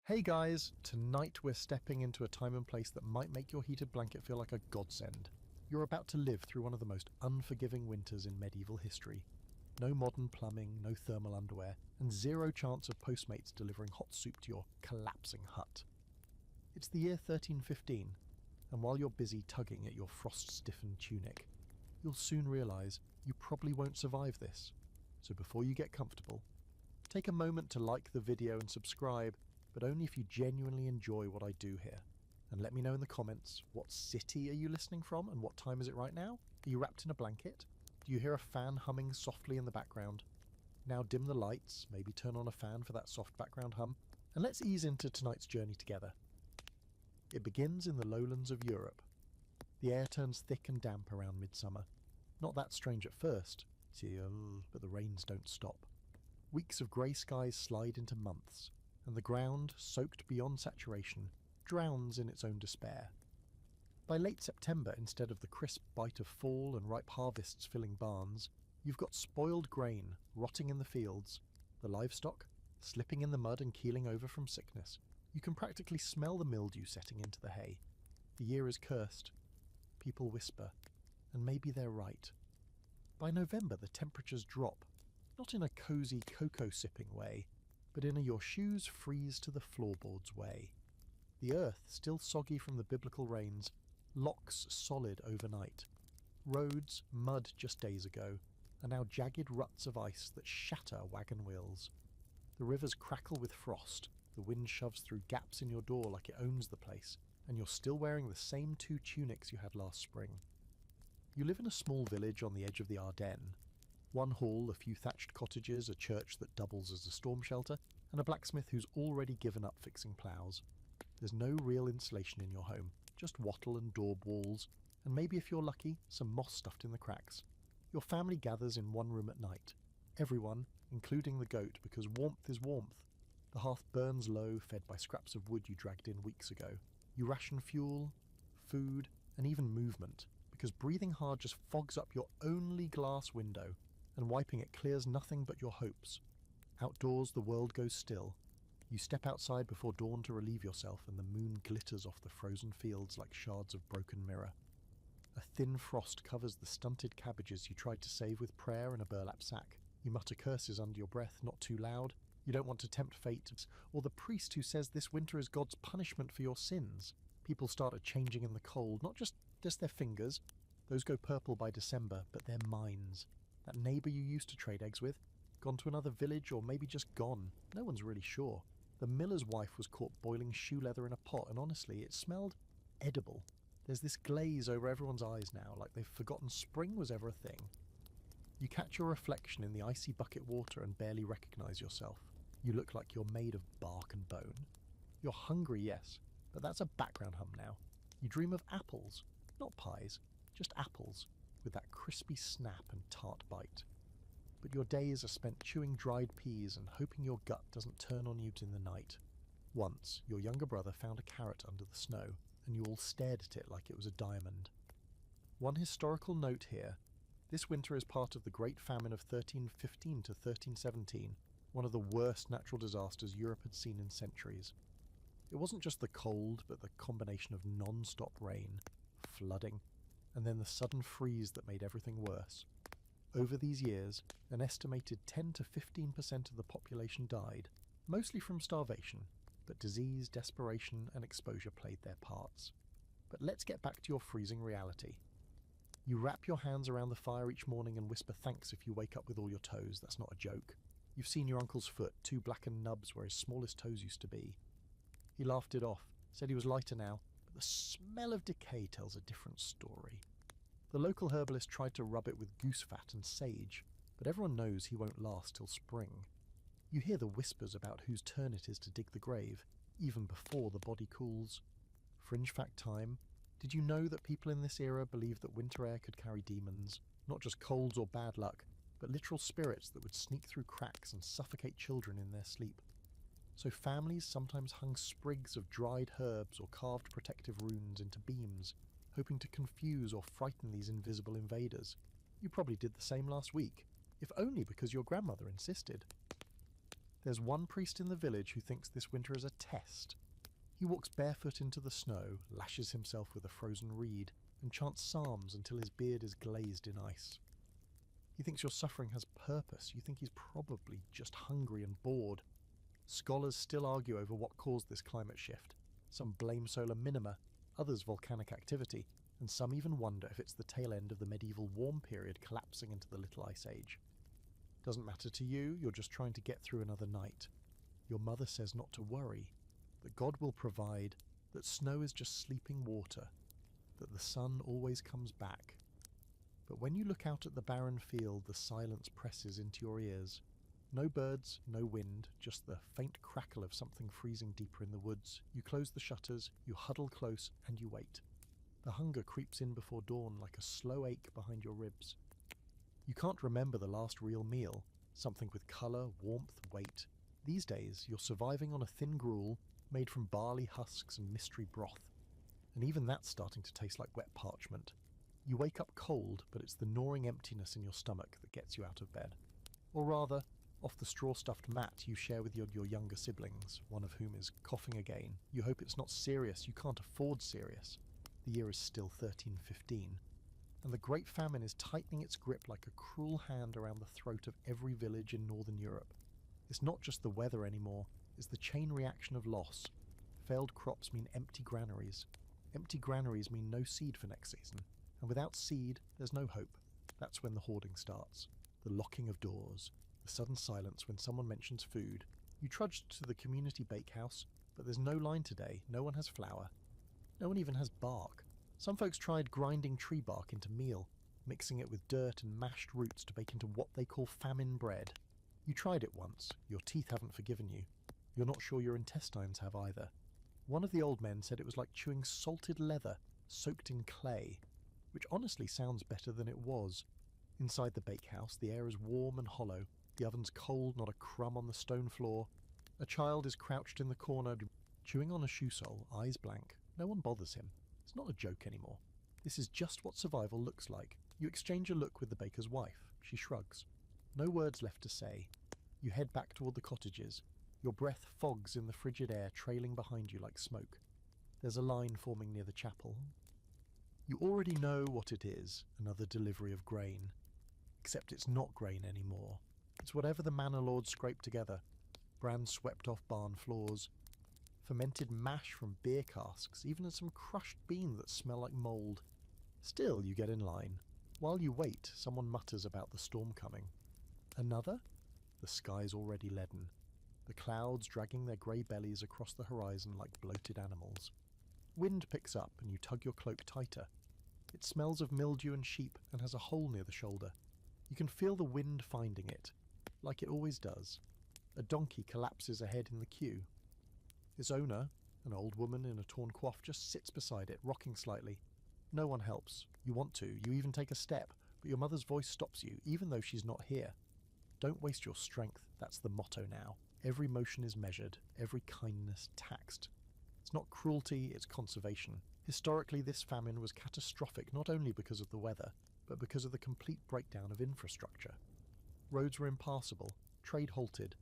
Hey guys, tonight we're stepping into a time and place that might make your heated blanket feel like a godsend. You're about to live through one of the most unforgiving winters in medieval history. No modern plumbing, no thermal underwear, and zero chance of Postmates delivering hot soup to your collapsing hut. It's the year 1315, and while you're busy tugging at your frost-stiffened tunic, you'll soon realise you probably won't survive this. So before you get comfortable, take a moment to like the video and subscribe, but only if you genuinely enjoy what I do here. And let me know in the comments, what city are you listening from and what time is it right now? Are you wrapped in a blanket? Do you hear a fan humming softly in the background? Now dim the lights, maybe turn on a fan for that soft background hum, and let's ease into tonight's journey together. It begins in the lowlands of Europe. The air turns thick and damp around midsummer. Not that strange at first, but the rains don't stop. Weeks of grey skies slide into months, and the ground, soaked beyond saturation, drowns in its own despair. By late September, instead of the crisp bite of fall and ripe harvests filling barns, you've got spoiled grain rotting in the fields, the livestock slipping in the mud and keeling over from sickness. You can practically smell the mildew setting into the hay. The year is cursed. People whisper, and maybe they're right. By November, the temperatures drop, not in a cosy cocoa-sipping way, but in a your shoes freeze to the floorboards way. The earth, still soggy from the biblical rains, locks solid overnight. Roads, mud just days ago, are now jagged ruts of ice that shatter wagon wheels. The rivers crackle with frost, the wind shoves through gaps in your door like it owns the place, and you're still wearing the same 2 tunics you had last spring. You live in a small village on the edge of the Ardennes. One hall, a few thatched cottages, a church that doubles as a storm shelter, and a blacksmith who's already given up fixing ploughs. There's no real insulation in your home, just wattle and daub walls, and maybe if you're lucky, some moss stuffed in the cracks. Your family gathers in one room at night. Everyone, including the goat, because warmth is warmth. The hearth burns low, fed by scraps of wood you dragged in weeks ago. You ration fuel, food, and even movement, because breathing hard just fogs up your only glass window, and wiping it clears nothing but your hopes. Outdoors, the world goes still. You step outside before dawn to relieve yourself, and the moon glitters off the frozen fields like shards of broken mirror. A thin frost covers the stunted cabbages you tried to save with prayer and a burlap sack. You mutter curses under your breath, not too loud. You don't want to tempt fate, or the priest who says this winter is God's punishment for your sins. People started changing in the cold, not just their fingers. Those go purple by December, but their minds. That neighbour you used to trade eggs with, gone to another village, or maybe just gone. No one's really sure. The miller's wife was caught boiling shoe leather in a pot, and honestly, it smelled edible. There's this glaze over everyone's eyes now, like they've forgotten spring was ever a thing. You catch your reflection in the icy bucket water and barely recognise yourself. You look like you're made of bark and bone. You're hungry, yes, but that's a background hum now. You dream of apples, not pies, just apples, with that crispy snap and tart bite. But your days are spent chewing dried peas and hoping your gut doesn't turn on you in the night. Once, your younger brother found a carrot under the snow, and you all stared at it like it was a diamond. One historical note here: this winter is part of the Great Famine of 1315 to 1317, one of the worst natural disasters Europe had seen in centuries. It wasn't just the cold, but the combination of non-stop rain, flooding, and then the sudden freeze that made everything worse. Over these years, an estimated 10 to 15% of the population died, mostly from starvation, but disease, desperation, and exposure played their parts. But let's get back to your freezing reality. You wrap your hands around the fire each morning and whisper thanks if you wake up with all your toes. That's not a joke. You've seen your uncle's foot, 2 blackened nubs where his smallest toes used to be. He laughed it off, said he was lighter now, but the smell of decay tells a different story. The local herbalist tried to rub it with goose fat and sage, but everyone knows he won't last till spring. You hear the whispers about whose turn it is to dig the grave, even before the body cools. Fringe fact time: did you know that people in this era believed that winter air could carry demons, not just colds or bad luck, but literal spirits that would sneak through cracks and suffocate children in their sleep? So families sometimes hung sprigs of dried herbs or carved protective runes into beams, hoping to confuse or frighten these invisible invaders. You probably did the same last week, if only because your grandmother insisted. There's one priest in the village who thinks this winter is a test. He walks barefoot into the snow, lashes himself with a frozen reed, and chants psalms until his beard is glazed in ice. He thinks your suffering has purpose. You think he's probably just hungry and bored. Scholars still argue over what caused this climate shift. Some blame solar minima, others volcanic activity, and some even wonder if it's the tail end of the medieval warm period collapsing into the Little Ice Age. Doesn't matter to you, you're just trying to get through another night. Your mother says not to worry, that God will provide, that snow is just sleeping water, that the sun always comes back. But when you look out at the barren field, the silence presses into your ears. No birds, no wind, just the faint crackle of something freezing deeper in the woods. You close the shutters, you huddle close, and you wait. The hunger creeps in before dawn like a slow ache behind your ribs. You can't remember the last real meal, something with colour, warmth, weight. These days, you're surviving on a thin gruel made from barley husks and mystery broth. And even that's starting to taste like wet parchment. You wake up cold, but it's the gnawing emptiness in your stomach that gets you out of bed. Or rather, off the straw-stuffed mat you share with your younger siblings, one of whom is coughing again. You hope it's not serious. You can't afford serious. The year is still 1315. And the Great Famine is tightening its grip like a cruel hand around the throat of every village in Northern Europe. It's not just the weather anymore, it's the chain reaction of loss. Failed crops mean empty granaries. Empty granaries mean no seed for next season. And without seed, there's no hope. That's when the hoarding starts. The locking of doors. The sudden silence when someone mentions food. You trudge to the community bakehouse, but there's no line today. No one has flour. No one even has bark. Some folks tried grinding tree bark into meal, mixing it with dirt and mashed roots to bake into what they call famine bread. You tried it once. Your teeth haven't forgiven you. You're not sure your intestines have either. One of the old men said it was like chewing salted leather, soaked in clay, which honestly sounds better than it was. Inside the bakehouse, the air is warm and hollow. The oven's cold, not a crumb on the stone floor. A child is crouched in the corner, chewing on a shoe sole, eyes blank. No one bothers him. It's not a joke anymore. This is just what survival looks like. You exchange a look with the baker's wife. She shrugs. No words left to say. You head back toward the cottages. Your breath fogs in the frigid air, trailing behind you like smoke. There's a line forming near the chapel. You already know what it is, another delivery of grain. Except it's not grain anymore. It's whatever the manor lords scraped together. Bran swept off barn floors. Fermented mash from beer casks, even some crushed beans that smell like mould. Still, you get in line. While you wait, someone mutters about the storm coming. Another? The sky's already leaden. The clouds dragging their grey bellies across the horizon like bloated animals. Wind picks up and you tug your cloak tighter. It smells of mildew and sheep and has a hole near the shoulder. You can feel the wind finding it, like it always does. A donkey collapses ahead in the queue. Its owner, an old woman in a torn coif, just sits beside it, rocking slightly. No one helps. You want to. You even take a step, but your mother's voice stops you, even though she's not here. Don't waste your strength. That's the motto now. Every motion is measured, every kindness taxed. It's not cruelty, it's conservation. Historically, this famine was catastrophic not only because of the weather, but because of the complete breakdown of infrastructure. Roads were impassable, trade halted,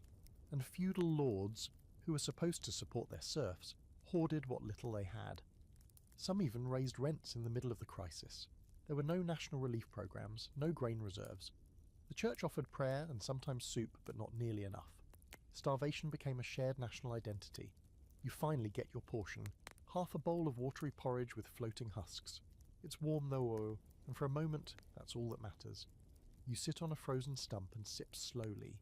and feudal lords, who were supposed to support their serfs, hoarded what little they had. Some even raised rents in the middle of the crisis. There were no national relief programs, no grain reserves. The church offered prayer and sometimes soup, but not nearly enough. Starvation became a shared national identity. You finally get your portion, half a bowl of watery porridge with floating husks. It's warm though, and for a moment, that's all that matters. You sit on a frozen stump and sip slowly,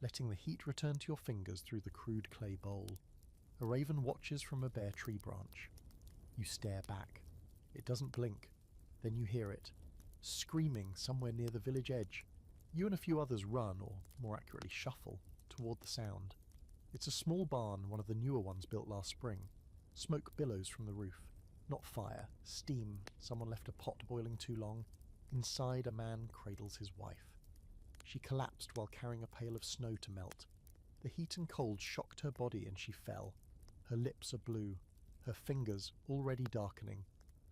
letting the heat return to your fingers through the crude clay bowl. A raven watches from a bare tree branch. You stare back. It doesn't blink. Then you hear it, screaming somewhere near the village edge. You and a few others run, or more accurately shuffle, toward the sound. It's a small barn, one of the newer ones built last spring. Smoke billows from the roof. Not fire, steam. Someone left a pot boiling too long. Inside, a man cradles his wife. She collapsed while carrying a pail of snow to melt. The heat and cold shocked her body and she fell. Her lips are blue, her fingers already darkening.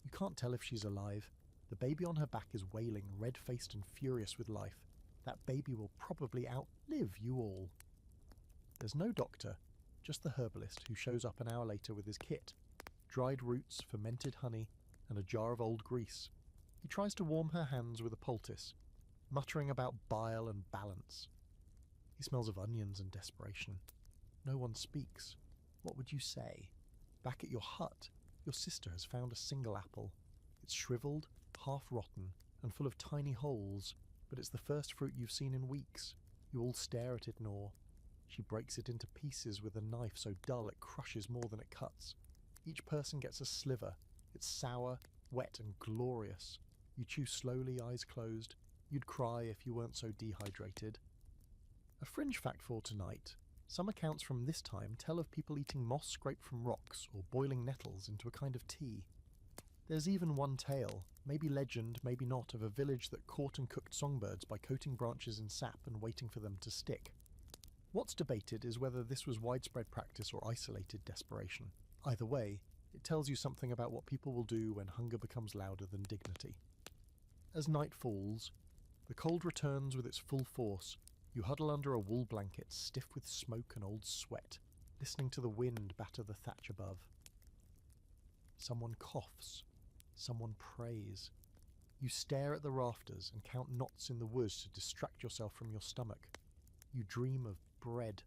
You can't tell if she's alive. The baby on her back is wailing, red-faced and furious with life. That baby will probably outlive you all. There's no doctor, just the herbalist who shows up an hour later with his kit: dried roots, fermented honey, and a jar of old grease. He tries to warm her hands with a poultice, muttering about bile and balance. He smells of onions and desperation. No one speaks. What would you say? Back at your hut, your sister has found a single apple. It's shriveled, half rotten, and full of tiny holes, but it's the first fruit you've seen in weeks. You all stare at it in awe. She breaks it into pieces with a knife so dull it crushes more than it cuts. Each person gets a sliver. It's sour, wet, and glorious. You chew slowly, eyes closed. You'd cry if you weren't so dehydrated. A fringe fact for tonight: some accounts from this time tell of people eating moss scraped from rocks or boiling nettles into a kind of tea. There's even one tale, maybe legend, maybe not, of a village that caught and cooked songbirds by coating branches in sap and waiting for them to stick. What's debated is whether this was widespread practice or isolated desperation. Either way, it tells you something about what people will do when hunger becomes louder than dignity. As night falls, the cold returns with its full force. You huddle under a wool blanket, stiff with smoke and old sweat, listening to the wind batter the thatch above. Someone coughs. Someone prays. You stare at the rafters and count knots in the woods to distract yourself from your stomach. You dream of bread,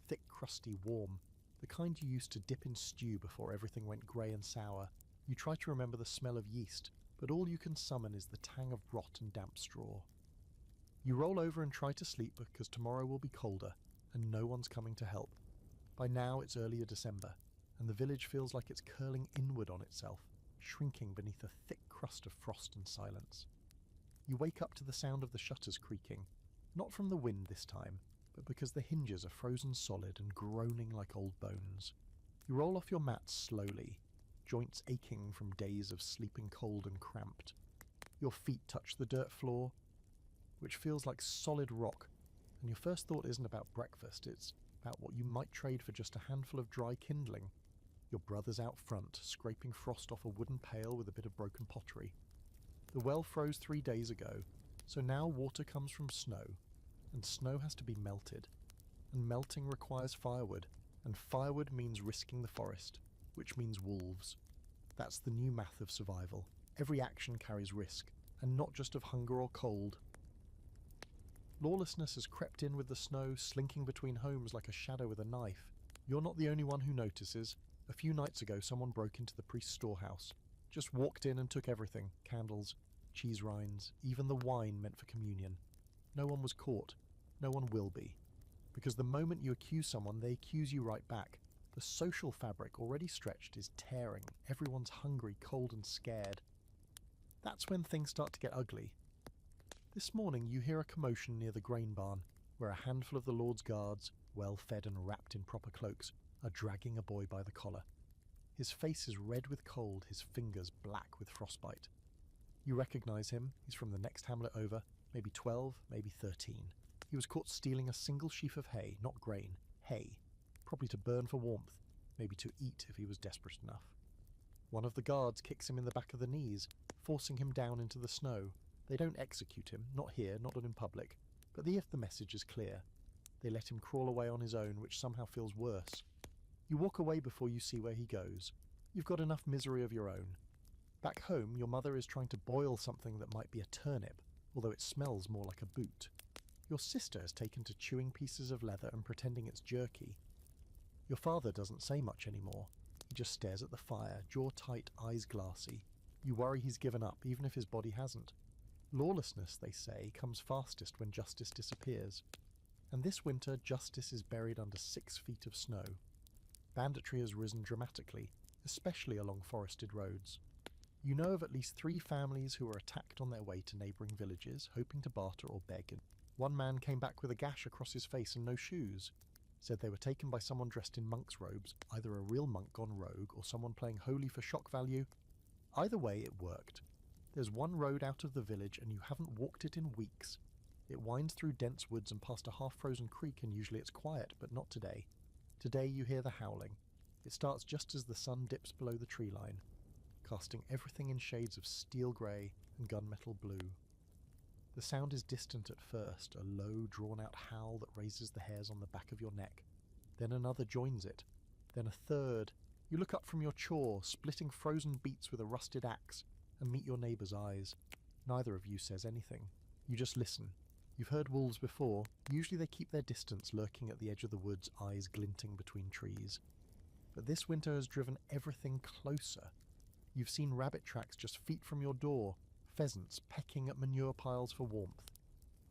thick, crusty, warm, the kind you used to dip in stew before everything went grey and sour. You try to remember the smell of yeast, but all you can summon is the tang of rot and damp straw. You roll over and try to sleep because tomorrow will be colder, and no one's coming to help. By now it's earlier December, and the village feels like it's curling inward on itself, shrinking beneath a thick crust of frost and silence. You wake up to the sound of the shutters creaking, not from the wind this time, but because the hinges are frozen solid and groaning like old bones. You roll off your mat slowly, joints aching from days of sleeping cold and cramped. Your feet touch the dirt floor, which feels like solid rock, and your first thought isn't about breakfast, it's about what you might trade for just a handful of dry kindling. Your brother's out front, scraping frost off a wooden pail with a bit of broken pottery. The well froze 3 days ago, so now water comes from snow, and snow has to be melted, and melting requires firewood, and firewood means risking the forest, which means wolves. That's the new math of survival. Every action carries risk, and not just of hunger or cold. Lawlessness has crept in with the snow, slinking between homes like a shadow with a knife. You're not the only one who notices. A few nights ago, someone broke into the priest's storehouse. Just walked in and took everything: candles, cheese rinds, even the wine meant for communion. No one was caught. No one will be. Because the moment you accuse someone, they accuse you right back. The social fabric, already stretched, is tearing. Everyone's hungry, cold, and scared. That's when things start to get ugly. This morning you hear a commotion near the grain barn, where a handful of the Lord's guards, well fed and wrapped in proper cloaks, are dragging a boy by the collar. His face is red with cold, his fingers black with frostbite. You recognise him. He's from the next hamlet over, maybe 12, maybe 13. He was caught stealing a single sheaf of hay, not grain, hay, probably to burn for warmth, maybe to eat if he was desperate enough. One of the guards kicks him in the back of the knees, forcing him down into the snow. They don't execute him, not here, not in public, but the message is clear. They let him crawl away on his own, which somehow feels worse. You walk away before you see where he goes. You've got enough misery of your own. Back home, your mother is trying to boil something that might be a turnip, although it smells more like a boot. Your sister has taken to chewing pieces of leather and pretending it's jerky. Your father doesn't say much anymore. He just stares at the fire, jaw tight, eyes glassy. You worry he's given up, even if his body hasn't. Lawlessness, they say, comes fastest when justice disappears. And this winter, justice is buried under 6 feet of snow. Banditry has risen dramatically, especially along forested roads. You know of at least 3 families who were attacked on their way to neighbouring villages, hoping to barter or beg. One man came back with a gash across his face and no shoes. Said they were taken by someone dressed in monk's robes, either a real monk gone rogue or someone playing holy for shock value. Either way, it worked. There's one road out of the village and you haven't walked it in weeks. It winds through dense woods and past a half-frozen creek, and usually it's quiet, but not today. Today you hear the howling. It starts just as the sun dips below the tree line, casting everything in shades of steel grey and gunmetal blue. The sound is distant at first, a low, drawn-out howl that raises the hairs on the back of your neck. Then another joins it. Then a third. You look up from your chore, splitting frozen beets with a rusted axe, and meet your neighbour's eyes. Neither of you says anything. You just listen. You've heard wolves before. Usually they keep their distance, lurking at the edge of the woods, eyes glinting between trees. But this winter has driven everything closer. You've seen rabbit tracks just feet from your door, pheasants pecking at manure piles for warmth.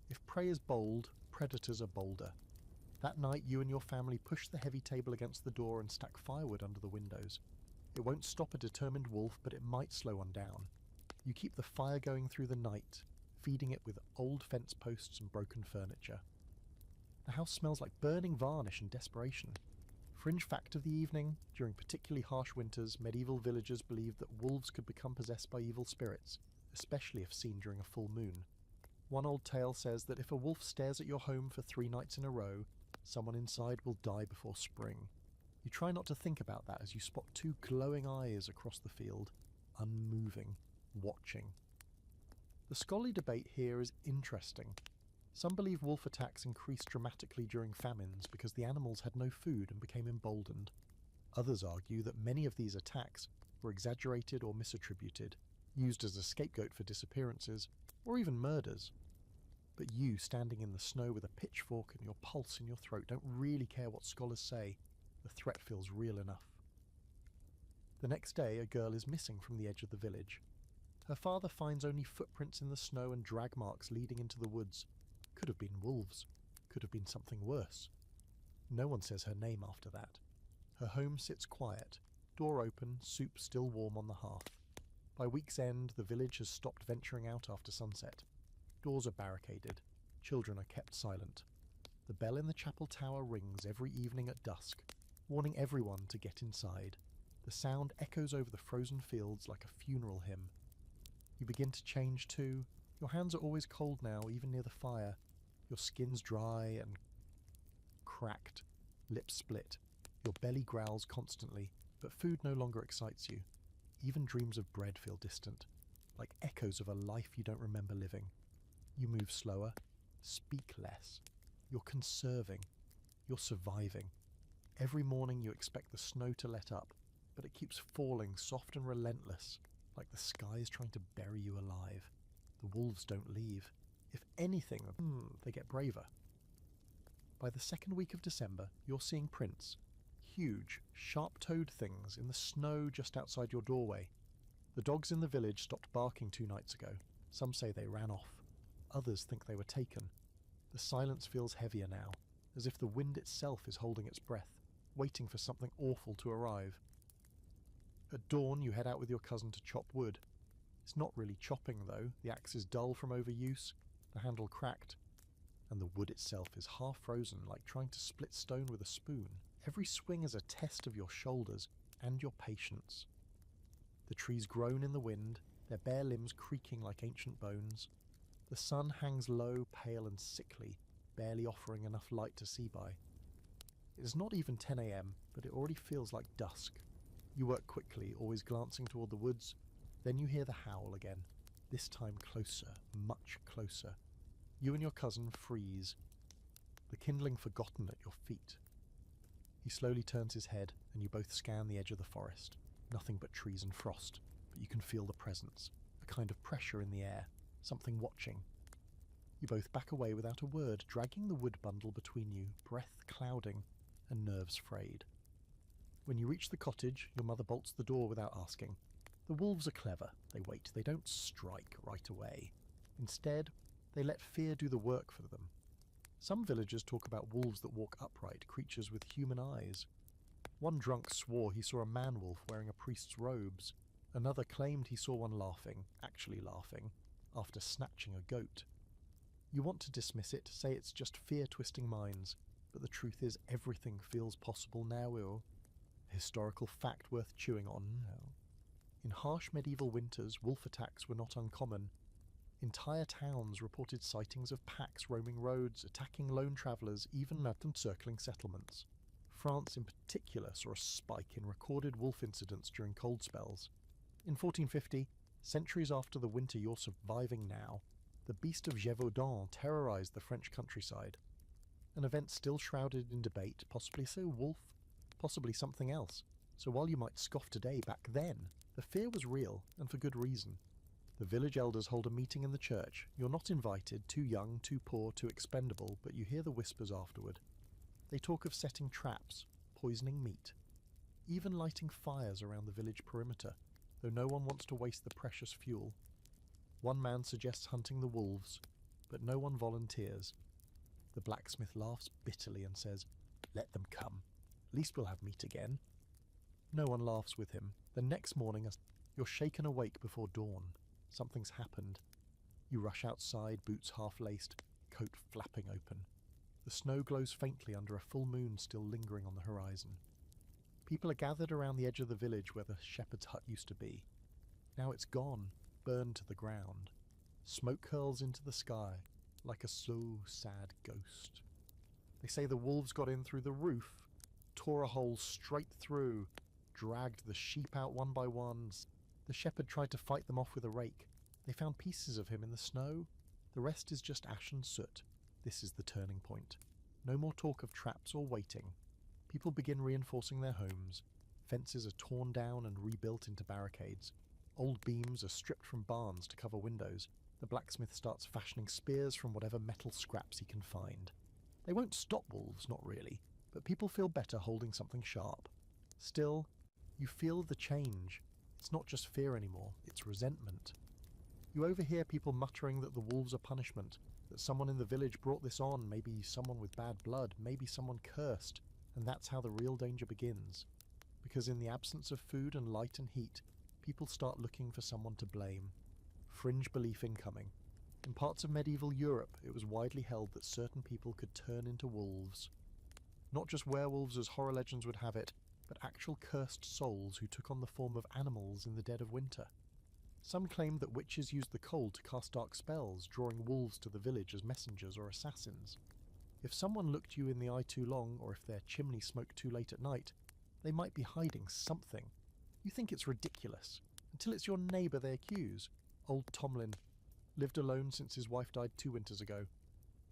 If prey is bold, predators are bolder. That night you and your family push the heavy table against the door and stack firewood under the windows. It won't stop a determined wolf, but it might slow one down. You keep the fire going through the night, feeding it with old fence posts and broken furniture. The house smells like burning varnish and desperation. Fringe fact of the evening, during particularly harsh winters, medieval villagers believed that wolves could become possessed by evil spirits, especially if seen during a full moon. One old tale says that if a wolf stares at your home for 3 nights in a row, someone inside will die before spring. You try not to think about that as you spot 2 glowing eyes across the field, unmoving, watching. The scholarly debate here is interesting. Some believe wolf attacks increased dramatically during famines because the animals had no food and became emboldened. Others argue that many of these attacks were exaggerated or misattributed, used as a scapegoat for disappearances, or even murders. But you, standing in the snow with a pitchfork and your pulse in your throat, don't really care what scholars say. The threat feels real enough. The next day, a girl is missing from the edge of the village. Her father finds only footprints in the snow and drag marks leading into the woods. Could have been wolves. Could have been something worse. No one says her name after that. Her home sits quiet, door open, soup still warm on the hearth. By week's end, the village has stopped venturing out after sunset. Doors are barricaded. Children are kept silent. The bell in the chapel tower rings every evening at dusk, warning everyone to get inside. The sound echoes over the frozen fields like a funeral hymn. You begin to change too. Your hands are always cold now, even near the fire. Your skin's dry and cracked, lips split. Your belly growls constantly, but food no longer excites you. Even dreams of bread feel distant, like echoes of a life you don't remember living. You move slower, speak less. You're conserving. You're surviving. Every morning you expect the snow to let up, but it keeps falling soft and relentless, like the sky is trying to bury you alive. The wolves don't leave. If anything, they get braver. By the second week of December, you're seeing prints. Huge, sharp-toed things in the snow just outside your doorway. The dogs in the village stopped barking 2 nights ago. Some say they ran off. Others think they were taken. The silence feels heavier now, as if the wind itself is holding its breath, waiting for something awful to arrive. At dawn, you head out with your cousin to chop wood. It's not really chopping, though. The axe is dull from overuse, the handle cracked, and the wood itself is half frozen, like trying to split stone with a spoon. Every swing is a test of your shoulders and your patience. The trees groan in the wind, their bare limbs creaking like ancient bones. The sun hangs low, pale and sickly, barely offering enough light to see by. It is not even 10 a.m, but it already feels like dusk. You work quickly, always glancing toward the woods. Then you hear the howl again, this time closer, much closer. You and your cousin freeze, the kindling forgotten at your feet. He slowly turns his head, and you both scan the edge of the forest. Nothing but trees and frost, but you can feel the presence, a kind of pressure in the air, something watching. You both back away without a word, dragging the wood bundle between you, breath clouding and nerves frayed. When you reach the cottage, your mother bolts the door without asking. The wolves are clever. They wait. They don't strike right away. Instead, they let fear do the work for them. Some villagers talk about wolves that walk upright, creatures with human eyes. One drunk swore he saw a man-wolf wearing a priest's robes. Another claimed he saw one laughing, actually laughing, after snatching a goat. You want to dismiss it, say it's just fear-twisting minds, but the truth is everything feels possible now, a historical fact worth chewing on. In harsh medieval winters, wolf attacks were not uncommon. Entire towns reported sightings of packs roaming roads, attacking lone travellers, even circling settlements. France in particular saw a spike in recorded wolf incidents during cold spells. In 1450, centuries after the winter you're surviving now, the beast of Gévaudan terrorised the French countryside. An event still shrouded in debate, possibly so wolf, possibly something else. So while you might scoff today, back then, the fear was real, and for good reason. The village elders hold a meeting in the church. You're not invited, too young, too poor, too expendable, but you hear the whispers afterward. They talk of setting traps, poisoning meat, even lighting fires around the village perimeter, though no one wants to waste the precious fuel. One man suggests hunting the wolves, but no one volunteers. The blacksmith laughs bitterly and says, "Let them come. At least we'll have meat again." No one laughs with him. The next morning, you're shaken awake before dawn. Something's happened. You rush outside, boots half-laced, coat flapping open. The snow glows faintly under a full moon still lingering on the horizon. People are gathered around the edge of the village where the shepherd's hut used to be. Now it's gone, burned to the ground. Smoke curls into the sky, like a slow, sad ghost. They say the wolves got in through the roof, tore a hole straight through, dragged the sheep out one by one. The shepherd tried to fight them off with a rake. They found pieces of him in the snow. The rest is just ash and soot. This is the turning point. No more talk of traps or waiting. People begin reinforcing their homes. Fences are torn down and rebuilt into barricades. Old beams are stripped from barns to cover windows. The blacksmith starts fashioning spears from whatever metal scraps he can find. They won't stop wolves, not really, but people feel better holding something sharp. Still, you feel the change. It's not just fear anymore, it's resentment. You overhear people muttering that the wolves are punishment, that someone in the village brought this on, maybe someone with bad blood, maybe someone cursed, and that's how the real danger begins. Because in the absence of food and light and heat, people start looking for someone to blame. Fringe belief incoming. In parts of medieval Europe, it was widely held that certain people could turn into wolves. Not just werewolves as horror legends would have it, but actual cursed souls who took on the form of animals in the dead of winter. Some claimed that witches used the cold to cast dark spells, drawing wolves to the village as messengers or assassins. If someone looked you in the eye too long, or if their chimney smoked too late at night, they might be hiding something. You think it's ridiculous, until it's your neighbour they accuse. Old Tomlin lived alone since his wife died 2 winters ago.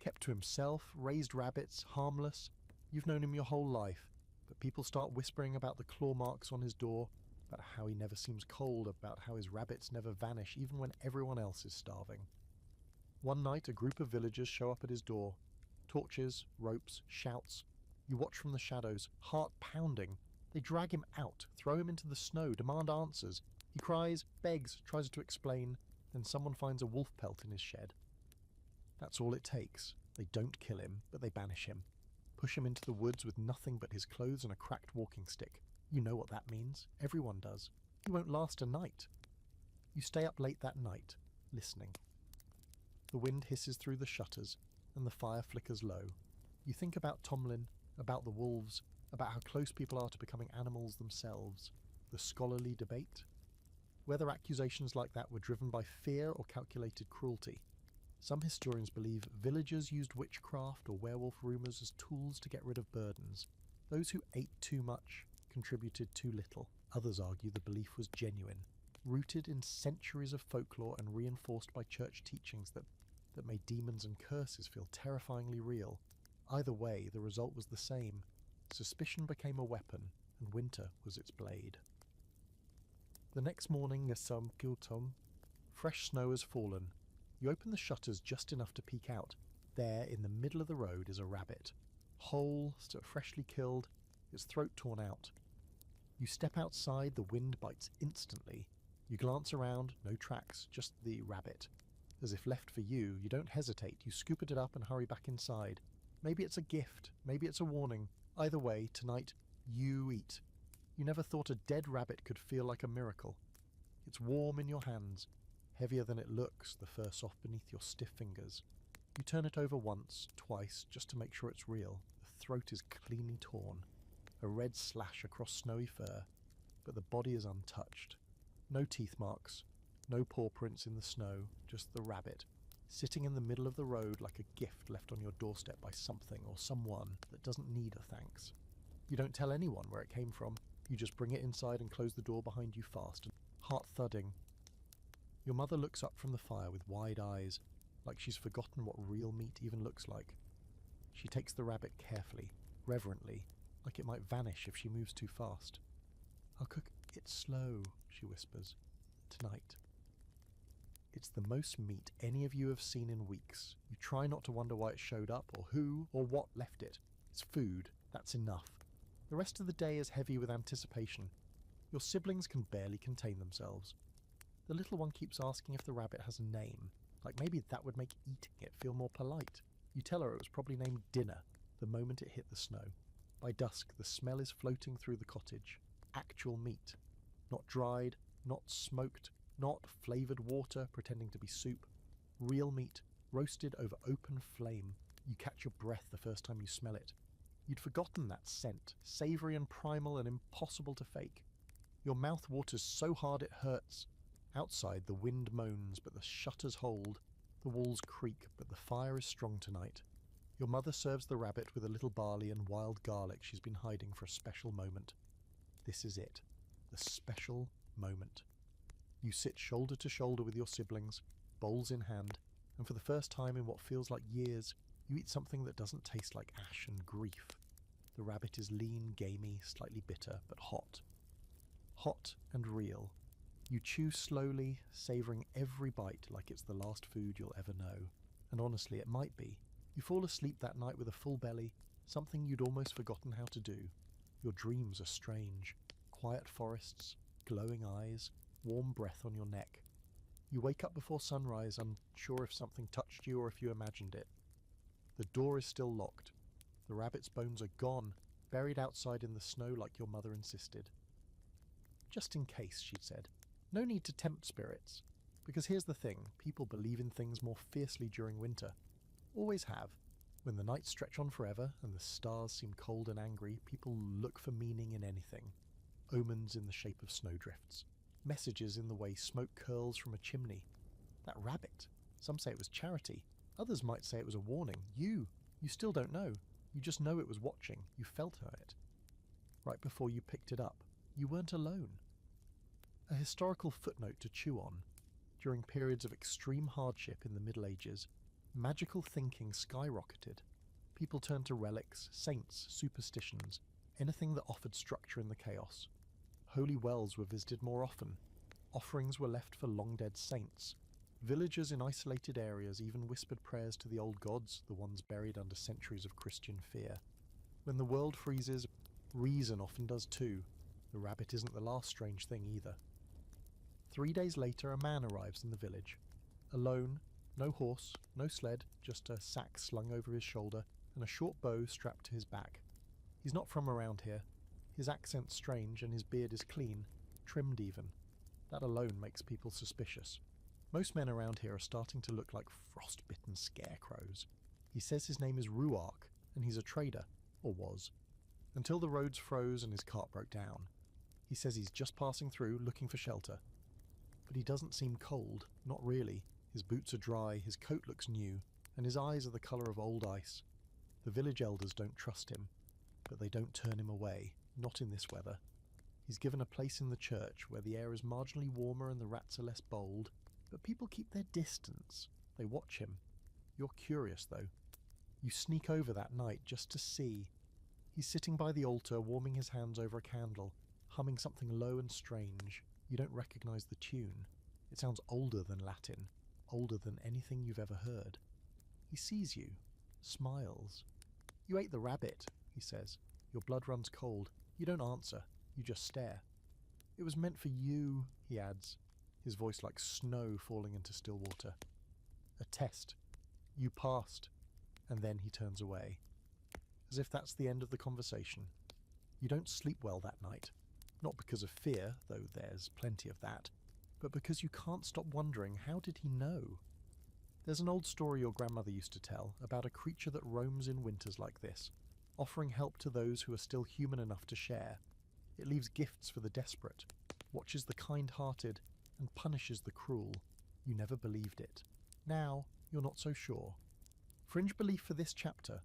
Kept to himself, raised rabbits, harmless. You've known him your whole life, but people start whispering about the claw marks on his door, about how he never seems cold, about how his rabbits never vanish even when everyone else is starving. One night, a group of villagers show up at his door. Torches, ropes, shouts. You watch from the shadows, heart pounding. They drag him out, throw him into the snow, demand answers. He cries, begs, tries to explain, then someone finds a wolf pelt in his shed. That's all it takes. They don't kill him, but they banish him. Push him into the woods with nothing but his clothes and a cracked walking stick. You know what that means. Everyone does. He won't last a night. You stay up late that night, listening. The wind hisses through the shutters, and the fire flickers low. You think about Tomlin, about the wolves, about how close people are to becoming animals themselves. The scholarly debate. Whether accusations like that were driven by fear or calculated cruelty. Some historians believe villagers used witchcraft or werewolf rumours as tools to get rid of burdens. Those who ate too much contributed too little. Others argue the belief was genuine, rooted in centuries of folklore and reinforced by church teachings that made demons and curses feel terrifyingly real. Either way, the result was the same. Suspicion became a weapon, and winter was its blade. The next morning, fresh snow has fallen. You open the shutters just enough to peek out. There, in the middle of the road, is a rabbit. Whole, still freshly killed, its throat torn out. You step outside, the wind bites instantly. You glance around, no tracks, just the rabbit. As if left for you, you don't hesitate. You scoop it up and hurry back inside. Maybe it's a gift, maybe it's a warning. Either way, tonight, you eat. You never thought a dead rabbit could feel like a miracle. It's warm in your hands, heavier than it looks, the fur soft beneath your stiff fingers. You turn it over once, twice, just to make sure it's real. The throat is cleanly torn. A red slash across snowy fur, but the body is untouched. No teeth marks, no paw prints in the snow, just the rabbit, sitting in the middle of the road like a gift left on your doorstep by something or someone that doesn't need a thanks. You don't tell anyone where it came from. You just bring it inside and close the door behind you fast, heart thudding. Your mother looks up from the fire with wide eyes, like she's forgotten what real meat even looks like. She takes the rabbit carefully, reverently, like it might vanish if she moves too fast. "I'll cook it slow," she whispers. "Tonight." It's the most meat any of you have seen in weeks. You try not to wonder why it showed up, or who, or what left it. It's food. That's enough. The rest of the day is heavy with anticipation. Your siblings can barely contain themselves. The little one keeps asking if the rabbit has a name, like maybe that would make eating it feel more polite. You tell her it was probably named Dinner the moment it hit the snow. By dusk, the smell is floating through the cottage. Actual meat. Not dried, not smoked, not flavoured water pretending to be soup. Real meat, roasted over open flame. You catch your breath the first time you smell it. You'd forgotten that scent, savoury and primal and impossible to fake. Your mouth waters so hard it hurts. Outside, the wind moans, but the shutters hold. The walls creak, but the fire is strong tonight. Your mother serves the rabbit with a little barley and wild garlic she's been hiding for a special moment. This is it. The special moment. You sit shoulder to shoulder with your siblings, bowls in hand, and for the first time in what feels like years, you eat something that doesn't taste like ash and grief. The rabbit is lean, gamey, slightly bitter, but hot. Hot and real. You chew slowly, savouring every bite like it's the last food you'll ever know. And honestly, it might be. You fall asleep that night with a full belly, something you'd almost forgotten how to do. Your dreams are strange. Quiet forests, glowing eyes, warm breath on your neck. You wake up before sunrise, unsure if something touched you or if you imagined it. The door is still locked. The rabbit's bones are gone, buried outside in the snow like your mother insisted. Just in case, she'd said. No need to tempt spirits. Because here's the thing, people believe in things more fiercely during winter. Always have. When the nights stretch on forever and the stars seem cold and angry, people look for meaning in anything. Omens in the shape of snowdrifts. Messages in the way smoke curls from a chimney. That rabbit. Some say it was charity. Others might say it was a warning. You still don't know. You just know it was watching. You felt it. Right before you picked it up. You weren't alone. A historical footnote to chew on. During periods of extreme hardship in the Middle Ages, magical thinking skyrocketed. People turned to relics, saints, superstitions, anything that offered structure in the chaos. Holy wells were visited more often. Offerings were left for long-dead saints. Villagers in isolated areas even whispered prayers to the old gods, the ones buried under centuries of Christian fear. When the world freezes, reason often does too. The rabbit isn't the last strange thing either. 3 days later, a man arrives in the village. Alone, no horse, no sled, just a sack slung over his shoulder and a short bow strapped to his back. He's not from around here. His accent's strange and his beard is clean, trimmed even. That alone makes people suspicious. Most men around here are starting to look like frostbitten scarecrows. He says his name is Ruark, and he's a trader, or was, until the roads froze and his cart broke down. He says he's just passing through, looking for shelter. But he doesn't seem cold, not really. His boots are dry, his coat looks new, and his eyes are the colour of old ice. The village elders don't trust him, but they don't turn him away, not in this weather. He's given a place in the church where the air is marginally warmer and the rats are less bold, but people keep their distance. They watch him. You're curious, though. You sneak over that night just to see. He's sitting by the altar, warming his hands over a candle, humming something low and strange. You don't recognise the tune. It sounds older than Latin, older than anything you've ever heard. He sees you, smiles. "You ate the rabbit," he says. Your blood runs cold. You don't answer. You just stare. "It was meant for you," he adds, his voice like snow falling into still water. A test. You passed. And then he turns away. As if that's the end of the conversation. You don't sleep well that night. Not because of fear, though there's plenty of that, but because you can't stop wondering, how did he know? There's an old story your grandmother used to tell about a creature that roams in winters like this, offering help to those who are still human enough to share. It leaves gifts for the desperate, watches the kind-hearted, and punishes the cruel. You never believed it. Now, you're not so sure. Fringe belief for this chapter.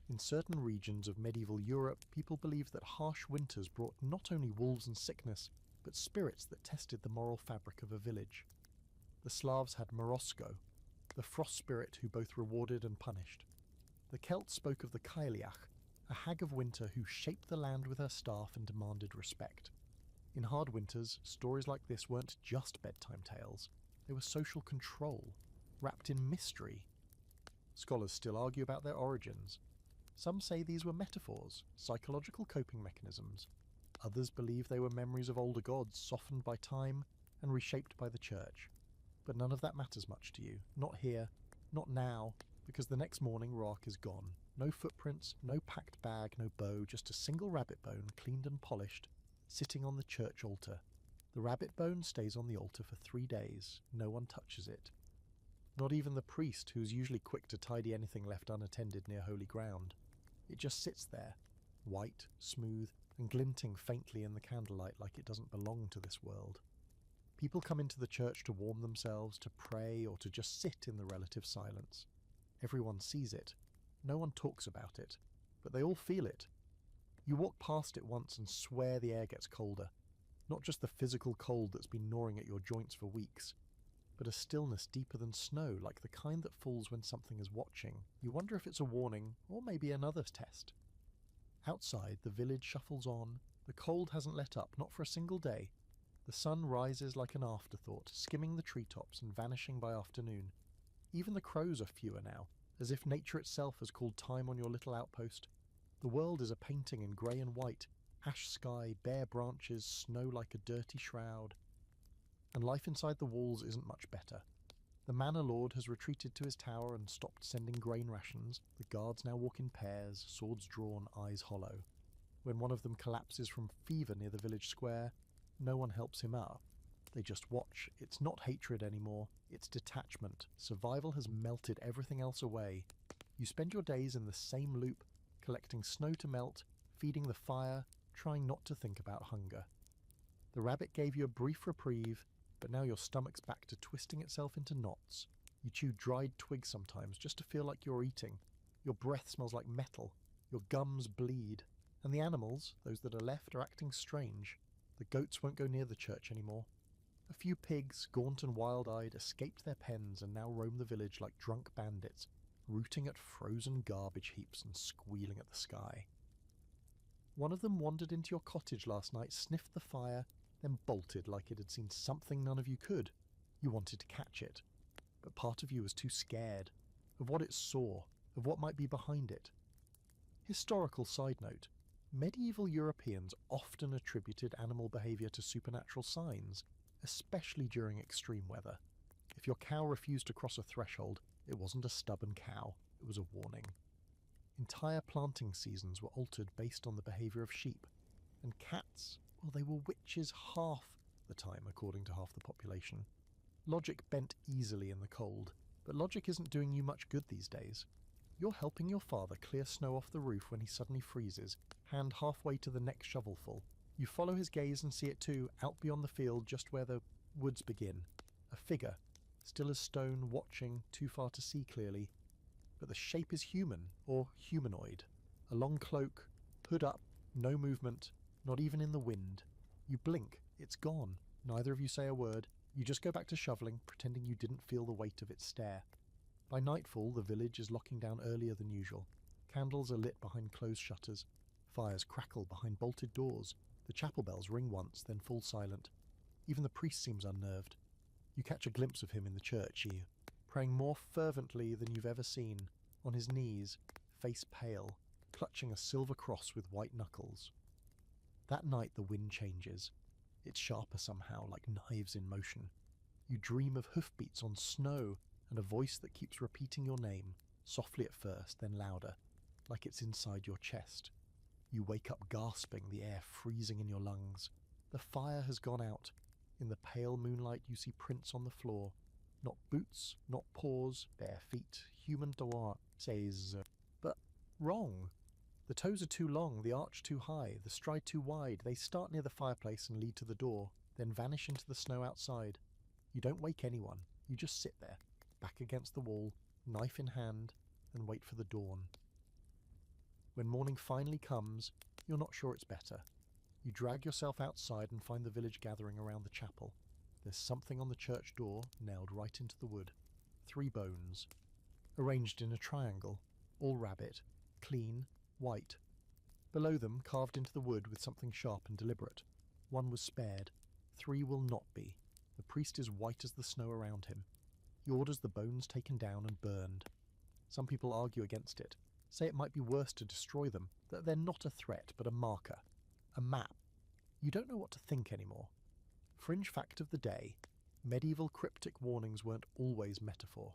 In certain regions of medieval Europe, people believed that harsh winters brought not only wolves and sickness, but spirits that tested the moral fabric of a village. The Slavs had Morosko, the frost spirit who both rewarded and punished. The Celts spoke of the Cailleach, a hag of winter who shaped the land with her staff and demanded respect. In hard winters, stories like this weren't just bedtime tales. They were social control, wrapped in mystery. Scholars still argue about their origins. Some say these were metaphors, psychological coping mechanisms. Others believe they were memories of older gods softened by time and reshaped by the church. But none of that matters much to you. Not here, not now, because the next morning Roark is gone. No footprints, no packed bag, no bow, just a single rabbit bone, cleaned and polished, sitting on the church altar. The rabbit bone stays on the altar for 3 days. No one touches it. Not even the priest, who is usually quick to tidy anything left unattended near holy ground. It just sits there, white, smooth, and glinting faintly in the candlelight like it doesn't belong to this world. People come into the church to warm themselves, to pray, or to just sit in the relative silence. Everyone sees it. No one talks about it, but they all feel it. You walk past it once and swear the air gets colder. Not just the physical cold that's been gnawing at your joints for weeks, but a stillness deeper than snow, like the kind that falls when something is watching. You wonder if it's a warning, or maybe another test. Outside, the village shuffles on. The cold hasn't let up, not for a single day. The sun rises like an afterthought, skimming the treetops and vanishing by afternoon. Even the crows are fewer now, as if nature itself has called time on your little outpost. The world is a painting in grey and white, ash sky, bare branches, snow like a dirty shroud. And life inside the walls isn't much better. The manor lord has retreated to his tower and stopped sending grain rations. The guards now walk in pairs, swords drawn, eyes hollow. When one of them collapses from fever near the village square, no one helps him up. They just watch. It's not hatred anymore, it's detachment. Survival has melted everything else away. You spend your days in the same loop, collecting snow to melt, feeding the fire, trying not to think about hunger. The rabbit gave you a brief reprieve, but now your stomach's back to twisting itself into knots. You chew dried twigs sometimes just to feel like you're eating. Your breath smells like metal. Your gums bleed. And the animals, those that are left, are acting strange. The goats won't go near the church anymore. A few pigs, gaunt and wild-eyed, escaped their pens and now roam the village like drunk bandits, rooting at frozen garbage heaps and squealing at the sky. One of them wandered into your cottage last night, sniffed the fire, then bolted like it had seen something none of you could. You wanted to catch it, but part of you was too scared of what it saw, of what might be behind it. Historical side note, medieval Europeans often attributed animal behaviour to supernatural signs, especially during extreme weather. If your cow refused to cross a threshold, it wasn't a stubborn cow, it was a warning. Entire planting seasons were altered based on the behaviour of sheep, and cats, well, they were witches half the time, according to half the population. Logic bent easily in the cold, but logic isn't doing you much good these days. You're helping your father clear snow off the roof when he suddenly freezes, hand halfway to the next shovelful. You follow his gaze and see it too, out beyond the field, just where the woods begin. A figure, still as stone, watching, too far to see clearly. But the shape is human, or humanoid. A long cloak, hood up, no movement, not even in the wind. You blink, it's gone. Neither of you say a word. You just go back to shoveling, pretending you didn't feel the weight of its stare. By nightfall, the village is locking down earlier than usual. Candles are lit behind closed shutters. Fires crackle behind bolted doors. The chapel bells ring once, then fall silent. Even the priest seems unnerved. You catch a glimpse of him in the church, praying more fervently than you've ever seen, on his knees, face pale, clutching a silver cross with white knuckles. That night the wind changes. It's sharper somehow, like knives in motion. You dream of hoofbeats on snow and a voice that keeps repeating your name, softly at first, then louder, like it's inside your chest. You wake up gasping, the air freezing in your lungs. The fire has gone out. In the pale moonlight you see prints on the floor. Not boots, not paws, bare feet. Human doigt says, but wrong. The toes are too long, the arch too high, the stride too wide. They start near the fireplace and lead to the door, then vanish into the snow outside. You don't wake anyone. You just sit there, back against the wall, knife in hand, and wait for the dawn. When morning finally comes, you're not sure it's better. You drag yourself outside and find the village gathering around the chapel. There's something on the church door, nailed right into the wood. 3 bones, arranged in a triangle. all rabbit, clean, white. Below them, carved into the wood with something sharp and deliberate. One was spared. 3 will not be. The priest is white as the snow around him. He orders the bones taken down and burned. Some people argue against it, say it might be worse to destroy them, that they're not a threat but a marker, a map. You don't know what to think anymore. Fringe fact of the day, medieval cryptic warnings weren't always metaphor.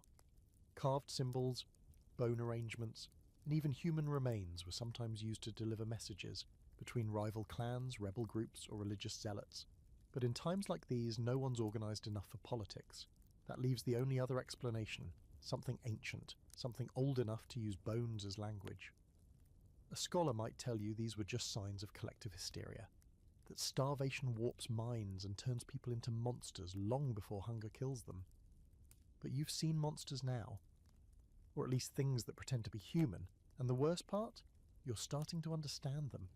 Carved symbols, bone arrangements, and even human remains were sometimes used to deliver messages between rival clans, rebel groups, or religious zealots. But in times like these, no one's organised enough for politics. That leaves the only other explanation, something ancient, something old enough to use bones as language. A scholar might tell you these were just signs of collective hysteria, that starvation warps minds and turns people into monsters long before hunger kills them. But you've seen monsters now, or at least things that pretend to be human, and the worst part? You're starting to understand them.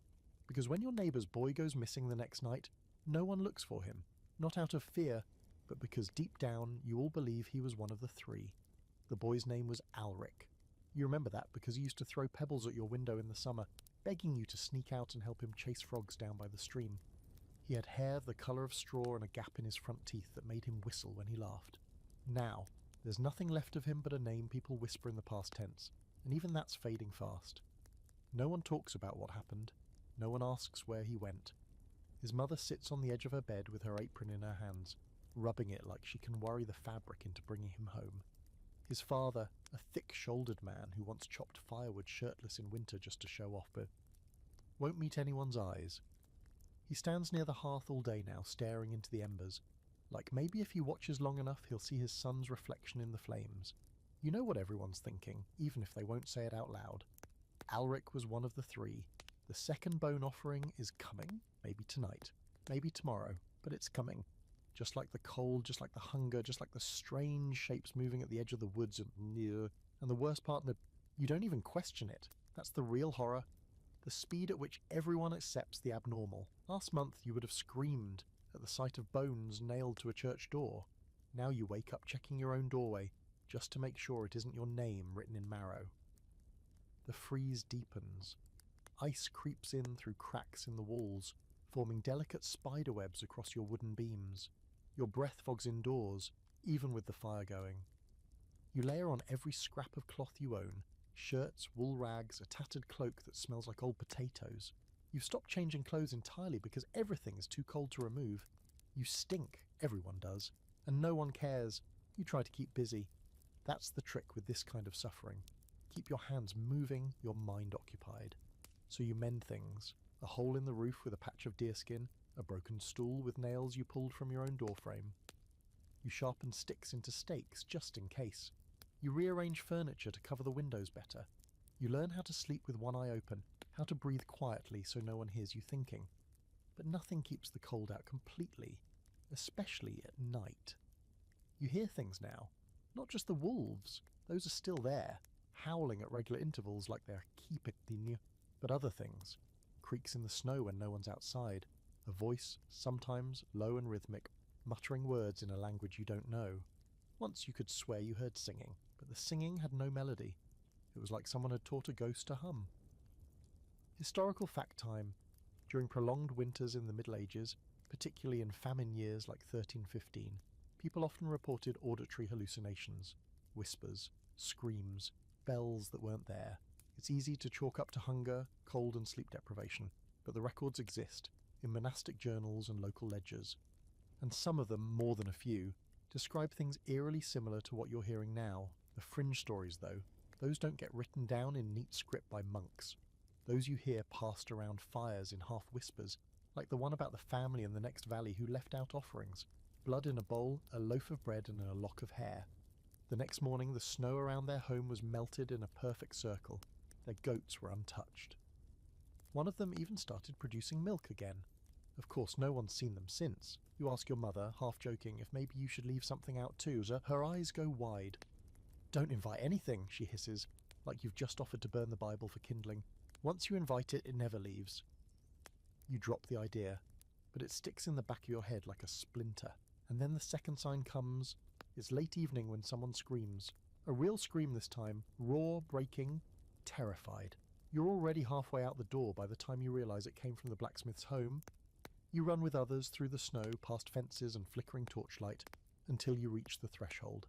Because when your neighbour's boy goes missing the next night, no one looks for him, not out of fear, but because deep down you all believe he was one of the 3. The boy's name was Alric. You remember that because he used to throw pebbles at your window in the summer, begging you to sneak out and help him chase frogs down by the stream. He had hair the colour of straw and a gap in his front teeth that made him whistle when he laughed. Now, there's nothing left of him but a name people whisper in the past tense, and even that's fading fast. No one talks about what happened. No one asks where he went. His mother sits on the edge of her bed with her apron in her hands, rubbing it like she can worry the fabric into bringing him home. His father, a thick-shouldered man who once chopped firewood shirtless in winter just to show off, but won't meet anyone's eyes. He stands near the hearth all day now, staring into the embers, like maybe if he watches long enough he'll see his son's reflection in the flames. You know what everyone's thinking, even if they won't say it out loud. Alric was one of the 3. The second bone offering is coming, maybe tonight, maybe tomorrow, but it's coming. Just like the cold, just like the hunger, just like the strange shapes moving at the edge of the woods and the worst part, you don't even question it. That's the real horror. The speed at which everyone accepts the abnormal. Last month you would have screamed at the sight of bones nailed to a church door. Now you wake up checking your own doorway, just to make sure it isn't your name written in marrow. The freeze deepens. Ice creeps in through cracks in the walls, forming delicate spiderwebs across your wooden beams. Your breath fogs indoors, even with the fire going. You layer on every scrap of cloth you own, shirts, wool rags, a tattered cloak that smells like old potatoes. You've stopped changing clothes entirely because everything is too cold to remove. You stink, everyone does, and no one cares. You try to keep busy. That's the trick with this kind of suffering. Keep your hands moving, your mind occupied. So you mend things. A hole in the roof with a patch of deerskin, a broken stool with nails you pulled from your own doorframe. You sharpen sticks into stakes just in case. You rearrange furniture to cover the windows better. You learn how to sleep with one eye open, how to breathe quietly so no one hears you thinking. But nothing keeps the cold out completely, especially at night. You hear things now, not just the wolves, those are still there, howling at regular intervals like they're keeping the but other things. Creaks in the snow when no one's outside, a voice, sometimes low and rhythmic, muttering words in a language you don't know. Once you could swear you heard singing, but the singing had no melody. It was like someone had taught a ghost to hum. Historical fact time. During prolonged winters in the Middle Ages, particularly in famine years like 1315, people often reported auditory hallucinations, whispers, screams, bells that weren't there. It's easy to chalk up to hunger, cold and sleep deprivation, but the records exist, in monastic journals and local ledgers. And some of them, more than a few, describe things eerily similar to what you're hearing now. The fringe stories, though, those don't get written down in neat script by monks. Those you hear passed around fires in half whispers, like the one about the family in the next valley who left out offerings. Blood in a bowl, a loaf of bread and a lock of hair. The next morning the snow around their home was melted in a perfect circle. Their goats were untouched. One of them even started producing milk again. Of course, no one's seen them since. You ask your mother, half joking, if maybe you should leave something out too, as her eyes go wide. "Don't invite anything," she hisses, like you've just offered to burn the Bible for kindling. Once you invite it, it never leaves. You drop the idea, but it sticks in the back of your head like a splinter. And then the second sign comes. It's late evening when someone screams. A real scream this time, raw, breaking, terrified. You're already halfway out the door by the time you realise it came from the blacksmith's home. You run with others through the snow, past fences and flickering torchlight, until you reach the threshold.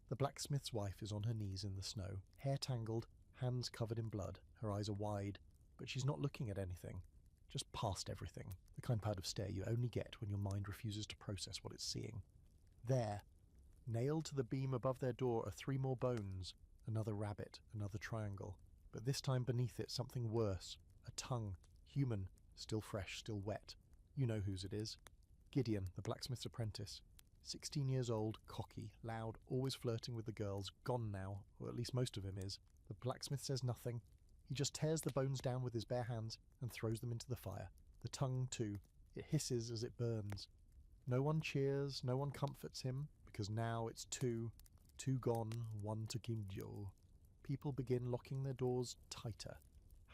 The blacksmith's wife is on her knees in the snow, hair tangled, hands covered in blood. Her eyes are wide, but she's not looking at anything, just past everything, the kind of stare you only get when your mind refuses to process what it's seeing. There, nailed to the beam above their door, are 3 more bones, another rabbit, another triangle, but this time beneath it something worse, a tongue, human, still fresh, still wet. You know whose it is. Gideon, the blacksmith's apprentice. 16 years old, cocky, loud, always flirting with the girls, gone now, or at least most of him is. The blacksmith says nothing. He just tears the bones down with his bare hands and throws them into the fire. The tongue, too. It hisses as it burns. No one cheers, no one comforts him, because now it's 2 gone, 1 to Kimjo. People begin locking their doors tighter.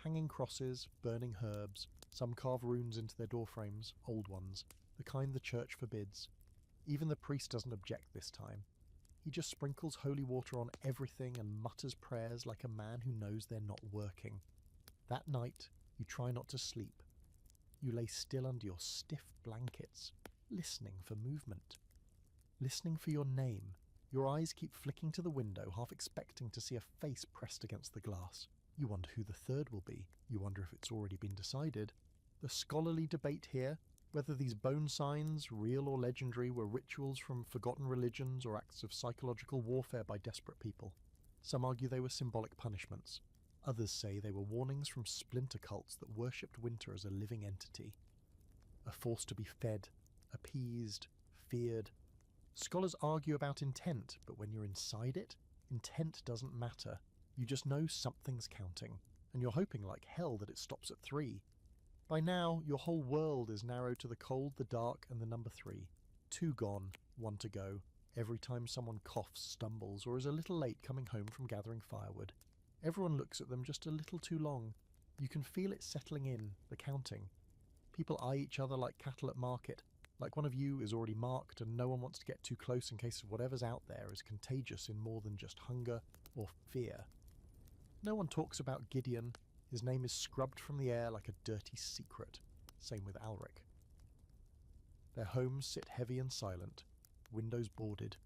Hanging crosses, burning herbs. Some carve runes into their doorframes, old ones, the kind the church forbids. Even the priest doesn't object this time. He just sprinkles holy water on everything and mutters prayers like a man who knows they're not working. That night, you try not to sleep. You lay still under your stiff blankets, listening for movement. Listening for your name. Your eyes keep flicking to the window, half expecting to see a face pressed against the glass. You wonder who the third will be. You wonder if it's already been decided. The scholarly debate here, whether these bone signs, real or legendary, were rituals from forgotten religions or acts of psychological warfare by desperate people. Some argue they were symbolic punishments. Others say they were warnings from splinter cults that worshipped winter as a living entity. A force to be fed, appeased, feared. Scholars argue about intent, but when you're inside it, intent doesn't matter. You just know something's counting, and you're hoping like hell that it stops at 3. By now, your whole world is narrowed to the cold, the dark, and the number 3. 2 gone, 1 to go, every time someone coughs, stumbles, or is a little late coming home from gathering firewood. Everyone looks at them just a little too long. You can feel it settling in, the counting. People eye each other like cattle at market, like one of you is already marked and no one wants to get too close in case whatever's out there is contagious in more than just hunger or fear. No one talks about Gideon. His name is scrubbed from the air like a dirty secret. Same with Alric. Their homes sit heavy and silent, windows boarded,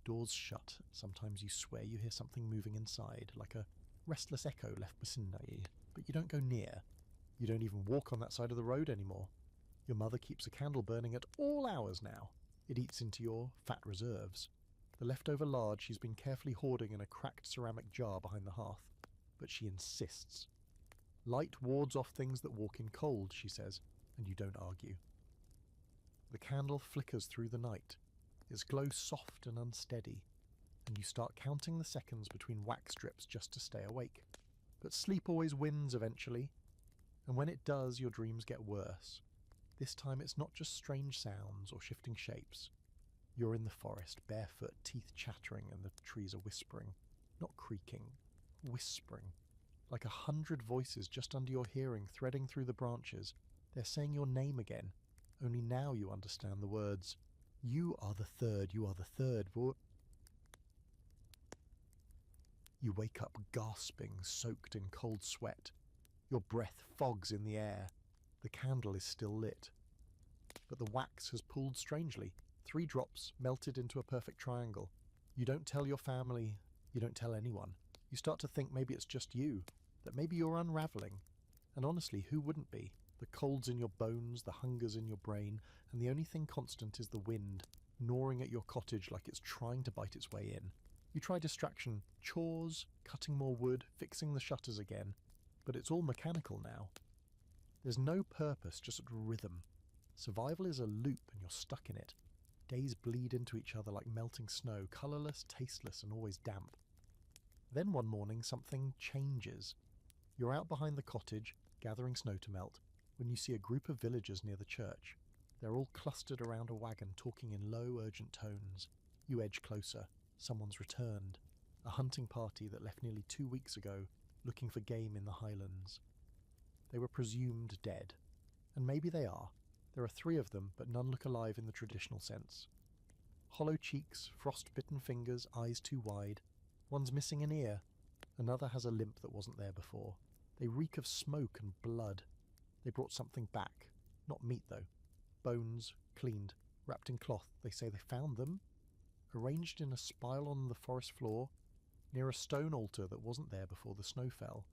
doors shut. Sometimes you swear you hear something moving inside, like a restless echo left behind you, but you don't go near. You don't even walk on that side of the road anymore. Your mother keeps a candle burning at all hours now. It eats into your fat reserves. The leftover lard she's been carefully hoarding in a cracked ceramic jar behind the hearth. But she insists. Light wards off things that walk in cold, she says, and you don't argue. The candle flickers through the night. Its glow soft and unsteady, and you start counting the seconds between wax drips just to stay awake. But sleep always wins eventually, and when it does, your dreams get worse. This time it's not just strange sounds or shifting shapes. You're in the forest, barefoot, teeth chattering, and the trees are whispering. Not creaking, whispering. Like 100 voices just under your hearing, threading through the branches. They're saying your name again. Only now you understand the words. You are the third, you are the third. You wake up gasping, soaked in cold sweat. Your breath fogs in the air. The candle is still lit. But the wax has pooled strangely. 3 drops melted into a perfect triangle. You don't tell your family. You don't tell anyone. You start to think maybe it's just you. That maybe you're unravelling. And honestly, who wouldn't be? The cold's in your bones, the hunger's in your brain, and the only thing constant is the wind, gnawing at your cottage like it's trying to bite its way in. You try distraction, chores, cutting more wood, fixing the shutters again, but it's all mechanical now. There's no purpose, just rhythm. Survival is a loop and you're stuck in it. Days bleed into each other like melting snow, colourless, tasteless, and always damp. Then one morning something changes. You're out behind the cottage, gathering snow to melt, when you see a group of villagers near the church. They're all clustered around a wagon, talking in low, urgent tones. You edge closer. Someone's returned. A hunting party that left nearly 2 weeks ago, looking for game in the highlands. They were presumed dead. And maybe they are. There are 3 of them, but none look alive in the traditional sense. Hollow cheeks, frost-bitten fingers, eyes too wide. One's missing an ear. Another has a limp that wasn't there before. They reek of smoke and blood. They brought something back. Not meat, though. Bones, cleaned, wrapped in cloth. They say they found them, arranged in a spiral on the forest floor, near a stone altar that wasn't there before the snow fell.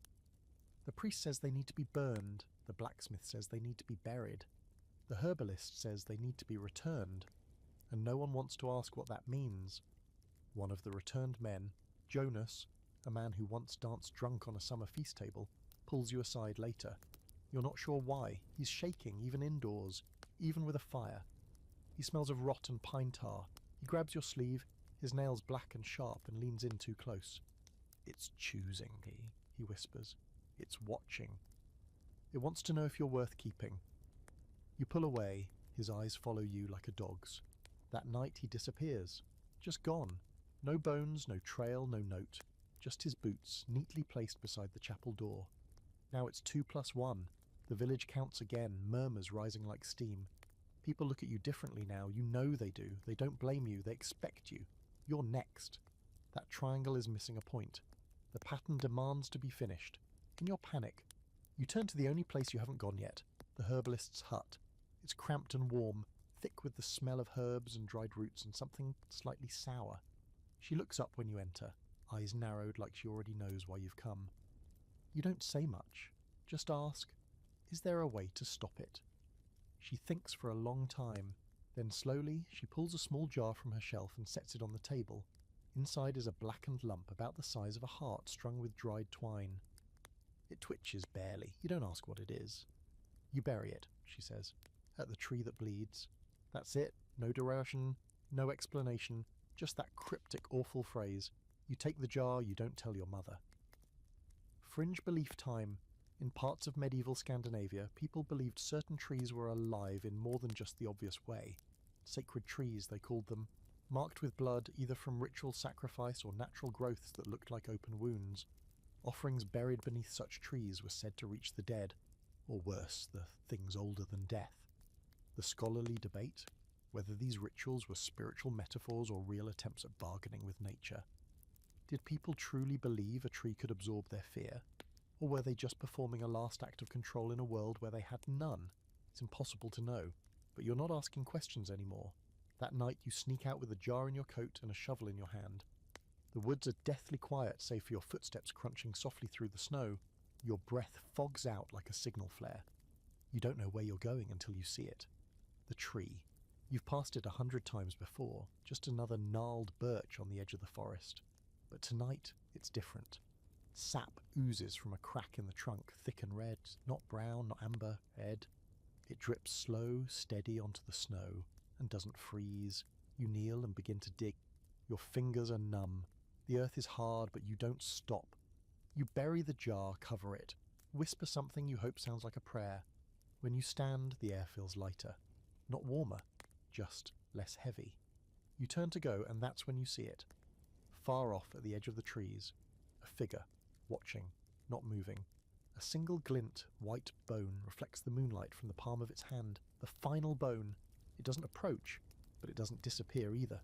The priest says they need to be burned. The blacksmith says they need to be buried. The herbalist says they need to be returned. And no one wants to ask what that means. One of the returned men, Jonas, a man who once danced drunk on a summer feast table, pulls you aside later. You're not sure why. He's shaking, even indoors, even with a fire. He smells of rot and pine tar. He grabs your sleeve, his nails black and sharp, and leans in too close. It's choosing, he whispers. It's watching. It wants to know if you're worth keeping. You pull away, his eyes follow you like a dog's. That night he disappears. Just gone. No bones, no trail, no note. Just his boots, neatly placed beside the chapel door. Now it's 2+1. The village counts again, murmurs rising like steam. People look at you differently now. You know they do. They don't blame you. They expect you. You're next. That triangle is missing a point. The pattern demands to be finished. In your panic, you turn to the only place you haven't gone yet, the herbalist's hut. It's cramped and warm, thick with the smell of herbs and dried roots and something slightly sour. She looks up when you enter, eyes narrowed like she already knows why you've come. You don't say much. Just ask, is there a way to stop it? She thinks for a long time. Then slowly she pulls a small jar from her shelf and sets it on the table. Inside is a blackened lump about the size of a heart strung with dried twine. It twitches barely. You don't ask what it is. You bury it, she says, at the tree that bleeds. That's it. No direction, no explanation, just that cryptic, awful phrase. You take the jar, you don't tell your mother. Fringe belief time. In parts of medieval Scandinavia, people believed certain trees were alive in more than just the obvious way. Sacred trees, they called them, marked with blood either from ritual sacrifice or natural growths that looked like open wounds. Offerings buried beneath such trees were said to reach the dead, or worse, the things older than death. The scholarly debate, whether these rituals were spiritual metaphors or real attempts at bargaining with nature. Did people truly believe a tree could absorb their fear? Or were they just performing a last act of control in a world where they had none? It's impossible to know, but you're not asking questions anymore. That night you sneak out with a jar in your coat and a shovel in your hand. The woods are deathly quiet save for your footsteps crunching softly through the snow. Your breath fogs out like a signal flare. You don't know where you're going until you see it. The tree. You've passed it 100 times before, just another gnarled birch on the edge of the forest. But tonight, it's different. Sap oozes from a crack in the trunk, thick and red, not brown, not amber, red. It drips slow, steady onto the snow, and doesn't freeze. You kneel and begin to dig. Your fingers are numb. The earth is hard, but you don't stop. You bury the jar, cover it. Whisper something you hope sounds like a prayer. When you stand, the air feels lighter. Not warmer, just less heavy. You turn to go, and that's when you see it. Far off at the edge of the trees, a figure, watching, not moving. A single glint, white bone reflects the moonlight from the palm of its hand. The final bone. It doesn't approach, but it doesn't disappear either.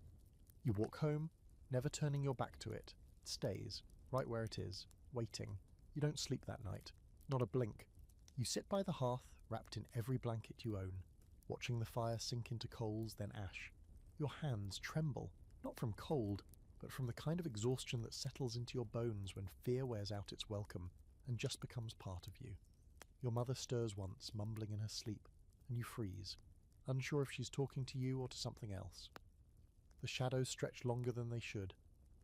You walk home, never turning your back to it. It stays, right where it is, waiting. You don't sleep that night. Not a blink. You sit by the hearth, wrapped in every blanket you own, watching the fire sink into coals, then ash. Your hands tremble, not from cold, but from the kind of exhaustion that settles into your bones when fear wears out its welcome and just becomes part of you. Your mother stirs once, mumbling in her sleep, and you freeze, unsure if she's talking to you or to something else. The shadows stretch longer than they should.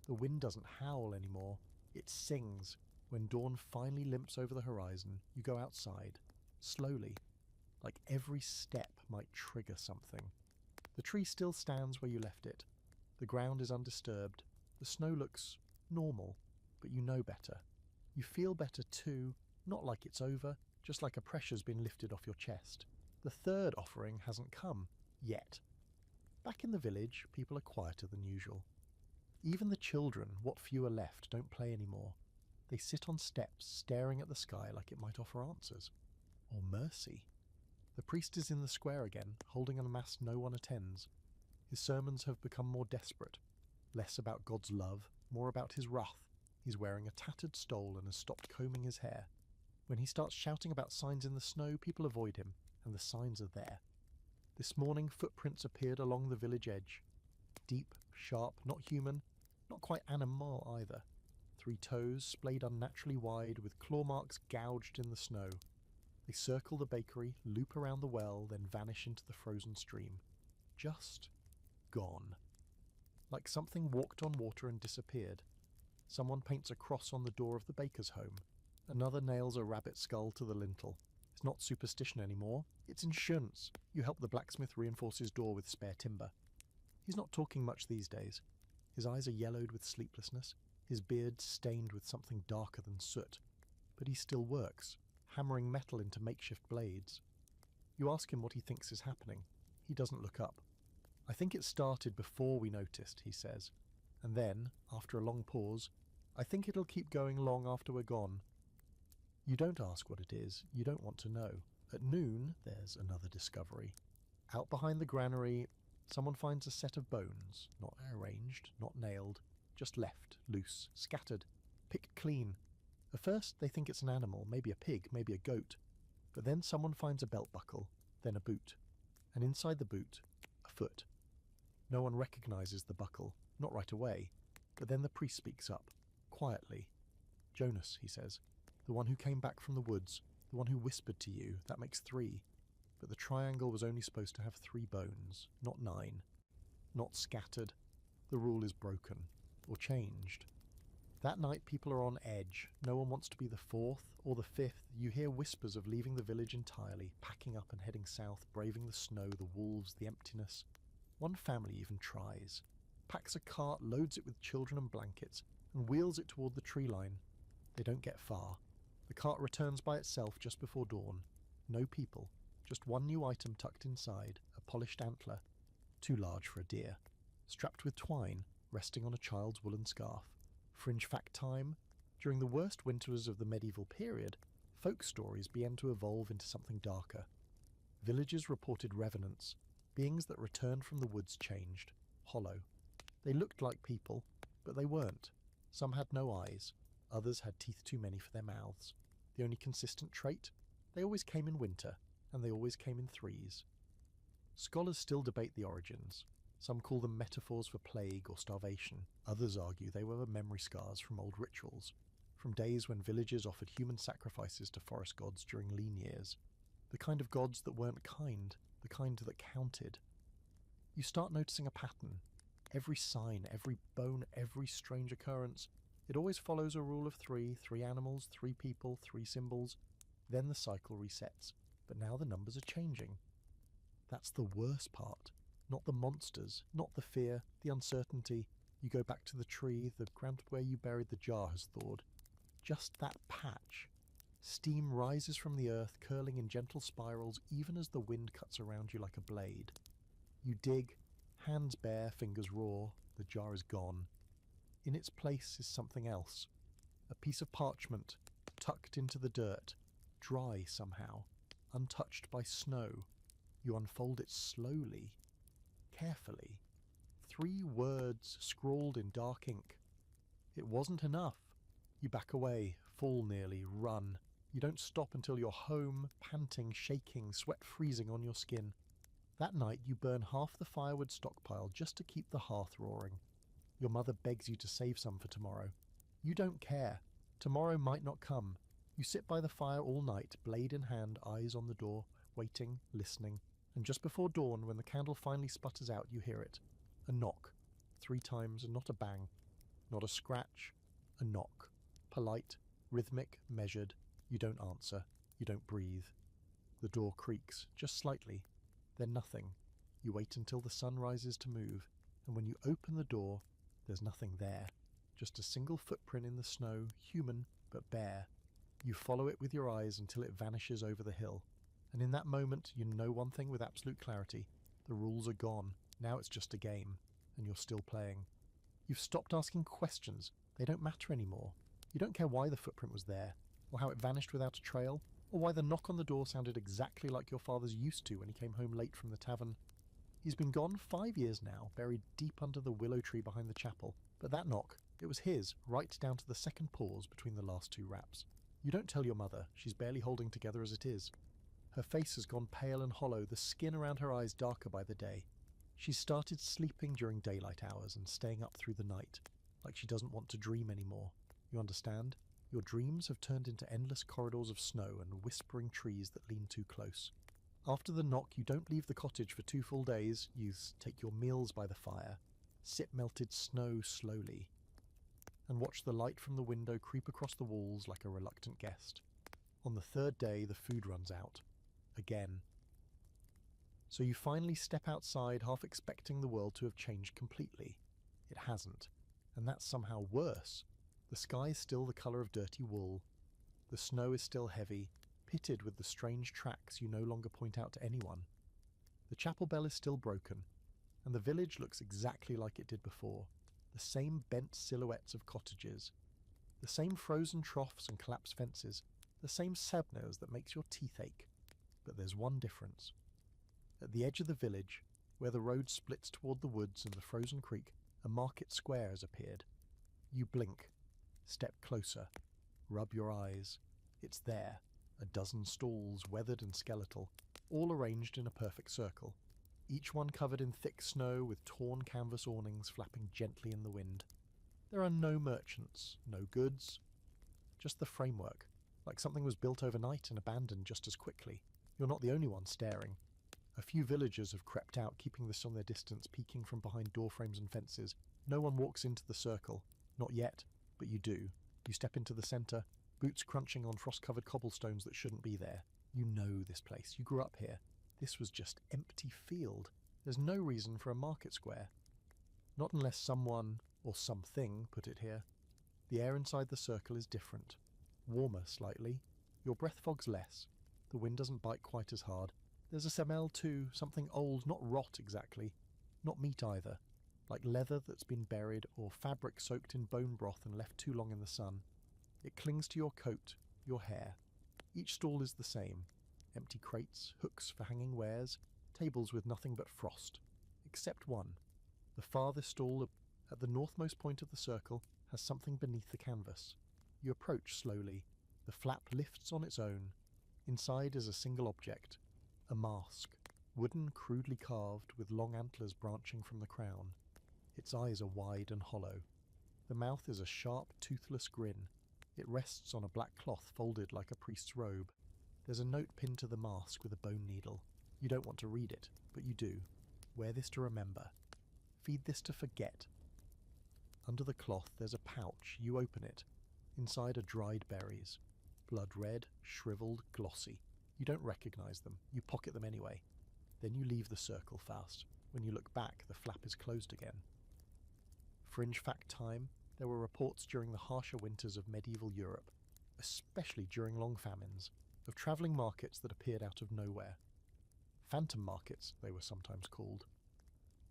The wind doesn't howl anymore. It sings. When dawn finally limps over the horizon, you go outside, slowly, like every step might trigger something. The tree still stands where you left it. The ground is undisturbed. The snow looks normal, but you know better. You feel better too, not like it's over, just like a pressure's been lifted off your chest. The third offering hasn't come, yet. Back in the village, people are quieter than usual. Even the children, what few are left, don't play anymore. They sit on steps, staring at the sky like it might offer answers. Or mercy. The priest is in the square again, holding a mass no one attends. His sermons have become more desperate, less about God's love, more about his wrath. He's wearing a tattered stole and has stopped combing his hair. When he starts shouting about signs in the snow, people avoid him, and the signs are there. This morning, footprints appeared along the village edge. Deep, sharp, not human, not quite animal either. 3 toes splayed unnaturally wide, with claw marks gouged in the snow. They circle the bakery, loop around the well, then vanish into the frozen stream. Just gone. Like something walked on water and disappeared. Someone paints a cross on the door of the baker's home. Another nails a rabbit skull to the lintel. It's not superstition anymore, it's insurance. You help the blacksmith reinforce his door with spare timber. He's not talking much these days. His eyes are yellowed with sleeplessness, his beard stained with something darker than soot. But he still works, hammering metal into makeshift blades. You ask him what he thinks is happening. He doesn't look up. "I think it started before we noticed," he says. And then, after a long pause, "I think it'll keep going long after we're gone." You don't ask what it is, you don't want to know. At noon, there's another discovery. Out behind the granary, someone finds a set of bones, not arranged, not nailed, just left, loose, scattered, picked clean. At first, they think it's an animal, maybe a pig, maybe a goat. But then someone finds a belt buckle, then a boot. And inside the boot, a foot. No one recognizes the buckle, not right away. But then the priest speaks up, quietly. "Jonas," he says. "The one who came back from the woods, the one who whispered to you, that makes 3. But the triangle was only supposed to have 3 bones, not 9. Not scattered. The rule is broken, or changed." That night people are on edge. No one wants to be the 4th or the 5th. You hear whispers of leaving the village entirely, packing up and heading south, braving the snow, the wolves, the emptiness. One family even tries. Packs a cart, loads it with children and blankets, and wheels it toward the tree line. They don't get far. The cart returns by itself just before dawn. No people, just one new item tucked inside, a polished antler, too large for a deer, strapped with twine, resting on a child's woolen scarf. Fringe fact time: during the worst winters of the medieval period, folk stories began to evolve into something darker. Villagers reported revenants, beings that returned from the woods changed, hollow. They looked like people, but they weren't. Some had no eyes. Others had teeth too many for their mouths. The only consistent trait? They always came in winter, and they always came in 3s. Scholars still debate the origins. Some call them metaphors for plague or starvation. Others argue they were memory scars from old rituals, from days when villagers offered human sacrifices to forest gods during lean years. The kind of gods that weren't kind, the kind that counted. You start noticing a pattern. Every sign, every bone, every strange occurrence, it always follows a rule of 3, 3 animals, 3 people, 3 symbols. Then the cycle resets. But now the numbers are changing. That's the worst part. Not the monsters, not the fear, the uncertainty. You go back to the tree, the ground where you buried the jar has thawed. Just that patch. Steam rises from the earth, curling in gentle spirals, even as the wind cuts around you like a blade. You dig, hands bare, fingers raw, the jar is gone. In its place is something else. A piece of parchment, tucked into the dirt, dry somehow, untouched by snow. You unfold it slowly, carefully. 3 words scrawled in dark ink. It wasn't enough. You back away, fall nearly, run. You don't stop until you're home, panting, shaking, sweat freezing on your skin. That night you burn half the firewood stockpile just to keep the hearth roaring. Your mother begs you to save some for tomorrow. You don't care. Tomorrow might not come. You sit by the fire all night, blade in hand, eyes on the door, waiting, listening. And just before dawn, when the candle finally sputters out, you hear it. A knock. 3 times, and not a bang. Not a scratch. A knock. Polite, rhythmic, measured. You don't answer. You don't breathe. The door creaks, just slightly. Then nothing. You wait until the sun rises to move, and when you open the door, there's nothing there. Just a single footprint in the snow, human, but bare. You follow it with your eyes until it vanishes over the hill. And in that moment, you know one thing with absolute clarity. The rules are gone. Now it's just a game, and you're still playing. You've stopped asking questions. They don't matter anymore. You don't care why the footprint was there, or how it vanished without a trail, or why the knock on the door sounded exactly like your father's used to when he came home late from the tavern. He's been gone 5 years now, buried deep under the willow tree behind the chapel. But that knock, It was his, right down to the second pause between the last two wraps. You don't tell your mother, she's barely holding together as it is. Her face has gone pale and hollow, the skin around her eyes darker by the day. She's started sleeping during daylight hours and staying up through the night, like she doesn't want to dream anymore. You understand? Your dreams have turned into endless corridors of snow and whispering trees that lean too close. After the knock, you don't leave the cottage for 2 full days. You take your meals by the fire, sip melted snow slowly, and watch the light from the window creep across the walls like a reluctant guest. On the third day, the food runs out. Again. So you finally step outside, half expecting the world to have changed completely. It hasn't, and that's somehow worse. The sky is still the colour of dirty wool. The snow is still heavy, pitted with the strange tracks you no longer point out to anyone. The chapel bell is still broken, and the village looks exactly like it did before. The same bent silhouettes of cottages, the same frozen troughs and collapsed fences, the same sadness that makes your teeth ache. But there's one difference. At the edge of the village, where the road splits toward the woods and the frozen creek, a market square has appeared. You blink, step closer, rub your eyes. It's there, a dozen stalls, weathered and skeletal, all arranged in a perfect circle, each one covered in thick snow with torn canvas awnings flapping gently in the wind. There are no merchants, no goods, just the framework, like something was built overnight and abandoned just as quickly. You're not the only one staring. A few villagers have crept out, keeping this on their distance, peeking from behind doorframes and fences. No one walks into the circle. Not yet, but you do. You step into the centre, boots crunching on frost-covered cobblestones that shouldn't be there. You know this place. You grew up here. This was just empty field. There's no reason for a market square. Not unless someone, or something, put it here. The air inside the circle is different. Warmer slightly. Your breath fogs less. The wind doesn't bite quite as hard. There's a smell too, something old, not rot exactly. Not meat either. Like leather that's been buried, or fabric soaked in bone broth and left too long in the sun. It clings to your coat, your hair. Each stall is the same. Empty crates, hooks for hanging wares, tables with nothing but frost. Except one. The farthest stall, at the northmost point of the circle, has something beneath the canvas. You approach slowly. The flap lifts on its own. Inside is a single object. A mask. Wooden, crudely carved, with long antlers branching from the crown. Its eyes are wide and hollow. The mouth is a sharp, toothless grin. It rests on a black cloth folded like a priest's robe. There's a note pinned to the mask with a bone needle. You don't want to read it, but you do. Wear this to remember. Feed this to forget. Under the cloth there's a pouch. You open it. Inside are dried berries. Blood red, shriveled, glossy. You don't recognize them. You pocket them anyway. Then you leave the circle fast. When you look back, the flap is closed again. Fringe fact time, there were reports during the harsher winters of medieval Europe, especially during long famines, of travelling markets that appeared out of nowhere. Phantom markets, they were sometimes called.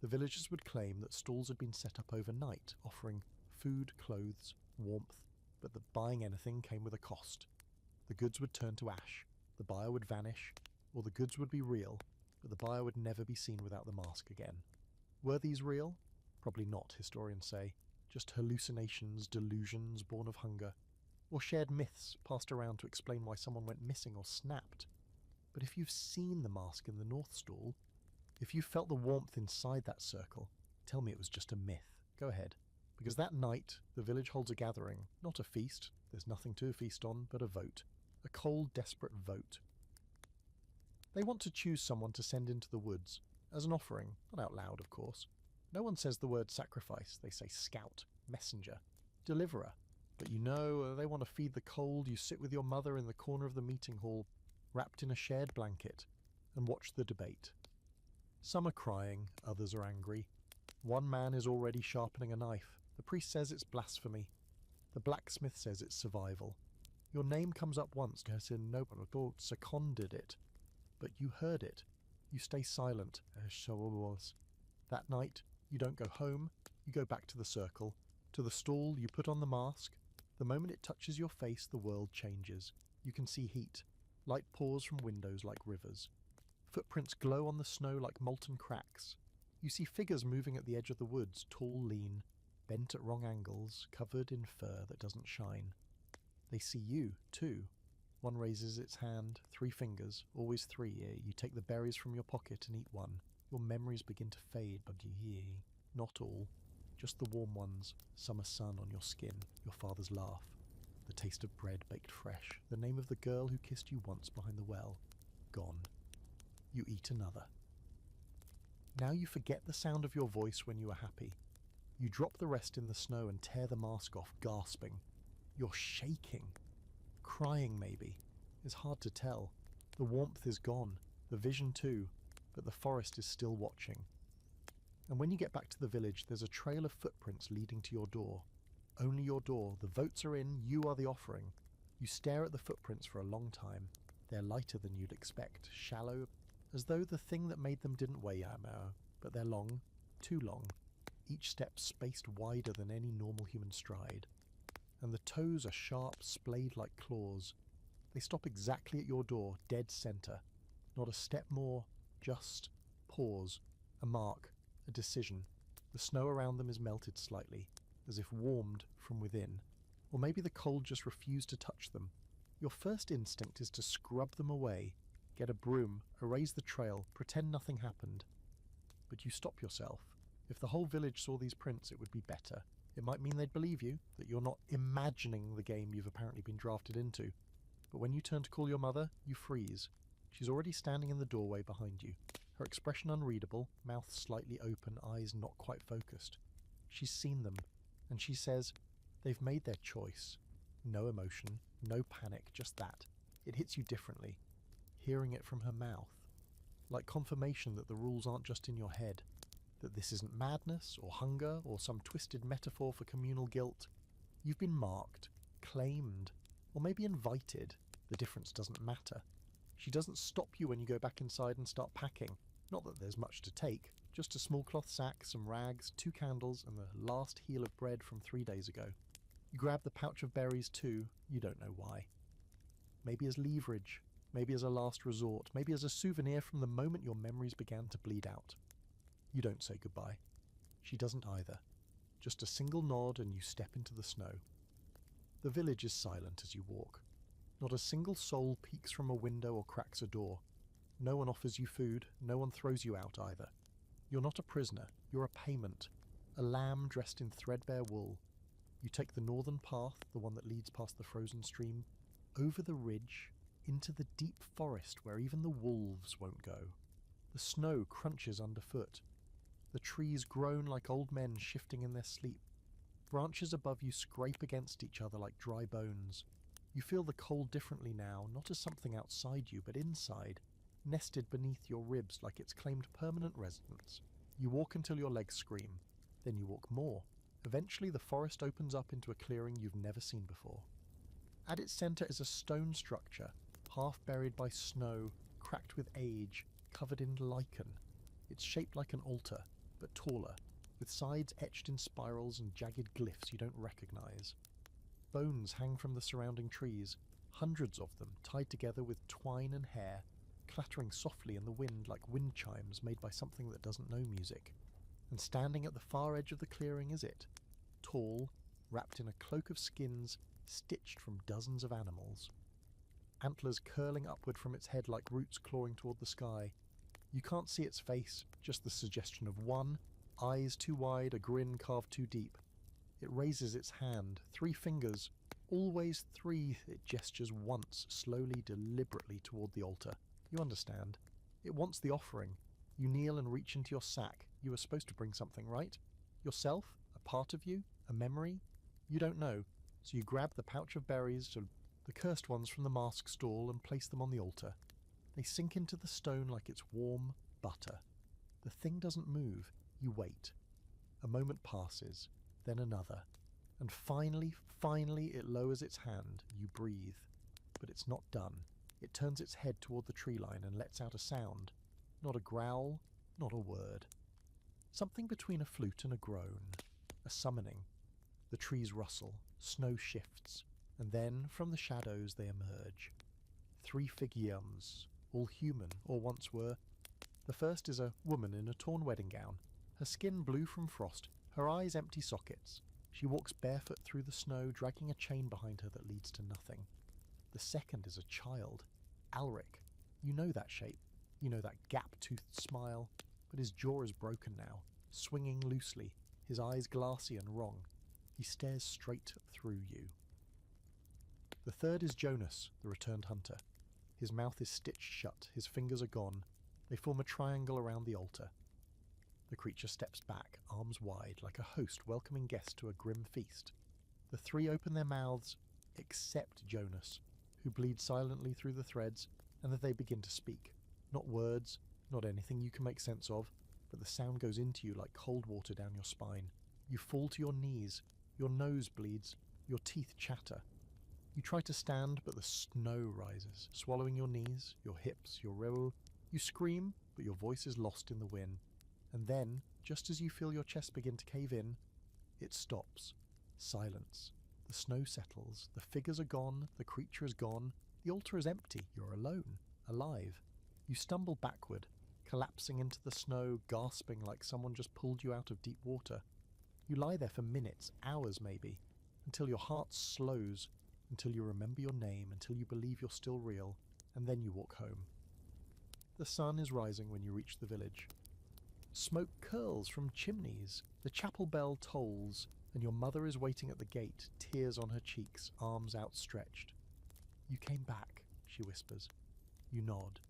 The villagers would claim that stalls had been set up overnight, offering food, clothes, warmth, but that buying anything came with a cost. The goods would turn to ash, the buyer would vanish, or the goods would be real, but the buyer would never be seen without the mask again. Were these real? Probably not, historians say. Just hallucinations, delusions born of hunger, or shared myths passed around to explain why someone went missing or snapped. But if you've seen the mask in the North Stall, if you felt the warmth inside that circle, tell me it was just a myth. Go ahead. Because that night, the village holds a gathering, not a feast, there's nothing to feast on, but a vote. A cold, desperate vote. They want to choose someone to send into the woods, as an offering, not out loud, of course. No one says the word sacrifice, they say scout, messenger, deliverer. But you know, they want to feed the cold. You sit with your mother in the corner of the meeting hall, wrapped in a shared blanket, and watch the debate. Some are crying, others are angry. One man is already sharpening a knife. The priest says it's blasphemy. The blacksmith says it's survival. Your name comes up once, no one at all seconded it. But you heard it. You stay silent, as Shaw was. That night, you don't go home, you go back to the circle. To the stall, you put on the mask. The moment it touches your face, the world changes. You can see heat. Light pours from windows like rivers. Footprints glow on the snow like molten cracks. You see figures moving at the edge of the woods, tall, lean. bent at wrong angles, covered in fur that doesn't shine. They see you, too. One raises its hand, 3 fingers, always 3. You take the berries from your pocket and eat one. Your memories begin to fade, but not all. Just the warm ones, summer sun on your skin, your father's laugh, the taste of bread baked fresh, the name of the girl who kissed you once behind the well. Gone. You eat another. Now you forget the sound of your voice when you are happy. You drop the rest in the snow and tear the mask off, gasping. You're shaking. Crying, maybe. It's hard to tell. The warmth is gone, the vision too, but the forest is still watching. And when you get back to the village, there's a trail of footprints leading to your door. Only your door. The votes are in, you are the offering. You stare at the footprints for a long time. They're lighter than you'd expect, shallow, as though the thing that made them didn't weigh ammo, but they're long, too long, each step spaced wider than any normal human stride. And the toes are sharp, splayed-like claws. They stop exactly at your door, dead center. Not a step more, just pause, a mark, a decision. The snow around them is melted slightly, as if warmed from within. Or maybe the cold just refused to touch them. Your first instinct is to scrub them away, get a broom, erase the trail, pretend nothing happened. But you stop yourself. If the whole village saw these prints, it would be better. It might mean they'd believe you, that you're not imagining the game you've apparently been drafted into. But when you turn to call your mother, you freeze. She's already standing in the doorway behind you. Her expression unreadable, mouth slightly open, eyes not quite focused. She's seen them, and she says, they've made their choice. No emotion, no panic, just that. It hits you differently. Hearing it from her mouth. Like confirmation that the rules aren't just in your head. That this isn't madness, or hunger, or some twisted metaphor for communal guilt. You've been marked, claimed, or maybe invited. The difference doesn't matter. She doesn't stop you when you go back inside and start packing. Not that there's much to take. Just a small cloth sack, some rags, 2 candles, and the last heel of bread from 3 days ago. You grab the pouch of berries too, you don't know why. Maybe as leverage, maybe as a last resort, maybe as a souvenir from the moment your memories began to bleed out. You don't say goodbye. She doesn't either. Just a single nod and you step into the snow. The village is silent as you walk. Not a single soul peeks from a window or cracks a door. No one offers you food, no one throws you out either. You're not a prisoner, you're a payment. A lamb dressed in threadbare wool. You take the northern path, the one that leads past the frozen stream, over the ridge, into the deep forest where even the wolves won't go. The snow crunches underfoot. The trees groan like old men shifting in their sleep. Branches above you scrape against each other like dry bones. You feel the cold differently now, not as something outside you, but inside, nested beneath your ribs like it's claimed permanent residence. You walk until your legs scream. Then you walk more. Eventually the forest opens up into a clearing you've never seen before. At its center is a stone structure, half buried by snow, cracked with age, covered in lichen. It's shaped like an altar, but taller, with sides etched in spirals and jagged glyphs you don't recognize. Bones hang from the surrounding trees, hundreds of them tied together with twine and hair, clattering softly in the wind like wind chimes made by something that doesn't know music. And standing at the far edge of the clearing is it, tall, wrapped in a cloak of skins stitched from dozens of animals. Antlers curling upward from its head like roots clawing toward the sky. You can't see its face, just the suggestion of one, eyes too wide, a grin carved too deep. It raises its hand, 3 fingers, always 3. It gestures once, slowly, deliberately toward the altar. You understand. It wants the offering. You kneel and reach into your sack. You were supposed to bring something, right? Yourself? A part of you? A memory? You don't know, so you grab the pouch of berries, the cursed ones from the mask stall, and place them on the altar. They sink into the stone like it's warm butter. The thing doesn't move. You wait. A moment passes, then another. And finally, it lowers its hand. You breathe. But it's not done. It turns its head toward the tree line and lets out a sound. Not a growl, not a word. Something between a flute and a groan. A summoning. The trees rustle. Snow shifts. And then, from the shadows, they emerge. 3 figurines, all human, or once were. The first is a woman in a torn wedding gown, her skin blue from frost, Her eyes empty sockets. She walks barefoot through the snow, dragging a chain behind her that leads to nothing. The second is a child. Alric. You know that shape. You know that gap-toothed smile. But his jaw is broken now, swinging loosely, his eyes glassy and wrong. He stares straight through you. The third is Jonas, the returned hunter. His mouth is stitched shut, his fingers are gone. They form a triangle around the altar. The creature steps back, arms wide, like a host welcoming guests to a grim feast. The three open their mouths, except Jonas, who bleeds silently through the threads, and then they begin to speak. Not words, not anything you can make sense of, but the sound goes into you like cold water down your spine. You fall to your knees, your nose bleeds, your teeth chatter. You try to stand, but the snow rises, swallowing your knees, your hips, your reul. You scream, but your voice is lost in the wind. And then, just as you feel your chest begin to cave in, it stops. Silence. The snow settles, the figures are gone, the creature is gone, the altar is empty, you're alone, alive. You stumble backward, collapsing into the snow, gasping like someone just pulled you out of deep water. You lie there for minutes, hours maybe, until your heart slows, until you remember your name, until you believe you're still real, and then you walk home. The sun is rising when you reach the village. Smoke curls from chimneys, the chapel bell tolls, and your mother is waiting at the gate, tears on her cheeks, arms outstretched. "You came back," she whispers. You nod,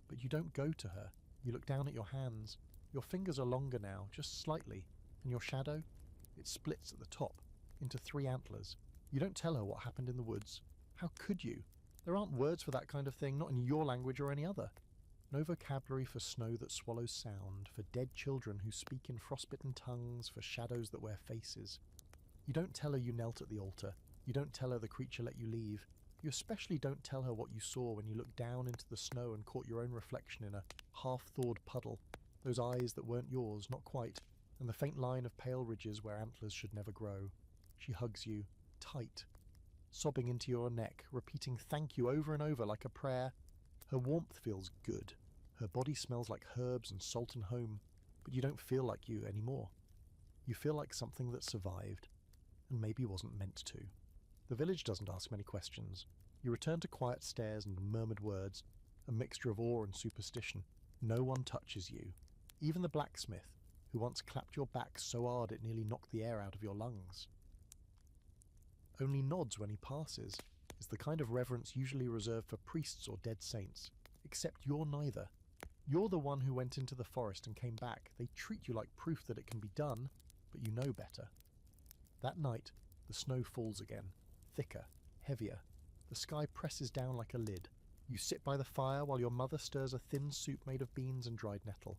but you don't go to her. You look down at your hands. Your fingers are longer now, just slightly, and your shadow? It splits at the top, into 3 antlers. You don't tell her what happened in the woods. How could you? There aren't words for that kind of thing, not in your language or any other. No vocabulary for snow that swallows sound, for dead children who speak in frostbitten tongues, for shadows that wear faces. You don't tell her you knelt at the altar. You don't tell her the creature let you leave. You especially don't tell her what you saw when you looked down into the snow and caught your own reflection in a half-thawed puddle, those eyes that weren't yours, not quite, and the faint line of pale ridges where antlers should never grow. She hugs you, tight, sobbing into your neck, repeating thank you over and over like a prayer. Her warmth feels good. Her body smells like herbs and salt and home, but you don't feel like you anymore. You feel like something that survived, and maybe wasn't meant to. The village doesn't ask many questions. You return to quiet stares and murmured words, a mixture of awe and superstition. No one touches you. Even the blacksmith, who once clapped your back so hard it nearly knocked the air out of your lungs. Only nods when he passes, is the kind of reverence usually reserved for priests or dead saints. Except you're neither. You're the one who went into the forest and came back. They treat you like proof that it can be done, but you know better. That night, the snow falls again, thicker, heavier. The sky presses down like a lid. You sit by the fire while your mother stirs a thin soup made of beans and dried nettle.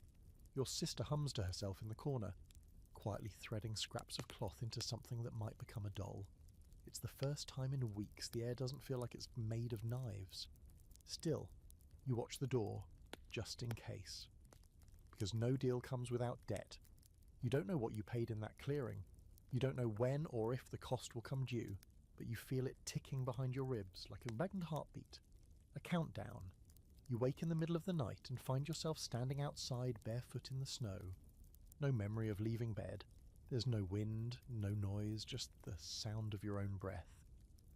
Your sister hums to herself in the corner, quietly threading scraps of cloth into something that might become a doll. It's the first time in weeks the air doesn't feel like it's made of knives. Still, you watch the door, just in case. Because no deal comes without debt. You don't know what you paid in that clearing. You don't know when or if the cost will come due, but you feel it ticking behind your ribs like a maddened heartbeat. A countdown. You wake in the middle of the night and find yourself standing outside barefoot in the snow. No memory of leaving bed. There's no wind, no noise, just the sound of your own breath,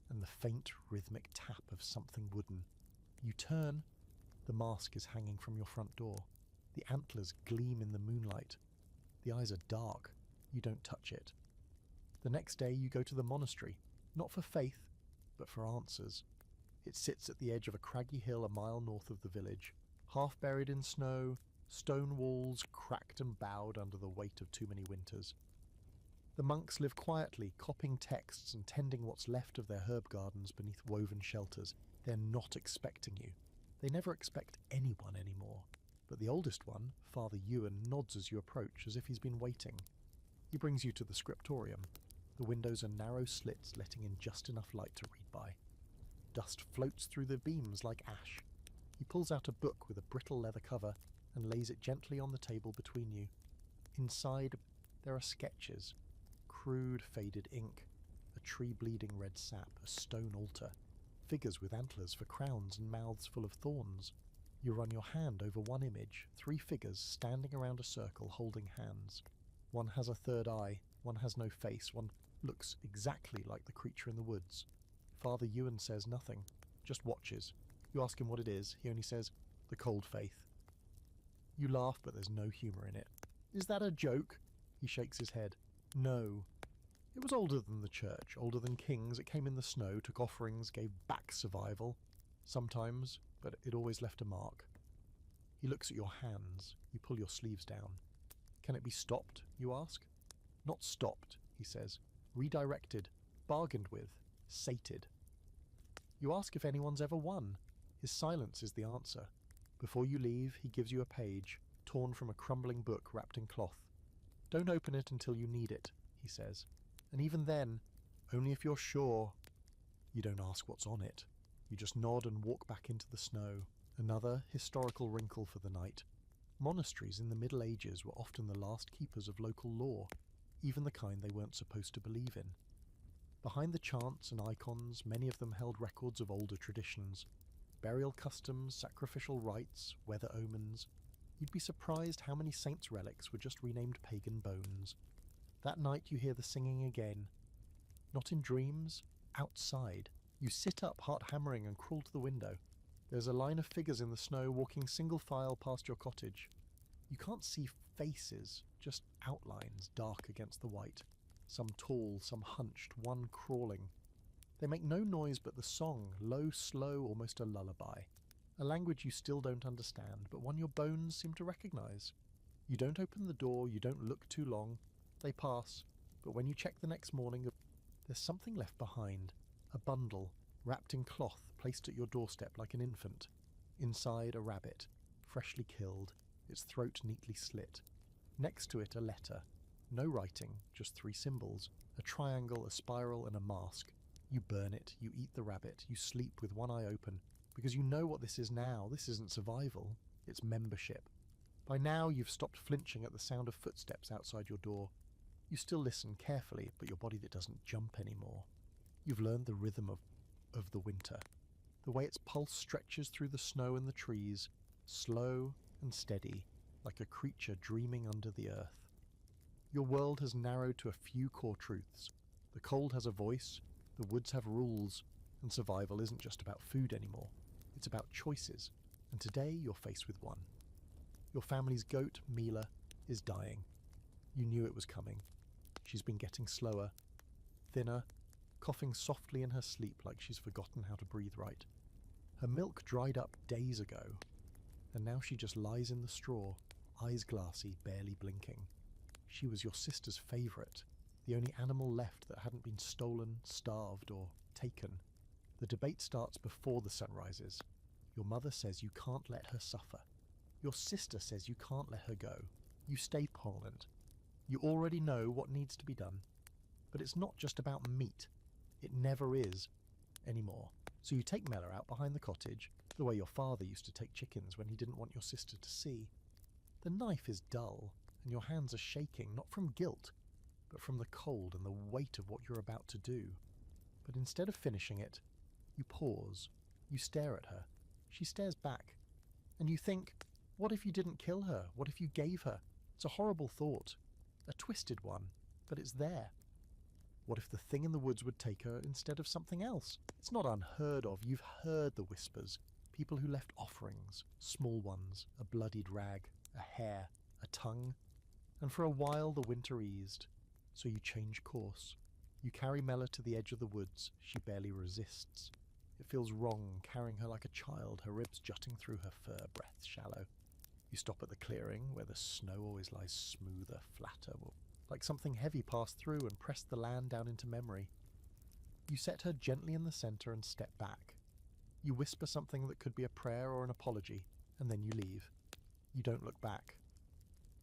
and the faint rhythmic tap of something wooden. You turn. The mask is hanging from your front door. The antlers gleam in the moonlight. The eyes are dark. You don't touch it. The next day you go to the monastery, not for faith, but for answers. It sits at the edge of a craggy hill a mile north of the village, half buried in snow, stone walls cracked and bowed under the weight of too many winters. The monks live quietly, copying texts and tending what's left of their herb gardens beneath woven shelters. They're not expecting you. They never expect anyone anymore. But the oldest one, Father Ewan, nods as you approach, as if he's been waiting. He brings you to the scriptorium. The windows are narrow slits, letting in just enough light to read by. Dust floats through the beams like ash. He pulls out a book with a brittle leather cover and lays it gently on the table between you. Inside, there are sketches. Crude, faded ink, a tree bleeding red sap, a stone altar, figures with antlers for crowns and mouths full of thorns. You run your hand over one image, 3 figures standing around a circle holding hands. One has a third eye, One has no face, one looks exactly like the creature in the woods. Father Ewan says nothing, just watches. You ask him what it is, he only says, "The cold faith." You laugh, but there's no humour in it. "Is that a joke?" He shakes his head. "No. It was older than the church, older than kings. It came in the snow, took offerings, gave back survival. Sometimes, but it always left a mark." He looks at your hands. You pull your sleeves down. "Can it be stopped?" you ask. "Not stopped," he says. "Redirected, bargained with, sated." You ask if anyone's ever won. His silence is the answer. Before you leave, he gives you a page, torn from a crumbling book wrapped in cloth. "Don't open it until you need it," he says. "And even then, only if you're sure." You don't ask what's on it. You just nod and walk back into the snow. Another historical wrinkle for the night. Monasteries in the Middle Ages were often the last keepers of local law, even the kind they weren't supposed to believe in. Behind the chants and icons, many of them held records of older traditions. Burial customs, sacrificial rites, weather omens. You'd be surprised how many saints' relics were just renamed pagan bones. That night you hear the singing again. Not in dreams, outside. You sit up, heart hammering, and crawl to the window. There's a line of figures in the snow walking single file past your cottage. You can't see faces, just outlines dark against the white. Some tall, some hunched, one crawling. They make no noise but the song, low, slow, almost a lullaby. A language you still don't understand, but one your bones seem to recognize. You don't open the door, you don't look too long. They pass, but when you check the next morning, there's something left behind. A bundle, wrapped in cloth, placed at your doorstep like an infant. Inside, a rabbit, freshly killed, its throat neatly slit. Next to it, a letter. No writing, just 3 symbols. A triangle, a spiral, and a mask. You burn it, you eat the rabbit, you sleep with one eye open, because you know what this is now. This isn't survival, it's membership. By now you've stopped flinching at the sound of footsteps outside your door. You still listen carefully, but your body that doesn't jump anymore. You've learned the rhythm of the winter, the way its pulse stretches through the snow and the trees, slow and steady, like a creature dreaming under the earth. Your world has narrowed to a few core truths. The cold has a voice, the woods have rules, and survival isn't just about food anymore. It's about choices, and today you're faced with one. Your family's goat, Mila, is dying. You knew it was coming. She's been getting slower, thinner, coughing softly in her sleep like she's forgotten how to breathe right. Her milk dried up days ago, and now she just lies in the straw, eyes glassy, barely blinking. She was your sister's favourite, the only animal left that hadn't been stolen, starved, or taken. The debate starts before the sun rises. Your mother says you can't let her suffer. Your sister says you can't let her go. You stay poignant. You already know what needs to be done. But it's not just about meat. It never is anymore. So you take Mella out behind the cottage, the way your father used to take chickens when he didn't want your sister to see. The knife is dull, and your hands are shaking, not from guilt, but from the cold and the weight of what you're about to do. But instead of finishing it, you pause. You stare at her. She stares back. And you think, what if you didn't kill her? What if you gave her? It's a horrible thought. A twisted one, but it's there. What if the thing in the woods would take her instead of something else? It's not unheard of. You've heard the whispers. People who left offerings, small ones, a bloodied rag, a hair, a tongue. And for a while the winter eased. So you change course. You carry Mella to the edge of the woods. She barely resists. It feels wrong, carrying her like a child, her ribs jutting through her fur, breath shallow. You stop at the clearing, where the snow always lies smoother, flatter, like something heavy passed through and pressed the land down into memory. You set her gently in the centre and step back. You whisper something that could be a prayer or an apology, and then you leave. You don't look back.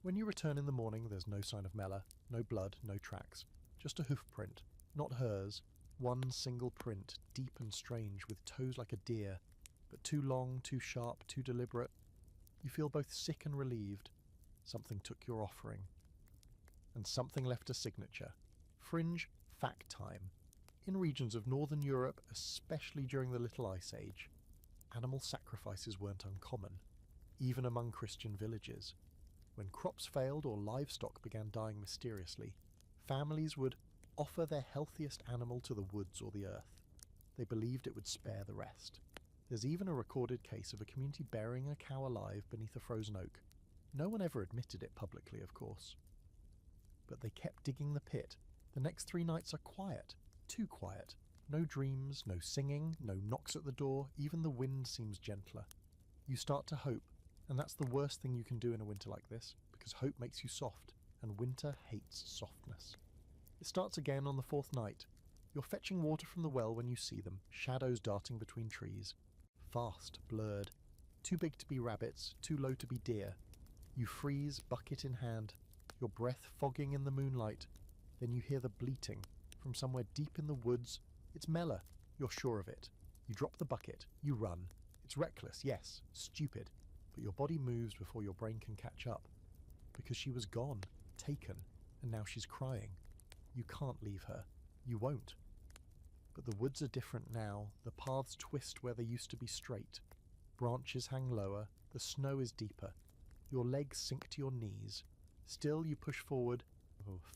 When you return in the morning, there's no sign of Mella, no blood, no tracks, just a hoof print, not hers, one single print, deep and strange, with toes like a deer, but too long, too sharp, too deliberate. You feel both sick and relieved. Something took your offering. And something left a signature. Fringe fact time. In regions of northern Europe, especially during the Little Ice Age, animal sacrifices weren't uncommon, even among Christian villages. When crops failed or livestock began dying mysteriously, Families would offer their healthiest animal to the woods or the earth. They believed it would spare the rest. There's even a recorded case of a community burying a cow alive beneath a frozen oak. No one ever admitted it publicly, of course. But they kept digging the pit. The next 3 nights are quiet. Too quiet. No dreams, no singing, no knocks at the door, even the wind seems gentler. You start to hope, and that's the worst thing you can do in a winter like this, because hope makes you soft, and winter hates softness. It starts again on the 4th night. You're fetching water from the well when you see them, shadows darting between trees. Fast, blurred. Too big to be rabbits, too low to be deer. You freeze, bucket in hand, your breath fogging in the moonlight. Then you hear the bleating. From somewhere deep in the woods, it's Mela. You're sure of it. You drop the bucket. You run. It's reckless, yes, stupid. But your body moves before your brain can catch up. Because she was gone, taken, and now she's crying. You can't leave her. You won't. But the woods are different now. The paths twist where they used to be straight. Branches hang lower. The snow is deeper. Your legs sink to your knees. Still you push forward,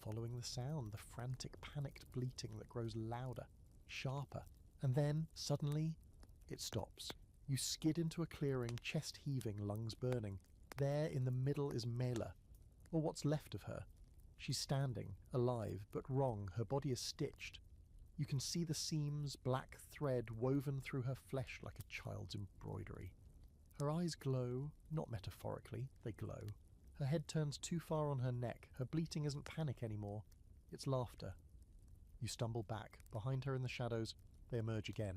following the sound, the frantic, panicked bleating that grows louder, sharper. And then, suddenly, it stops. You skid into a clearing, chest heaving, lungs burning. There in the middle is Mela, or what's left of her. She's standing, alive, but wrong. Her body is stitched. You can see the seams, black thread woven through her flesh like a child's embroidery. Her eyes glow, not metaphorically, they glow. Her head turns too far on her neck. Her bleating isn't panic anymore. It's laughter. You stumble back. Behind her in the shadows, they emerge again.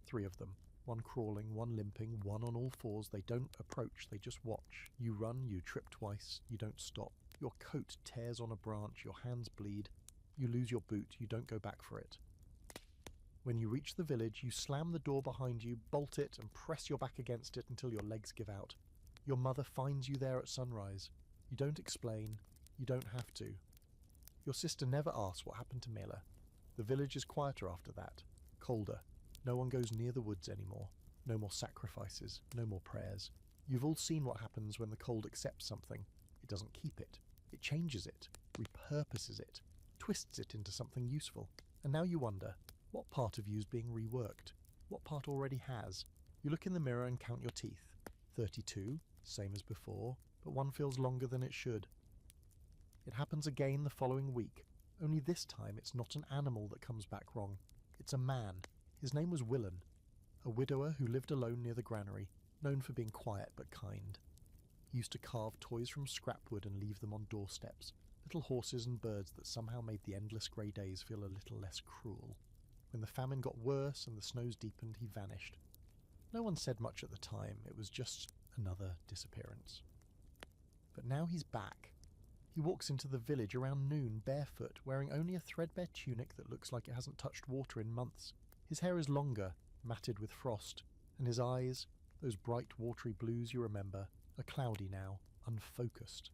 3 of them. One crawling, one limping, one on all fours. They don't approach, they just watch. You run, you trip twice, you don't stop. Your coat tears on a branch, your hands bleed. You lose your boot, you don't go back for it. When you reach the village, you slam the door behind you, bolt it, and press your back against it until your legs give out. Your mother finds you there at sunrise. You don't explain. You don't have to. Your sister never asks what happened to Mela. The village is quieter after that. Colder. No one goes near the woods anymore. No more sacrifices. No more prayers. You've all seen what happens when the cold accepts something. It doesn't keep it. It changes it. Repurposes it. Twists it into something useful. And now you wonder, what part of you's being reworked? What part already has? You look in the mirror and count your teeth. 32, same as before, but one feels longer than it should. It happens again the following week, only this time it's not an animal that comes back wrong. It's a man. His name was Willen, a widower who lived alone near the granary, known for being quiet but kind. He used to carve toys from scrap wood and leave them on doorsteps, little horses and birds that somehow made the endless grey days feel a little less cruel. When the famine got worse and the snows deepened, he vanished. No one said much at the time, it was just another disappearance. But now he's back. He walks into the village around noon, barefoot, wearing only a threadbare tunic that looks like it hasn't touched water in months. His hair is longer, matted with frost, and his eyes, those bright watery blues you remember, are cloudy now, unfocused.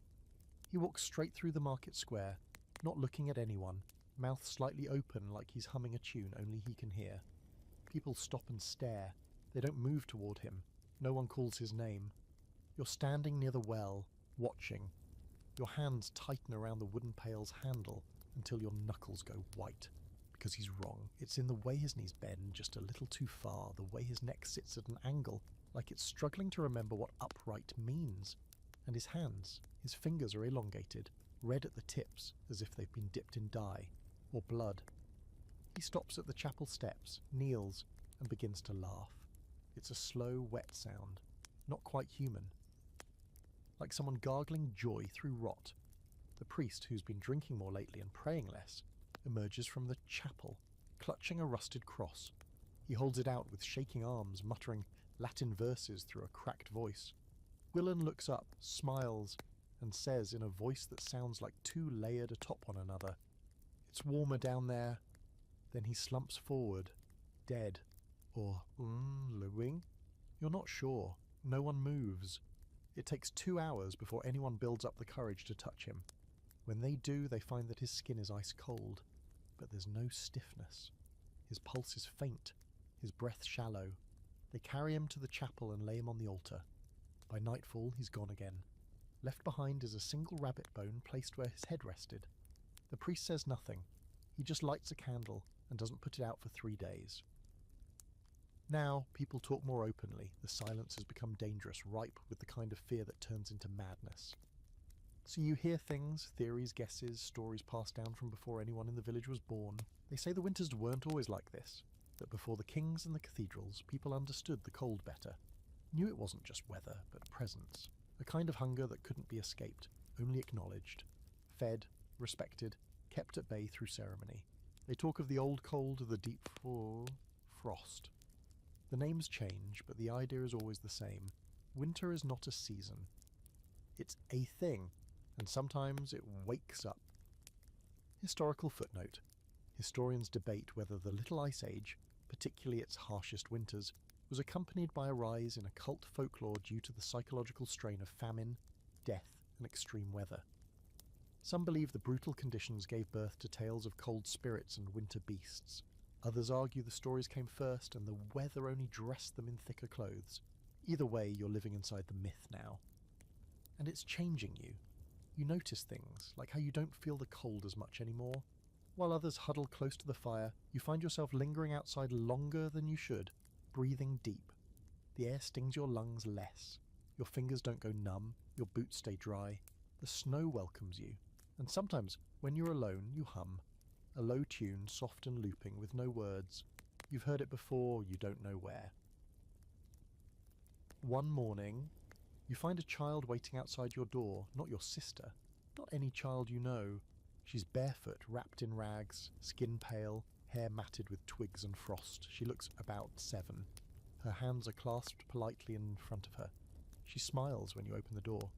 He walks straight through the market square, not looking at anyone, mouth slightly open like he's humming a tune only he can hear. People stop and stare. They don't move toward him. No one calls his name. You're standing near the well, watching. Your hands tighten around the wooden pail's handle until your knuckles go white. Because he's wrong. It's in the way his knees bend just a little too far, the way his neck sits at an angle, like it's struggling to remember what upright means. And his hands, his fingers are elongated, red at the tips, as if they've been dipped in dye, or blood. He stops at the chapel steps, kneels, and begins to laugh. It's a slow, wet sound, not quite human. Like someone gargling joy through rot. The priest, who's been drinking more lately and praying less, emerges from the chapel, clutching a rusted cross. He holds it out with shaking arms, muttering Latin verses through a cracked voice. Willen looks up, smiles, and says in a voice that sounds like 2 layered atop one another, "It's warmer down there." Then he slumps forward, dead. Or, living? You're not sure. No one moves. It takes 2 hours before anyone builds up the courage to touch him. When they do, they find that his skin is ice cold, but there's no stiffness. His pulse is faint, his breath shallow. They carry him to the chapel and lay him on the altar. By nightfall, he's gone again. Left behind is a single rabbit bone placed where his head rested. The priest says nothing. He just lights a candle and doesn't put it out for 3 days. Now, people talk more openly. The silence has become dangerous, ripe with the kind of fear that turns into madness. So you hear things, theories, guesses, stories passed down from before anyone in the village was born. They say the winters weren't always like this, that before the kings and the cathedrals, people understood the cold better, knew it wasn't just weather, but presence, a kind of hunger that couldn't be escaped, only acknowledged, fed, respected, kept at bay through ceremony. They talk of the old cold, the deep frost. The names change, but the idea is always the same. Winter is not a season. It's a thing, and sometimes it wakes up. Historical footnote. Historians debate whether the Little Ice Age, particularly its harshest winters, was accompanied by a rise in occult folklore due to the psychological strain of famine, death, and extreme weather. Some believe the brutal conditions gave birth to tales of cold spirits and winter beasts. Others argue the stories came first and the weather only dressed them in thicker clothes. Either way, you're living inside the myth now. And it's changing you. You notice things, like how you don't feel the cold as much anymore. While others huddle close to the fire, you find yourself lingering outside longer than you should, breathing deep. The air stings your lungs less. Your fingers don't go numb, your boots stay dry. The snow welcomes you. And sometimes, when you're alone, you hum. A low tune, soft and looping, with no words. You've heard it before, you don't know where. One morning, you find a child waiting outside your door, not your sister, not any child you know. She's barefoot, wrapped in rags, skin pale, hair matted with twigs and frost. She looks about 7. Her hands are clasped politely in front of her. She smiles when you open the door.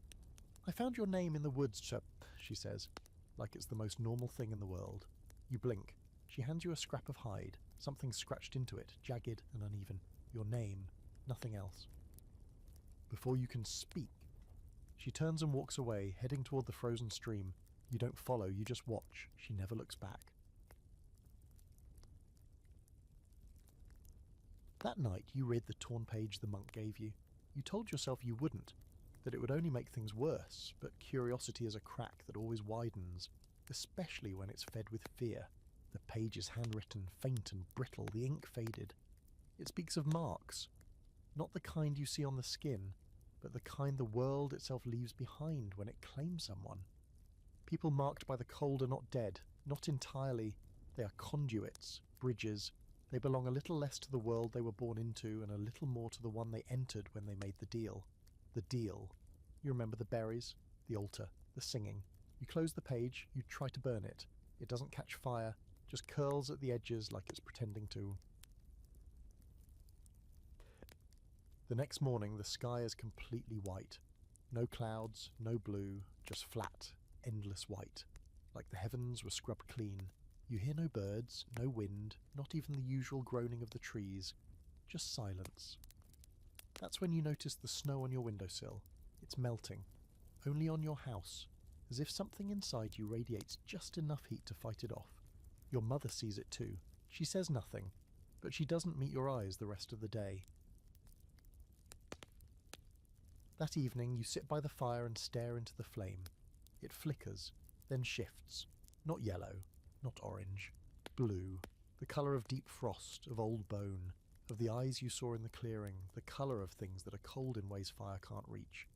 "I found your name in the woods, Chip," she says, like it's the most normal thing in the world. You blink. She hands you a scrap of hide, something scratched into it, jagged and uneven. Your name, nothing else. Before you can speak, she turns and walks away, heading toward the frozen stream. You don't follow, you just watch. She never looks back. That night, you read the torn page the monk gave you. You told yourself you wouldn't, that it would only make things worse, but curiosity is a crack that always widens, especially when it's fed with fear. The page is handwritten, faint and brittle, the ink faded. It speaks of marks, not the kind you see on the skin, but the kind the world itself leaves behind when it claims someone. People marked by the cold are not dead, not entirely. They are conduits, bridges. They belong a little less to the world they were born into and a little more to the one they entered when they made the deal. The deal. You remember the berries, the altar, the singing. You close the page, you try to burn it. It doesn't catch fire, just curls at the edges like it's pretending to. The next morning, the sky is completely white. No clouds, no blue, just flat, endless white. Like the heavens were scrubbed clean. You hear no birds, no wind, not even the usual groaning of the trees. Just silence. That's when you notice the snow on your windowsill. It's melting. Only on your house. As if something inside you radiates just enough heat to fight it off. Your mother sees it too. She says nothing, but she doesn't meet your eyes the rest of the day. That evening, you sit by the fire and stare into the flame. It flickers, then shifts. Not yellow, not orange. Blue. The colour of deep frost, of old bone, of the eyes you saw in the clearing, the colour of things that are cold in ways fire can't reach.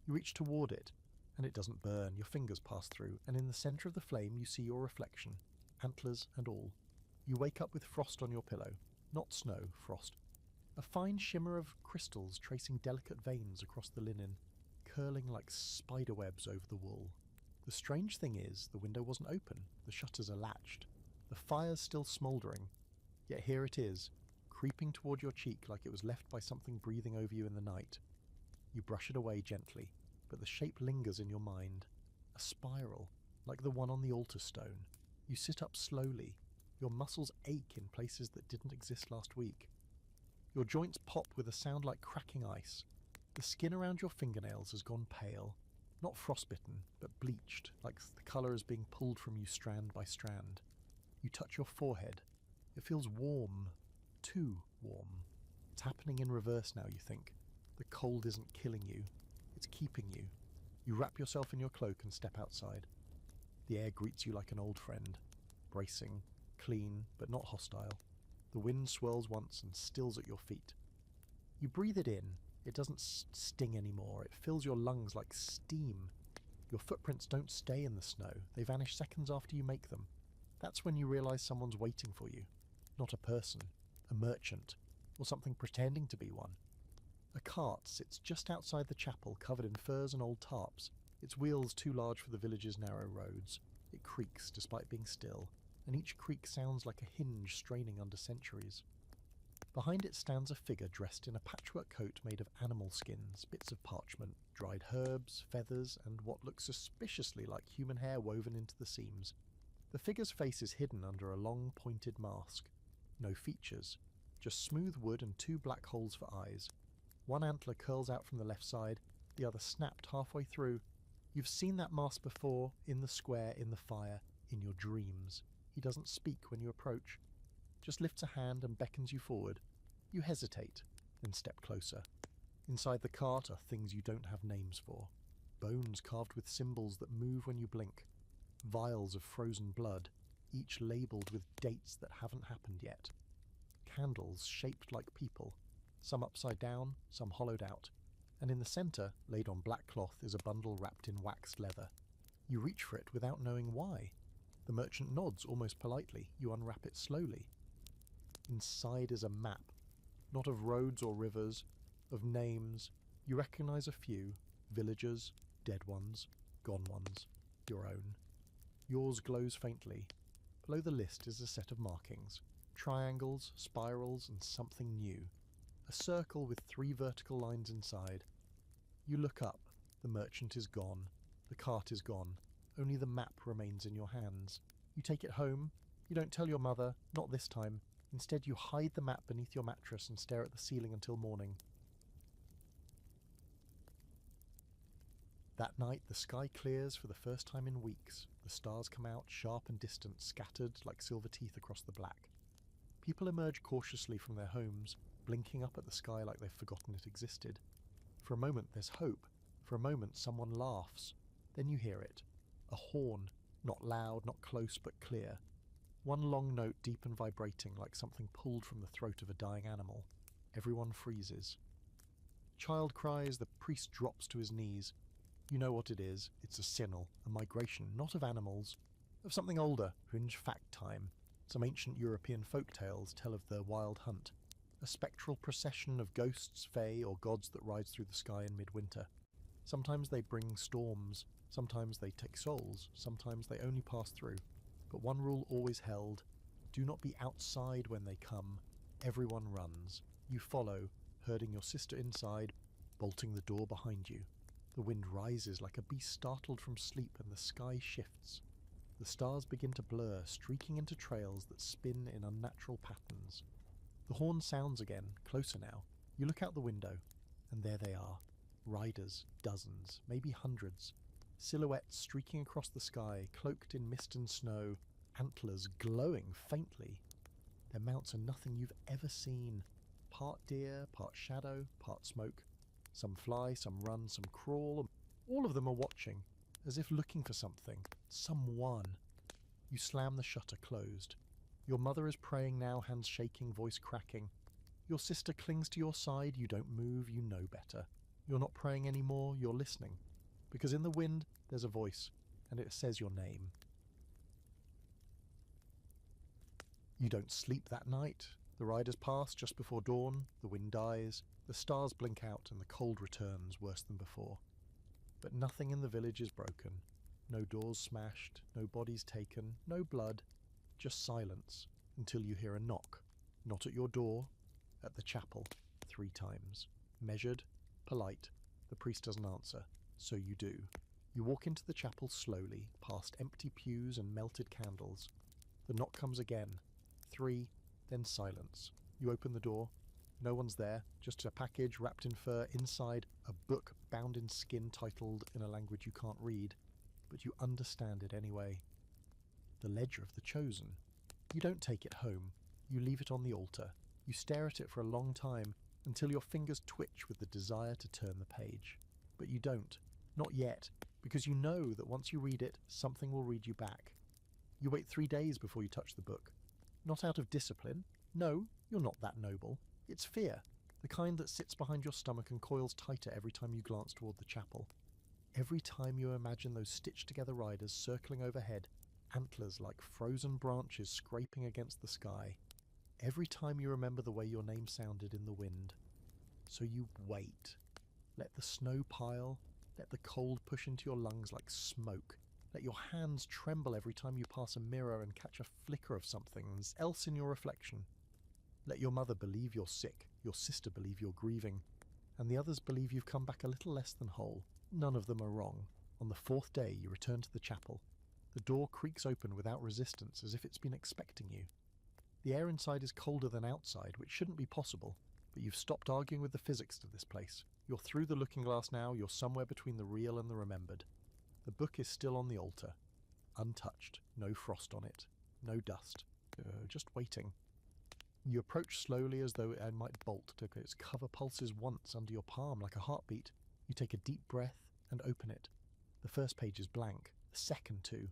You reach toward it, and it doesn't burn. Your fingers pass through, and in the centre of the flame you see your reflection, antlers and all. You wake up with frost on your pillow. Not snow, frost. A fine shimmer of crystals tracing delicate veins across the linen, curling like spider webs over the wool. The strange thing is, the window wasn't open, the shutters are latched. The fire's still smouldering, yet here it is, creeping toward your cheek like it was left by something breathing over you in the night. You brush it away gently, but the shape lingers in your mind. A spiral, like the one on the altar stone. You sit up slowly. Your muscles ache in places that didn't exist last week. Your joints pop with a sound like cracking ice. The skin around your fingernails has gone pale. Not frostbitten, but bleached, like the colour is being pulled from you strand by strand. You touch your forehead. It feels warm. Too warm. It's happening in reverse now, you think. The cold isn't killing you. It's keeping you. You wrap yourself in your cloak and step outside. The air greets you like an old friend, bracing, clean, but not hostile. The wind swirls once and stills at your feet. You breathe it in. It doesn't sting anymore. It fills your lungs like steam. Your footprints don't stay in the snow. They vanish seconds after you make them. That's when you realize someone's waiting for you. Not a person, a merchant, or something pretending to be one. A cart sits just outside the chapel, covered in furs and old tarps, its wheels too large for the village's narrow roads. It creaks despite being still, and each creak sounds like a hinge straining under centuries. Behind it stands a figure dressed in a patchwork coat made of animal skins, bits of parchment, dried herbs, feathers, and what looks suspiciously like human hair woven into the seams. The figure's face is hidden under a long, pointed mask. No features, just smooth wood and two black holes for eyes. One antler curls out from the left side, the other snapped halfway through. You've seen that mask before, in the square, in the fire, in your dreams. He doesn't speak when you approach, just lifts a hand and beckons you forward. You hesitate, then step closer. Inside the cart are things you don't have names for. Bones carved with symbols that move when you blink. Vials of frozen blood, each labelled with dates that haven't happened yet. Candles shaped like people, some upside down, some hollowed out. And in the centre, laid on black cloth, is a bundle wrapped in waxed leather. You reach for it without knowing why. The merchant nods almost politely. You unwrap it slowly. Inside is a map, not of roads or rivers, of names. You recognise a few: villagers, dead ones, gone ones, your own. Yours glows faintly. Below the list is a set of markings: triangles, spirals, and something new. A circle with 3 vertical lines inside. You look up. The merchant is gone. The cart is gone. Only the map remains in your hands. You take it home. You don't tell your mother, not this time. Instead, you hide the map beneath your mattress and stare at the ceiling until morning. That night, the sky clears for the first time in weeks. The stars come out, sharp and distant, scattered like silver teeth across the black. People emerge cautiously from their homes, blinking up at the sky like they've forgotten it existed. For a moment, there's hope. For a moment, someone laughs. Then you hear it. A horn, not loud, not close, but clear. One long note, deep and vibrating, like something pulled from the throat of a dying animal. Everyone freezes. Child cries, the priest drops to his knees. You know what it is. It's a signal, a migration, not of animals, of something older, fringe fact time. Some ancient European folk tales tell of the wild hunt, a spectral procession of ghosts, fae, or gods that rides through the sky in midwinter. Sometimes they bring storms, sometimes they take souls, sometimes they only pass through. But one rule always held: do not be outside when they come. Everyone runs. You follow, herding your sister inside, bolting the door behind you. The wind rises like a beast startled from sleep, and the sky shifts. The stars begin to blur, streaking into trails that spin in unnatural patterns. The horn sounds again, closer now. You look out the window, and there they are. Riders, dozens, maybe hundreds. Silhouettes streaking across the sky, cloaked in mist and snow, antlers glowing faintly. Their mounts are nothing you've ever seen. Part deer, part shadow, part smoke. Some fly, some run, some crawl. All of them are watching, as if looking for something, someone. You slam the shutter closed. Your mother is praying now, hands shaking, voice cracking. Your sister clings to your side. You don't move, you know better. You're not praying anymore, you're listening. Because in the wind, there's a voice, and it says your name. You don't sleep that night. The riders pass just before dawn, the wind dies, the stars blink out, and the cold returns worse than before. But nothing in the village is broken. No doors smashed, no bodies taken, no blood, just silence, until you hear a knock. Not at your door, at the chapel, 3 times. Measured, polite. The priest doesn't answer, so you do. You walk into the chapel slowly, past empty pews and melted candles. The knock comes again. 3, then silence. You open the door. No one's there, just a package wrapped in fur. Inside, a book bound in skin titled in a language you can't read, but you understand it anyway. The Ledger of the Chosen. You don't take it home. You leave it on the altar. You stare at it for a long time, until your fingers twitch with the desire to turn the page. But you don't. Not yet. because you know that once you read it, something will read you back. You wait 3 days before you touch the book. Not out of discipline. No, you're not that noble. It's fear, the kind that sits behind your stomach and coils tighter every time you glance toward the chapel. Every time you imagine those stitched-together riders circling overhead, antlers like frozen branches scraping against the sky. Every time you remember the way your name sounded in the wind. So you wait. Let the snow pile. Let the cold push into your lungs like smoke. Let your hands tremble every time you pass a mirror and catch a flicker of something else in your reflection. Let your mother believe you're sick, your sister believe you're grieving, and the others believe you've come back a little less than whole. None of them are wrong. On the 4th day, you return to the chapel. The door creaks open without resistance, as if it's been expecting you. The air inside is colder than outside, which shouldn't be possible, but you've stopped arguing with the physics of this place. You're through the looking glass now, you're somewhere between the real and the remembered. The book is still on the altar, untouched, no frost on it, no dust, just waiting. You approach slowly as though it might bolt. Its cover pulses once under your palm like a heartbeat. You take a deep breath and open it. The first page is blank, the second too.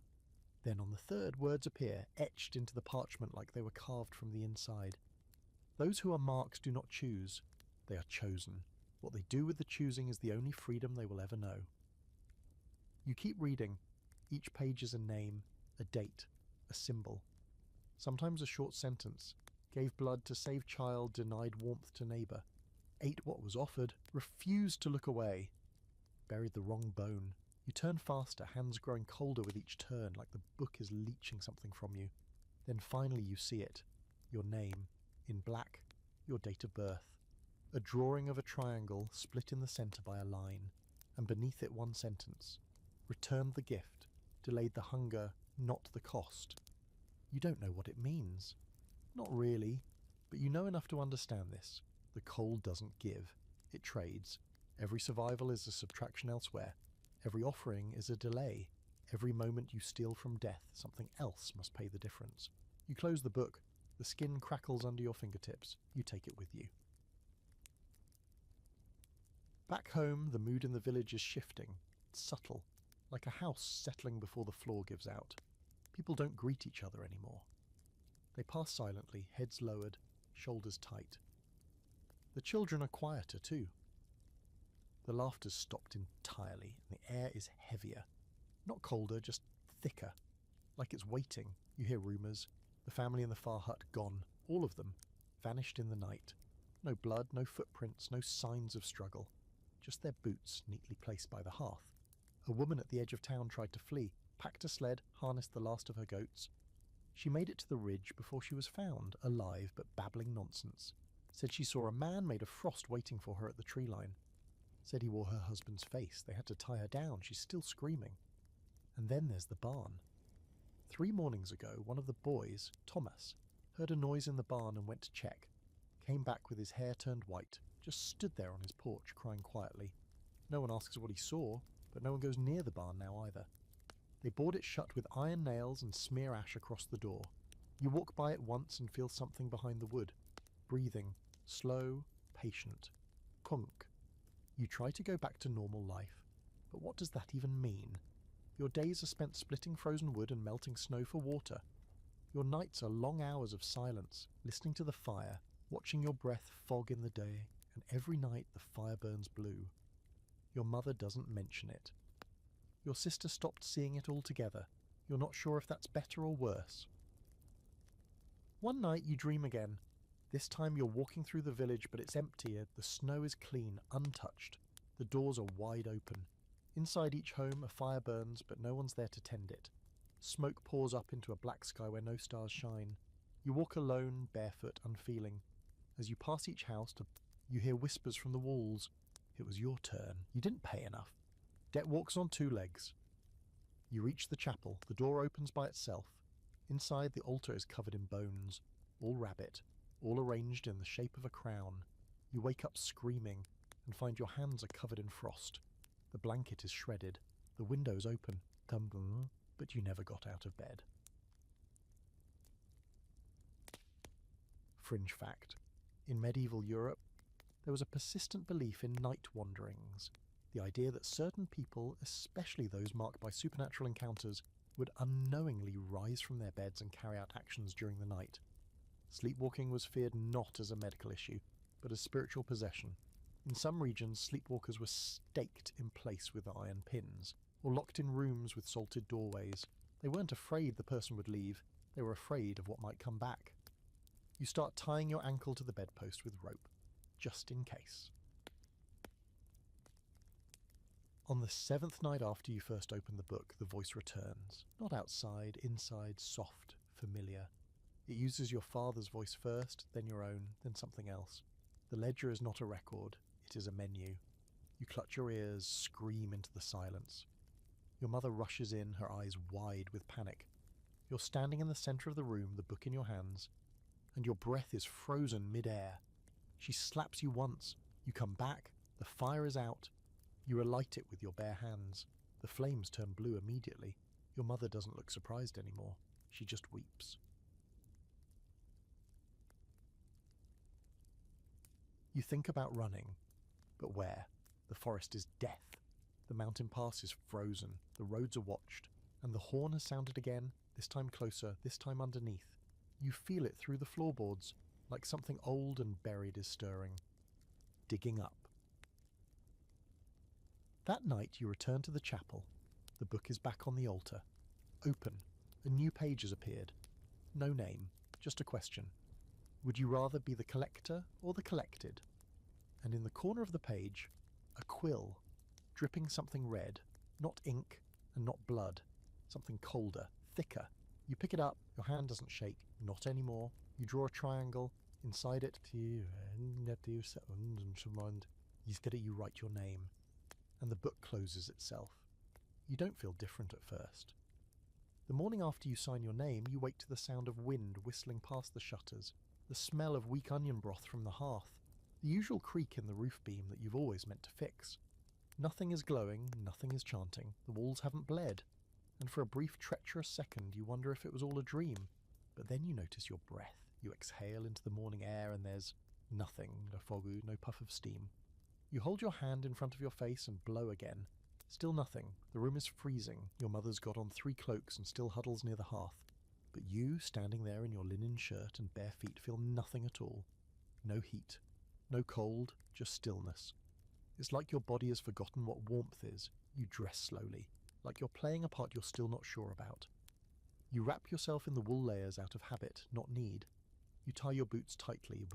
Then on the third, words appear, etched into the parchment like they were carved from the inside. Those who are marked do not choose, they are chosen. What they do with the choosing is the only freedom they will ever know. You keep reading. Each page is a name, a date, a symbol. Sometimes a short sentence. Gave blood to save child, denied warmth to neighbour. Ate what was offered, refused to look away. Buried the wrong bone. You turn faster, hands growing colder with each turn, like the book is leeching something from you. Then finally you see it. Your name. In black, your date of birth. A drawing of a triangle split in the centre by a line, and beneath it one sentence. Returned the gift, delayed the hunger, not the cost. You don't know what it means. Not really, but you know enough to understand this. The cold doesn't give, it trades. Every survival is a subtraction elsewhere. Every offering is a delay. Every moment you steal from death, something else must pay the difference. You close the book. The skin crackles under your fingertips. You take it with you. Back home, the mood in the village is shifting. It's subtle, like a house settling before the floor gives out. People don't greet each other anymore. They pass silently, heads lowered, shoulders tight. The children are quieter too. The laughter's stopped entirely, and the air is heavier. Not colder, just thicker. Like it's waiting. You hear rumours. The family in the far hut gone. All of them. Vanished in the night. No blood, no footprints, no signs of struggle. Just their boots neatly placed by the hearth. A woman at the edge of town tried to flee, packed a sled, harnessed the last of her goats. She made it to the ridge before she was found, alive but babbling nonsense. Said she saw a man made of frost waiting for her at the tree line. Said he wore her husband's face. They had to tie her down. She's still screaming. And then there's the barn. 3 mornings ago, one of the boys, Thomas, heard a noise in the barn and went to check. Came back with his hair turned white, just stood there on his porch crying quietly. No one asks what he saw, but no one goes near the barn now either. They board it shut with iron nails and smear ash across the door. You walk by it once and feel something behind the wood. Breathing, slow, patient. Kunk. You try to go back to normal life, but what does that even mean? Your days are spent splitting frozen wood and melting snow for water. Your nights are long hours of silence, listening to the fire, watching your breath fog in the day, and every night the fire burns blue. Your mother doesn't mention it. Your sister stopped seeing it altogether. You're not sure if that's better or worse. One night you dream again. This time you're walking through the village, but it's empty. The snow is clean, untouched. The doors are wide open. Inside each home a fire burns, but no one's there to tend it. Smoke pours up into a black sky where no stars shine. You walk alone, barefoot, unfeeling. As you pass each house, you hear whispers from the walls. It was your turn. You didn't pay enough. Debt walks on 2 legs. You reach the chapel. The door opens by itself. Inside, the altar is covered in bones, all rabbit, all arranged in the shape of a crown. You wake up screaming and find your hands are covered in frost. The blanket is shredded. The window's open. But you never got out of bed. Fringe fact. In medieval Europe, there was a persistent belief in night wanderings. The idea that certain people, especially those marked by supernatural encounters, would unknowingly rise from their beds and carry out actions during the night. Sleepwalking was feared not as a medical issue, but as spiritual possession. In some regions, sleepwalkers were staked in place with iron pins, or locked in rooms with salted doorways. They weren't afraid the person would leave, they were afraid of what might come back. You start tying your ankle to the bedpost with rope, just in case. On the 7th night after you first open the book, the voice returns. Not outside, inside, soft, familiar. It uses your father's voice first, then your own, then something else. The ledger is not a record, it is a menu. You clutch your ears, scream into the silence. Your mother rushes in, her eyes wide with panic. You're standing in the centre of the room, the book in your hands, and your breath is frozen mid-air. She slaps you once, you come back, the fire is out. You relight it with your bare hands. The flames turn blue immediately. Your mother doesn't look surprised anymore. She just weeps. You think about running, but where? The forest is death. The mountain pass is frozen. The roads are watched. And the horn has sounded again, this time closer, this time underneath. You feel it through the floorboards, like something old and buried is stirring. Digging up. That night you return to the chapel. The book is back on the altar. Open. A new page has appeared. No name, just a question. Would you rather be the collector or the collected? And in the corner of the page, a quill, dripping something red, not ink and not blood, something colder, thicker. You pick it up, your hand doesn't shake, not anymore. You draw a triangle, inside it, you write your name. And the book closes itself. You don't feel different at first. The morning after you sign your name, you wake to the sound of wind whistling past the shutters, the smell of weak onion broth from the hearth, the usual creak in the roof beam that you've always meant to fix. Nothing is glowing, nothing is chanting, the walls haven't bled, and for a brief treacherous second you wonder if it was all a dream. But then you notice your breath. You exhale into the morning air and there's nothing, no fogu, no puff of steam. You hold your hand in front of your face and blow again. Still nothing. The room is freezing. Your mother's got on 3 cloaks and still huddles near the hearth. But you, standing there in your linen shirt and bare feet, feel nothing at all. No heat. No cold, just stillness. It's like your body has forgotten what warmth is. You dress slowly, like you're playing a part you're still not sure about. You wrap yourself in the wool layers out of habit, not need. You tie your boots tightly,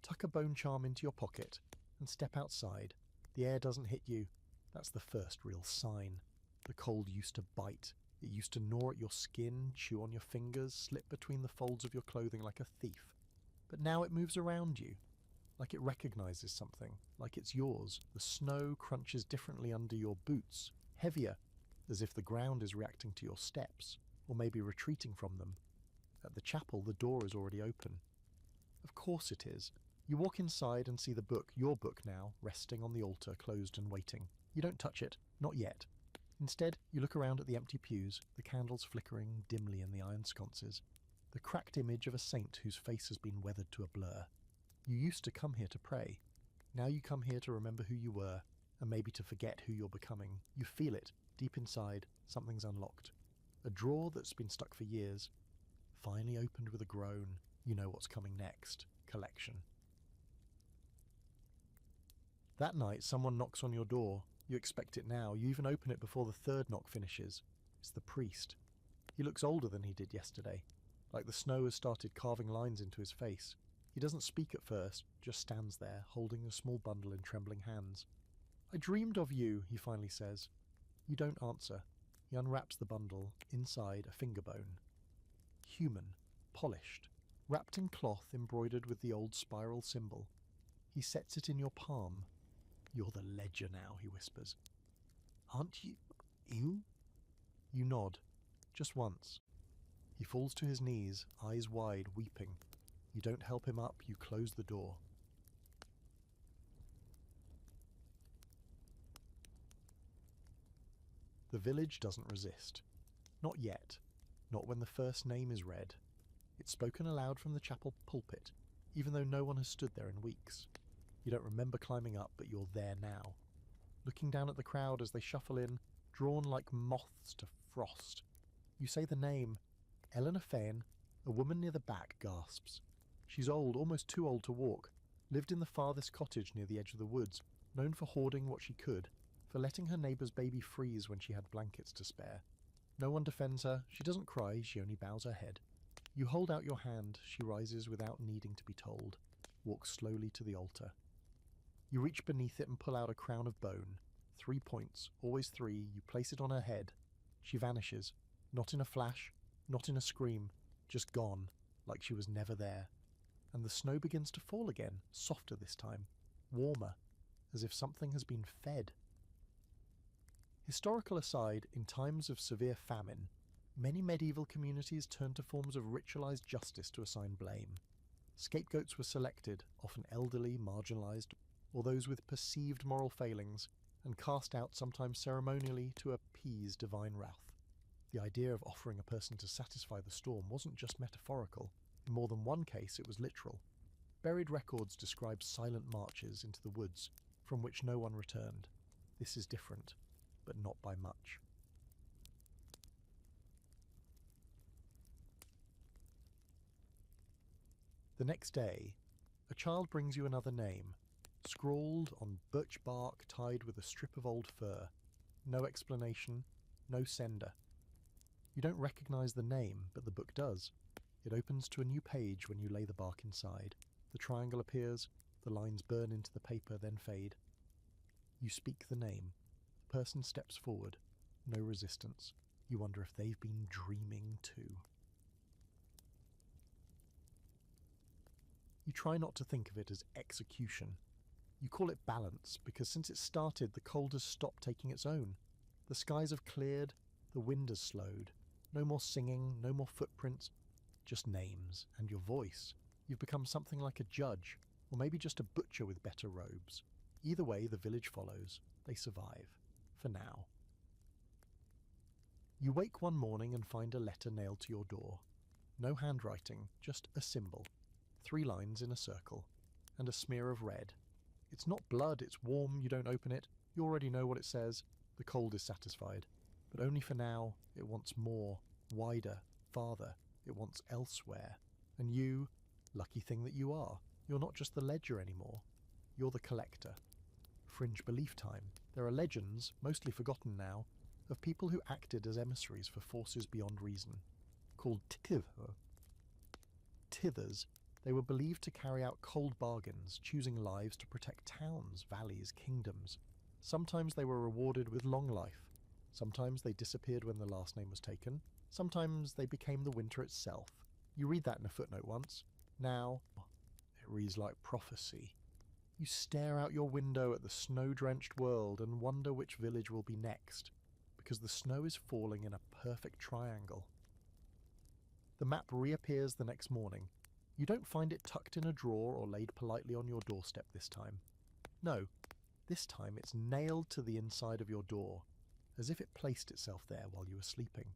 tuck a bone charm into your pocket, and step outside. The air doesn't hit you. That's the first real sign. The cold used to bite. It used to gnaw at your skin, chew on your fingers, slip between the folds of your clothing like a thief. But now it moves around you, like it recognizes something, like it's yours. The snow crunches differently under your boots, heavier, as if the ground is reacting to your steps, or maybe retreating from them. At the chapel, the door is already open. Of course it is. You walk inside and see the book, your book now, resting on the altar, closed and waiting. You don't touch it, not yet. Instead, you look around at the empty pews, the candles flickering dimly in the iron sconces, the cracked image of a saint whose face has been weathered to a blur. You used to come here to pray. Now you come here to remember who you were, and maybe to forget who you're becoming. You feel it, deep inside, something's unlocked. A drawer that's been stuck for years, finally opened with a groan. You know what's coming next. Collection. That night, someone knocks on your door. You expect it now. You even open it before the 3rd knock finishes. It's the priest. He looks older than he did yesterday, like the snow has started carving lines into his face. He doesn't speak at first, just stands there, holding a small bundle in trembling hands. "I dreamed of you," he finally says. You don't answer. He unwraps the bundle. Inside, a finger bone. Human, polished, wrapped in cloth embroidered with the old spiral symbol. He sets it in your palm. "You're the ledger now," he whispers. "Aren't you? You?" You nod. Just once. He falls to his knees, eyes wide, weeping. You don't help him up, you close the door. The village doesn't resist. Not yet. Not when the first name is read. It's spoken aloud from the chapel pulpit, even though no one has stood there in weeks. You don't remember climbing up, but you're there now. looking down at the crowd as they shuffle in, drawn like moths to frost. You say the name. Eleanor Fane. A woman near the back gasps. She's old, almost too old to walk, lived in the farthest cottage near the edge of the woods, known for hoarding what she could, for letting her neighbour's baby freeze when she had blankets to spare. No one defends her, she doesn't cry, she only bows her head. You hold out your hand, she rises without needing to be told, walks slowly to the altar. You reach beneath it and pull out a crown of bone. 3 points, always 3, you place it on her head. She vanishes, not in a flash, not in a scream, just gone, like she was never there. And the snow begins to fall again, softer this time, warmer, as if something has been fed. Historical aside, in times of severe famine, many medieval communities turned to forms of ritualized justice to assign blame. Scapegoats were selected, often elderly, marginalized, or those with perceived moral failings, and cast out sometimes ceremonially to appease divine wrath. The idea of offering a person to satisfy the storm wasn't just metaphorical. In more than one case, it was literal. Buried records describe silent marches into the woods, from which no one returned. This is different, but not by much. The next day, a child brings you another name, scrawled on birch bark tied with a strip of old fur. No explanation, no sender. You don't recognize the name, but the book does. It opens to a new page when you lay the bark inside. The triangle appears, the lines burn into the paper, then fade. You speak the name. The person steps forward. No resistance. You wonder if they've been dreaming too. You try not to think of it as execution. You call it balance, because since it started, the cold has stopped taking its own. The skies have cleared, the wind has slowed. No more singing, no more footprints, just names and your voice. You've become something like a judge, or maybe just a butcher with better robes. Either way, the village follows. They survive. For now. You wake one morning and find a letter nailed to your door. No handwriting, just a symbol. 3 lines in a circle. And a smear of red. It's not blood, it's warm, you don't open it. You already know what it says. The cold is satisfied. But only for now, it wants more, wider, farther. It wants elsewhere. And you, lucky thing that you are, you're not just the ledger anymore. You're the collector. Fringe belief time. There are legends, mostly forgotten now, of people who acted as emissaries for forces beyond reason. Called tithers, they were believed to carry out cold bargains, choosing lives to protect towns, valleys, kingdoms. Sometimes they were rewarded with long life. Sometimes they disappeared when the last name was taken. Sometimes they became the winter itself. You read that in a footnote once. Now, it reads like prophecy. You stare out your window at the snow-drenched world and wonder which village will be next, because the snow is falling in a perfect triangle. The map reappears the next morning. You don't find it tucked in a drawer or laid politely on your doorstep this time. No, this time it's nailed to the inside of your door, as if it placed itself there while you were sleeping.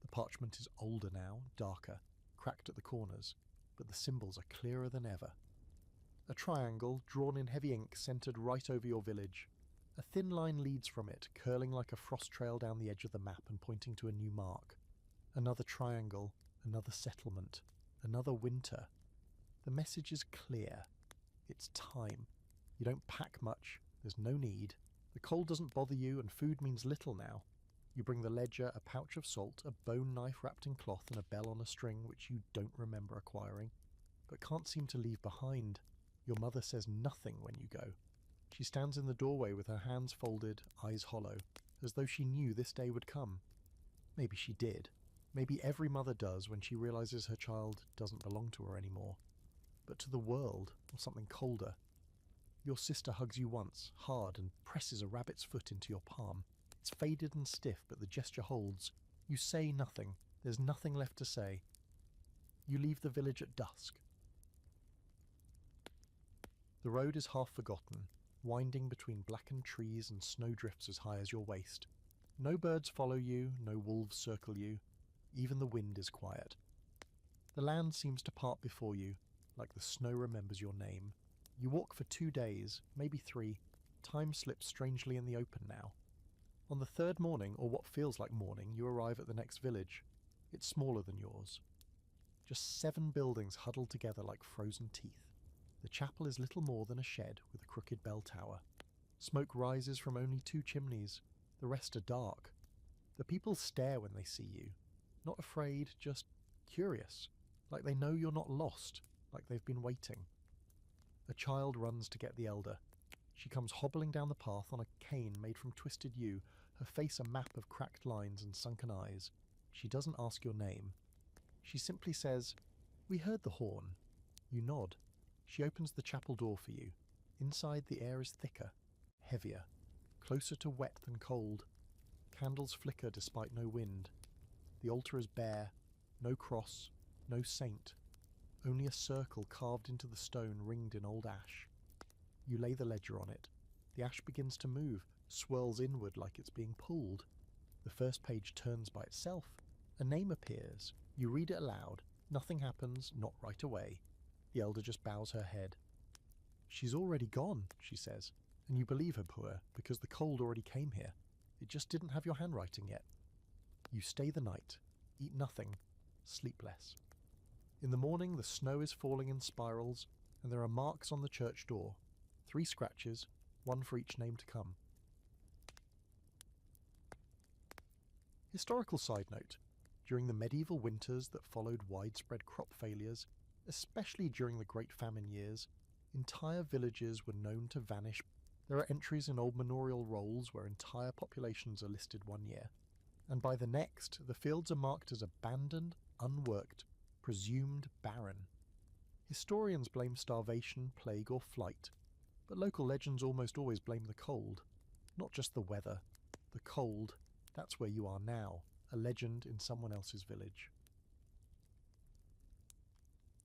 The parchment is older now, darker, cracked at the corners, but the symbols are clearer than ever. A triangle, drawn in heavy ink, centered right over your village. A thin line leads from it, curling like a frost trail down the edge of the map and pointing to a new mark. Another triangle, another settlement, another winter. The message is clear. It's time. You don't pack much, there's no need. The cold doesn't bother you and food means little now. You bring the ledger, a pouch of salt, a bone knife wrapped in cloth and a bell on a string which you don't remember acquiring, but can't seem to leave behind. Your mother says nothing when you go. She stands in the doorway with her hands folded, eyes hollow, as though she knew this day would come. Maybe she did. Maybe every mother does when she realizes her child doesn't belong to her anymore. But to the world, or something colder. Your sister hugs you once, hard, and presses a rabbit's foot into your palm. It's faded and stiff, but the gesture holds. You say nothing. There's nothing left to say. You leave the village at dusk. The road is half forgotten, winding between blackened trees and snowdrifts as high as your waist. No birds follow you, no wolves circle you. Even the wind is quiet. The land seems to part before you, like the snow remembers your name. You walk for 2 days, maybe 3, Time slips strangely in the open now. On the third morning, or what feels like morning, you arrive at the next village. It's smaller than yours. Just 7 buildings huddled together like frozen teeth. The chapel is little more than a shed with a crooked bell tower. Smoke rises from only 2 chimneys. The rest are dark. The people stare when they see you. Not afraid, just curious. Like they know you're not lost, like they've been waiting. A child runs to get the elder. She comes hobbling down the path on a cane made from twisted yew, her face a map of cracked lines and sunken eyes. She doesn't ask your name. She simply says, "We heard the horn." You nod. She opens the chapel door for you. Inside the air is thicker, heavier, closer to wet than cold. Candles flicker despite no wind. The altar is bare, no cross, no saint. Only a circle carved into the stone ringed in old ash. You lay the ledger on it. The ash begins to move, swirls inward like it's being pulled. The first page turns by itself. A name appears. You read it aloud. Nothing happens, not right away. The elder just bows her head. "She's already gone," she says, and you believe her, poor, because the cold already came here. It just didn't have your handwriting yet. You stay the night, eat nothing, sleep less. In the morning the snow is falling in spirals, and there are marks on the church door. 3 scratches, 1 for each name to come. Historical side note. During the medieval winters that followed widespread crop failures, especially during the Great Famine years, entire villages were known to vanish. There are entries in old manorial rolls where entire populations are listed one year, and by the next, the fields are marked as abandoned, unworked, presumed barren. Historians blame starvation, plague, or flight, but local legends almost always blame the cold. Not just the weather. The cold, that's where you are now, a legend in someone else's village.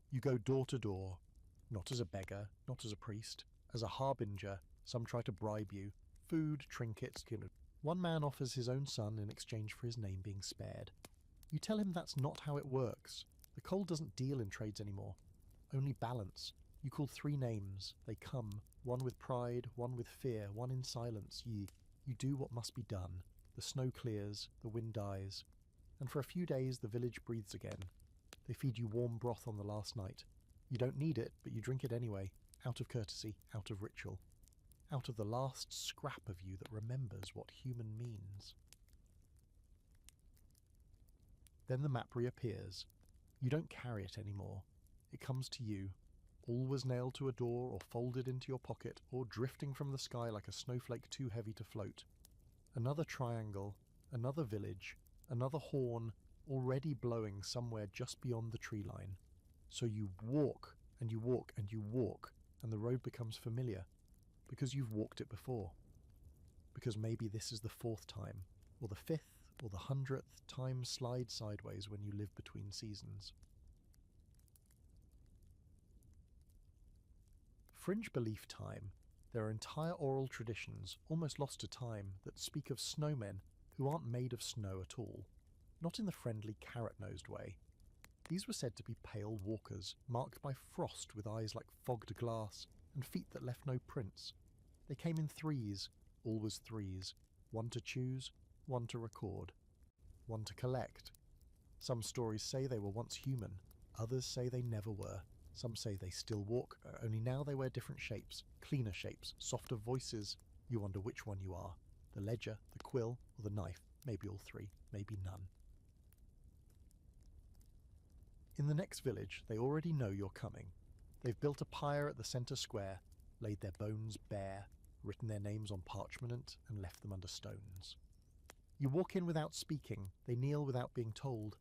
You go door to door, not as a beggar, not as a priest, as a harbinger. Some try to bribe you. Food, trinkets, One man offers his own son in exchange for his name being spared. You tell him that's not how it works. The cold doesn't deal in trades anymore. Only balance. You call 3 names. They come, one with pride, one with fear, one in silence. You do what must be done. The snow clears, the wind dies, and for a few days the village breathes again. They feed you warm broth on the last night. You don't need it, but you drink it anyway, out of courtesy, out of ritual, out of the last scrap of you that remembers what human means. Then the map reappears. You don't carry it anymore. It comes to you. All was nailed to a door or folded into your pocket or drifting from the sky like a snowflake too heavy to float. Another triangle, another village, another horn, already blowing somewhere just beyond the tree line. So you walk, and you walk, and you walk, and the road becomes familiar, because you've walked it before. Because maybe this is the 4th time, or the 5th, or the 100th time slide sideways when you live between seasons. Fringe belief time. There are entire oral traditions, almost lost to time, that speak of snowmen who aren't made of snow at all, not in the friendly carrot-nosed way. These were said to be pale walkers, marked by frost with eyes like fogged glass and feet that left no prints. They came in 3s, always 3s, 1 to choose, 1 to record, 1 to collect. Some stories say they were once human, others say they never were. Some say they still walk, only now they wear different shapes, cleaner shapes, softer voices. You wonder which one you are, the ledger, the quill, or the knife, maybe all 3, maybe none. In the next village, they already know you're coming. They've built a pyre at the centre square, laid their bones bare, written their names on parchment, and left them under stones. You walk in without speaking, they kneel without being told.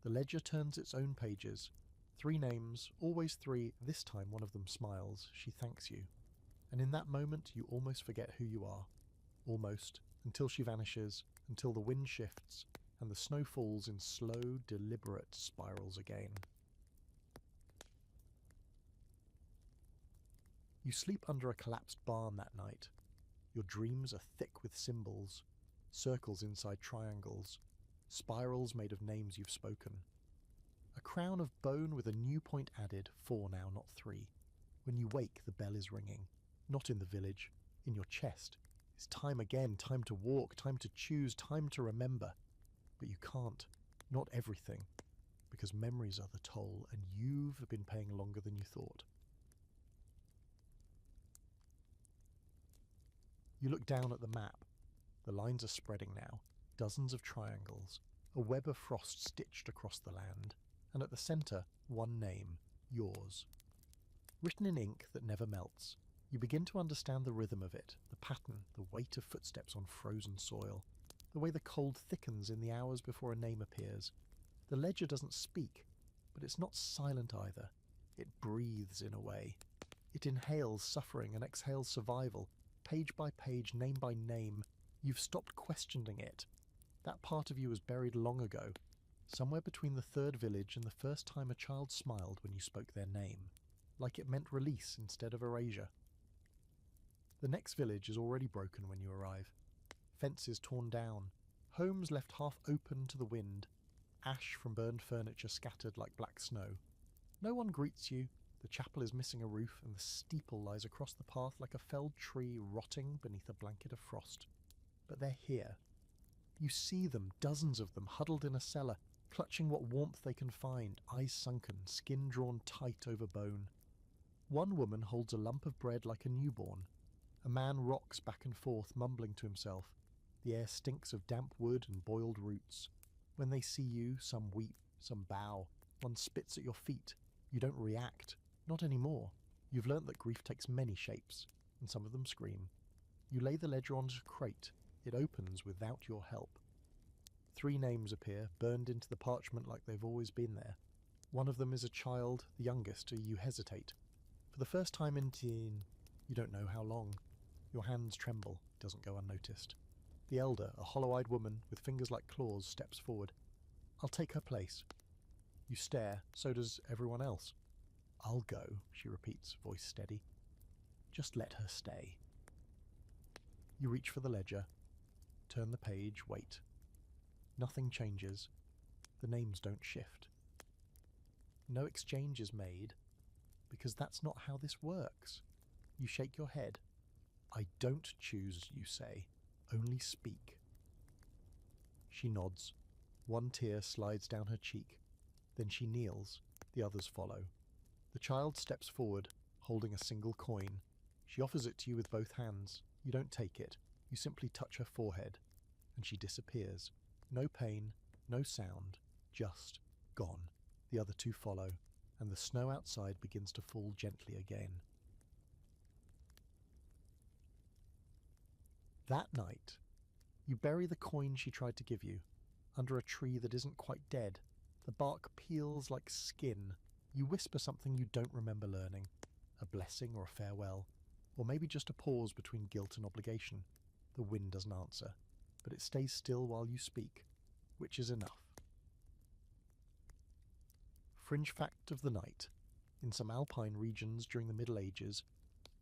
The ledger turns its own pages. 3 names, always 3, this time one of them smiles, she thanks you. And in that moment you almost forget who you are. Almost, until she vanishes, until the wind shifts, and the snow falls in slow, deliberate spirals again. You sleep under a collapsed barn that night. Your dreams are thick with symbols, circles inside triangles, spirals made of names you've spoken. A crown of bone with a new point added, 4 now, not 3. When you wake, the bell is ringing. Not in the village. In your chest is time again, time to walk, time to choose, time to remember. But you can't. Not everything. Because memories are the toll, and you've been paying longer than you thought. You look down at the map. The lines are spreading now. Dozens of triangles. A web of frost stitched across the land. And at the centre, one name. Yours. Written in ink that never melts. You begin to understand the rhythm of it, the pattern, the weight of footsteps on frozen soil, the way the cold thickens in the hours before a name appears. The ledger doesn't speak, but it's not silent either. It breathes in a way. It inhales suffering and exhales survival, page by page, name by name. You've stopped questioning it. That part of you was buried long ago, somewhere between the third village and the first time a child smiled when you spoke their name, like it meant release instead of erasure. The next village is already broken when you arrive. Fences torn down, homes left half open to the wind, ash from burned furniture scattered like black snow. No one greets you, the chapel is missing a roof, and the steeple lies across the path like a felled tree rotting beneath a blanket of frost. But they're here. You see them, dozens of them, huddled in a cellar, clutching what warmth they can find, eyes sunken, skin drawn tight over bone. One woman holds a lump of bread like a newborn. A man rocks back and forth, mumbling to himself. The air stinks of damp wood and boiled roots. When they see you, some weep, some bow. One spits at your feet. You don't react. Not anymore. You've learnt that grief takes many shapes, and some of them scream. You lay the ledger onto a crate. It opens without your help. 3 names appear, burned into the parchment like they've always been there. One of them is a child, the youngest, you hesitate. For the first time in you don't know how long. Your hands tremble, it doesn't go unnoticed. The elder, a hollow-eyed woman with fingers like claws, steps forward. I'll take her place. You stare, so does everyone else. I'll go, she repeats, voice steady. Just let her stay. You reach for the ledger, turn the page, wait. Nothing changes. The names don't shift. No exchange is made, because that's not how this works. You shake your head. I don't choose, you say. Only speak. She nods. One tear slides down her cheek. Then she kneels. The others follow. The child steps forward, holding a single coin. She offers it to you with both hands. You don't take it. You simply touch her forehead. And she disappears. No pain, no sound, just gone. The other 2 follow, and the snow outside begins to fall gently again. That night, you bury the coin she tried to give you, under a tree that isn't quite dead. The bark peels like skin. You whisper something you don't remember learning, a blessing or a farewell, or maybe just a pause between guilt and obligation. The wind doesn't answer, but it stays still while you speak, which is enough. Fringe fact of the night. In some alpine regions during the Middle Ages,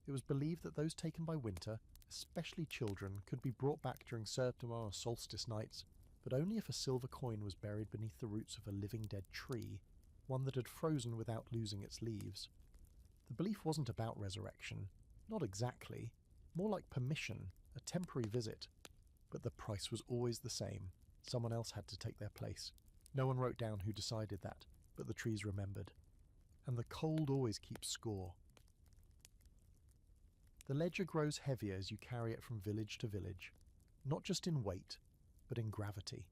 it was believed that those taken by winter, especially children, could be brought back during certain or solstice nights, but only if a silver coin was buried beneath the roots of a living dead tree, one that had frozen without losing its leaves. The belief wasn't about resurrection, not exactly, more like permission, a temporary visit. But the price was always the same. Someone else had to take their place. No one wrote down who decided that, but the trees remembered. And the cold always keeps score. The ledger grows heavier as you carry it from village to village, not just in weight, but in gravity.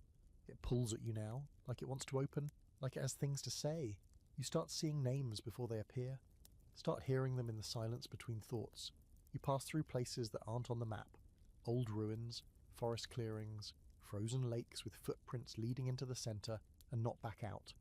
It pulls at you now, like it wants to open, like it has things to say. You start seeing names before they appear, start hearing them in the silence between thoughts. You pass through places that aren't on the map, old ruins, forest clearings, frozen lakes with footprints leading into the centre and not back out.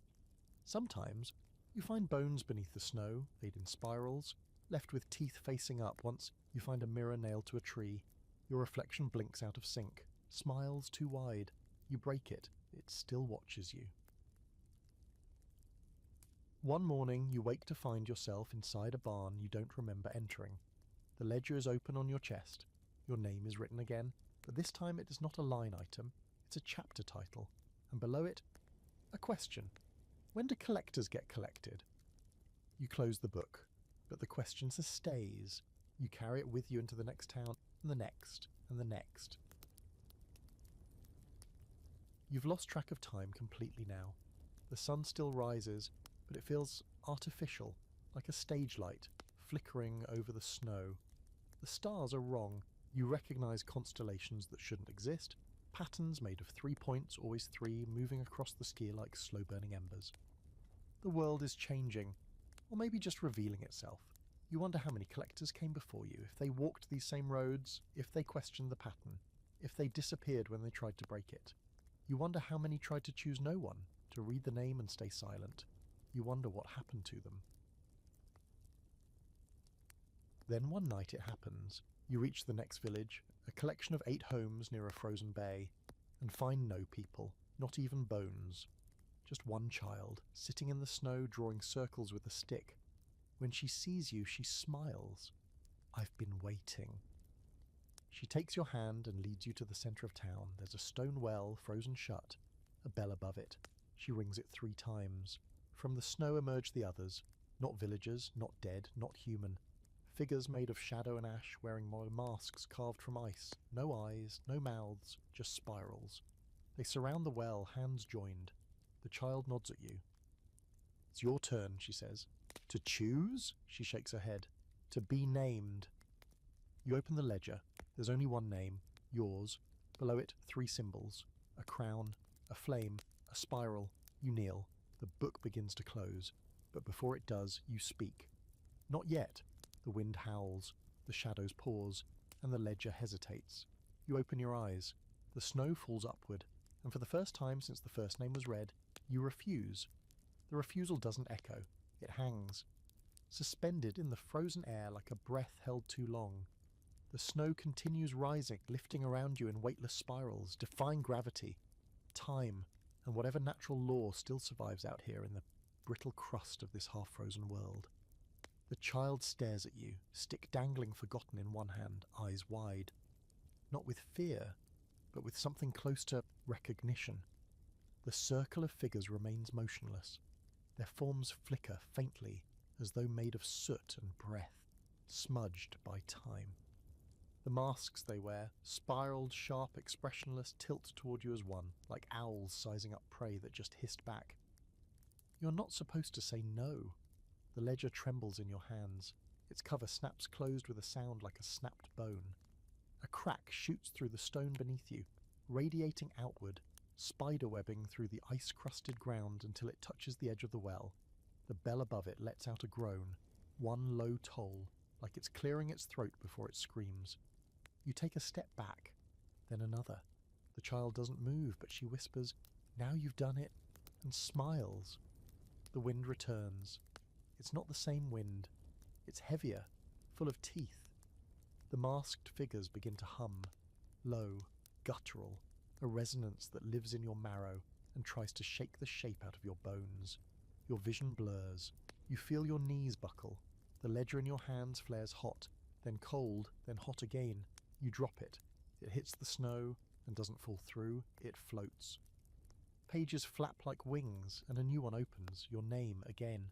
Sometimes you find bones beneath the snow, laid in spirals, left with teeth facing up. Once you find a mirror nailed to a tree. Your reflection blinks out of sync, smiles too wide. You break it, it still watches you. One morning you wake to find yourself inside a barn you don't remember entering. The ledger is open on your chest. Your name is written again, but this time it is not a line item, it's a chapter title, and below it, a question. When do collectors get collected? You close the book, but the question stays. You carry it with you into the next town. and the next, and the next. You've lost track of time completely now. The sun still rises, but it feels artificial, like a stage light, flickering over the snow. The stars are wrong. You recognise constellations that shouldn't exist, patterns made of 3 points, always 3, moving across the ski like slow-burning embers. The world is changing, or maybe just revealing itself. You wonder how many collectors came before you, if they walked these same roads, if they questioned the pattern, if they disappeared when they tried to break it. You wonder how many tried to choose no one, to read the name and stay silent. You wonder what happened to them. Then one night it happens. You reach the next village, a collection of 8 homes near a frozen bay, and find no people, not even bones. Just one child, sitting in the snow drawing circles with a stick. When she sees you, she smiles. I've been waiting. She takes your hand and leads you to the centre of town. There's a stone well, frozen shut, a bell above it. She rings it 3 times. From the snow emerge the others, not villagers, not dead, not human. Figures made of shadow and ash, wearing masks carved from ice. No eyes, no mouths, just spirals. They surround the well, hands joined. The child nods at you. It's your turn, she says. To choose? She shakes her head. To be named. You open the ledger. There's only one name, yours. Below it, 3 symbols. A crown, a flame, a spiral. You kneel. The book begins to close. But before it does, you speak. Not yet. The wind howls, the shadows pause, and the ledger hesitates. You open your eyes. The snow falls upward, and for the first time since the first name was read, you refuse. The refusal doesn't echo. It hangs, suspended in the frozen air like a breath held too long. The snow continues rising, lifting around you in weightless spirals, defying gravity, time, and whatever natural law still survives out here in the brittle crust of this half-frozen world. The child stares at you, stick dangling forgotten in one hand, eyes wide. Not with fear, but with something close to recognition. The circle of figures remains motionless. Their forms flicker faintly, as though made of soot and breath, smudged by time. The masks they wear, spiraled, sharp, expressionless, tilt toward you as one, like owls sizing up prey that just hissed back. You're not supposed to say no. The ledger trembles in your hands. Its cover snaps closed with a sound like a snapped bone. A crack shoots through the stone beneath you, radiating outward, spiderwebbing through the ice-crusted ground until it touches the edge of the well. The bell above it lets out a groan, one low toll, like it's clearing its throat before it screams. You take a step back, then another. The child doesn't move, but she whispers, "Now you've done it," and smiles. The wind returns. It's not the same wind. It's heavier, full of teeth. The masked figures begin to hum, low, guttural, a resonance that lives in your marrow and tries to shake the shape out of your bones. Your vision blurs. You feel your knees buckle. The ledger in your hands flares hot, then cold, then hot again. You drop it. It hits the snow and doesn't fall through. It floats. Pages flap like wings, and a new one opens, your name again.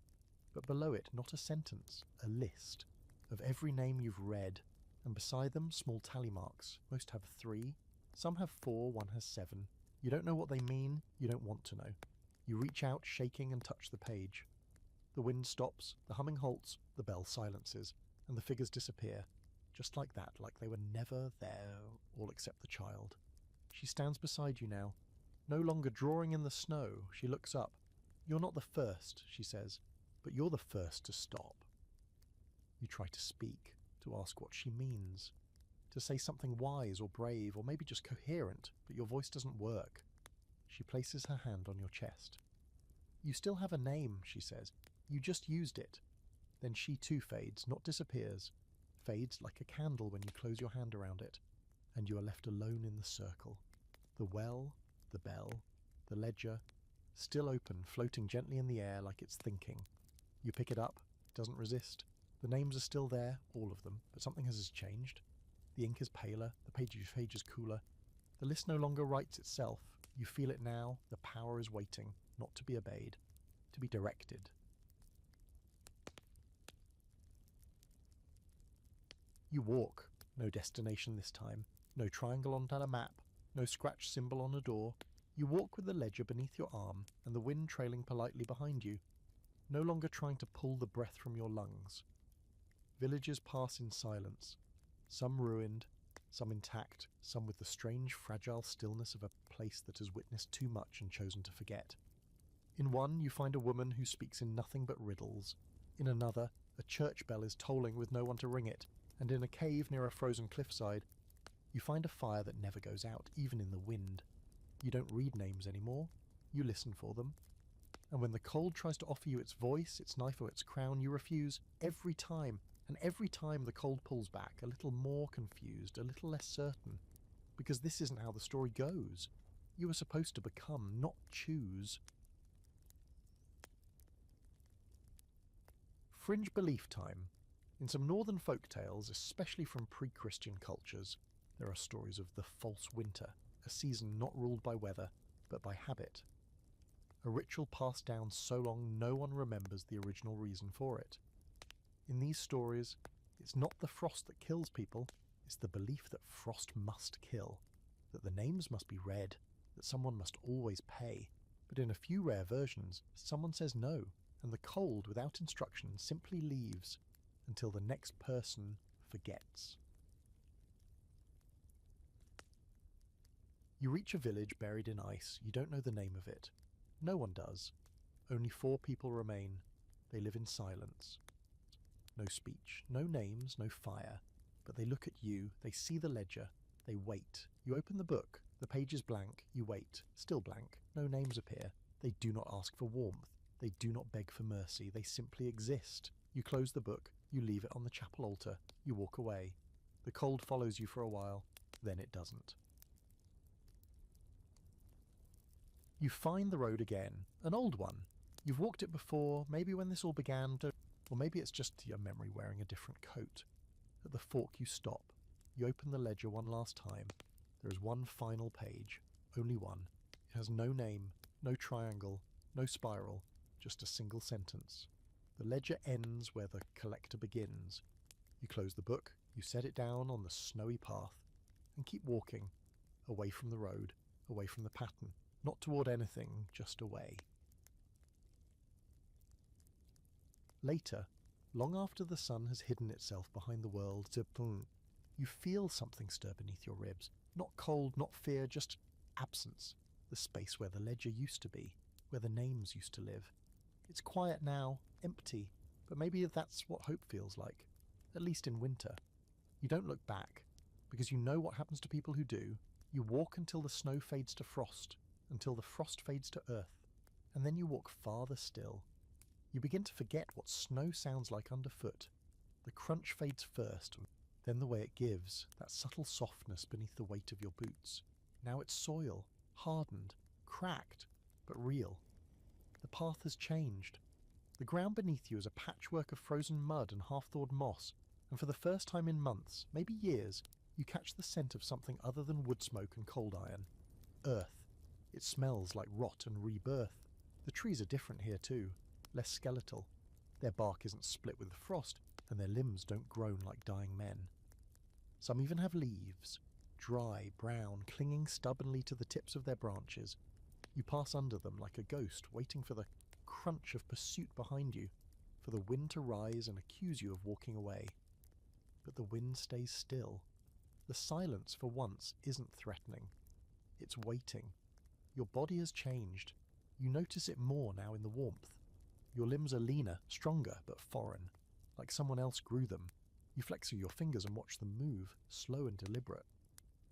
But below it, not a sentence, a list of every name you've read, and beside them, small tally marks. Most have 3, some have 4, one has 7. You don't know what they mean, you don't want to know. You reach out, shaking, and touch the page. The wind stops, the humming halts, the bell silences, and the figures disappear. Just like that, like they were never there, all except the child. She stands beside you now, no longer drawing in the snow. She looks up. You're not the first, she says, but you're the first to stop. You try to speak, to ask what she means, to say something wise or brave, or maybe just coherent, but your voice doesn't work. She places her hand on your chest. You still have a name, she says. You just used it. Then she too fades, not disappears, fades like a candle when you close your hand around it, and you are left alone in the circle. The well, the bell, the ledger, still open, floating gently in the air like it's thinking. You pick it up, it doesn't resist. The names are still there, all of them, but something has changed. The ink is paler, the page is cooler. The list no longer writes itself. You feel it now, the power is waiting, not to be obeyed, to be directed. You walk. No destination this time, no triangle on a map, no scratch symbol on a door. You walk with the ledger beneath your arm and the wind trailing politely behind you, no longer trying to pull the breath from your lungs. Villages pass in silence, some ruined, some intact, some with the strange, fragile stillness of a place that has witnessed too much and chosen to forget. In one, you find a woman who speaks in nothing but riddles. In another, a church bell is tolling with no one to ring it, and in a cave near a frozen cliffside, you find a fire that never goes out, even in the wind. You don't read names anymore, you listen for them. And when the cold tries to offer you its voice, its knife or its crown, you refuse every time. And every time the cold pulls back, a little more confused, a little less certain. Because this isn't how the story goes. You are supposed to become, not choose. Fringe belief time. In some northern folk tales, especially from pre-Christian cultures, there are stories of the false winter, a season not ruled by weather, but by habit. A ritual passed down so long no one remembers the original reason for it. In these stories, it's not the frost that kills people, it's the belief that frost must kill, that the names must be read, that someone must always pay. But in a few rare versions, someone says no, and the cold, without instruction, simply leaves until the next person forgets. You reach a village buried in ice. You don't know the name of it. No one does. Only 4 people remain. They live in silence. No speech, no names, no fire. But they look at you, they see the ledger, they wait. You open the book, the page is blank, you wait. Still blank, no names appear. They do not ask for warmth. They do not beg for mercy. They simply exist. You close the book, you leave it on the chapel altar, you walk away. The cold follows you for a while, then it doesn't. You find the road again, an old one. You've walked it before, maybe when this all began, or maybe it's just your memory wearing a different coat. At the fork you stop. You open the ledger one last time. There is one final page, only one. It has no name, no triangle, no spiral, just a single sentence. The ledger ends where the collector begins. You close the book, you set it down on the snowy path, and keep walking, away from the road, away from the pattern. Not toward anything, just away. Later, long after the sun has hidden itself behind the world, you feel something stir beneath your ribs. Not cold, not fear, just absence. The space where the ledger used to be, where the names used to live. It's quiet now, empty, but maybe that's what hope feels like, at least in winter. You don't look back, because you know what happens to people who do. You walk until the snow fades to frost, until the frost fades to earth, and then you walk farther still. You begin to forget what snow sounds like underfoot. The crunch fades first, then the way it gives, that subtle softness beneath the weight of your boots. Now it's soil, hardened, cracked, but real. The path has changed. The ground beneath you is a patchwork of frozen mud and half-thawed moss, and for the first time in months, maybe years, you catch the scent of something other than wood smoke and cold iron. Earth. It smells like rot and rebirth. The trees are different here too, less skeletal. Their bark isn't split with the frost, and their limbs don't groan like dying men. Some even have leaves, dry, brown, clinging stubbornly to the tips of their branches. You pass under them like a ghost, waiting for the crunch of pursuit behind you, for the wind to rise and accuse you of walking away. But the wind stays still. The silence, for once, isn't threatening. It's waiting. Your body has changed. You notice it more now in the warmth. Your limbs are leaner, stronger, but foreign, like someone else grew them. You flex your fingers and watch them move, slow and deliberate.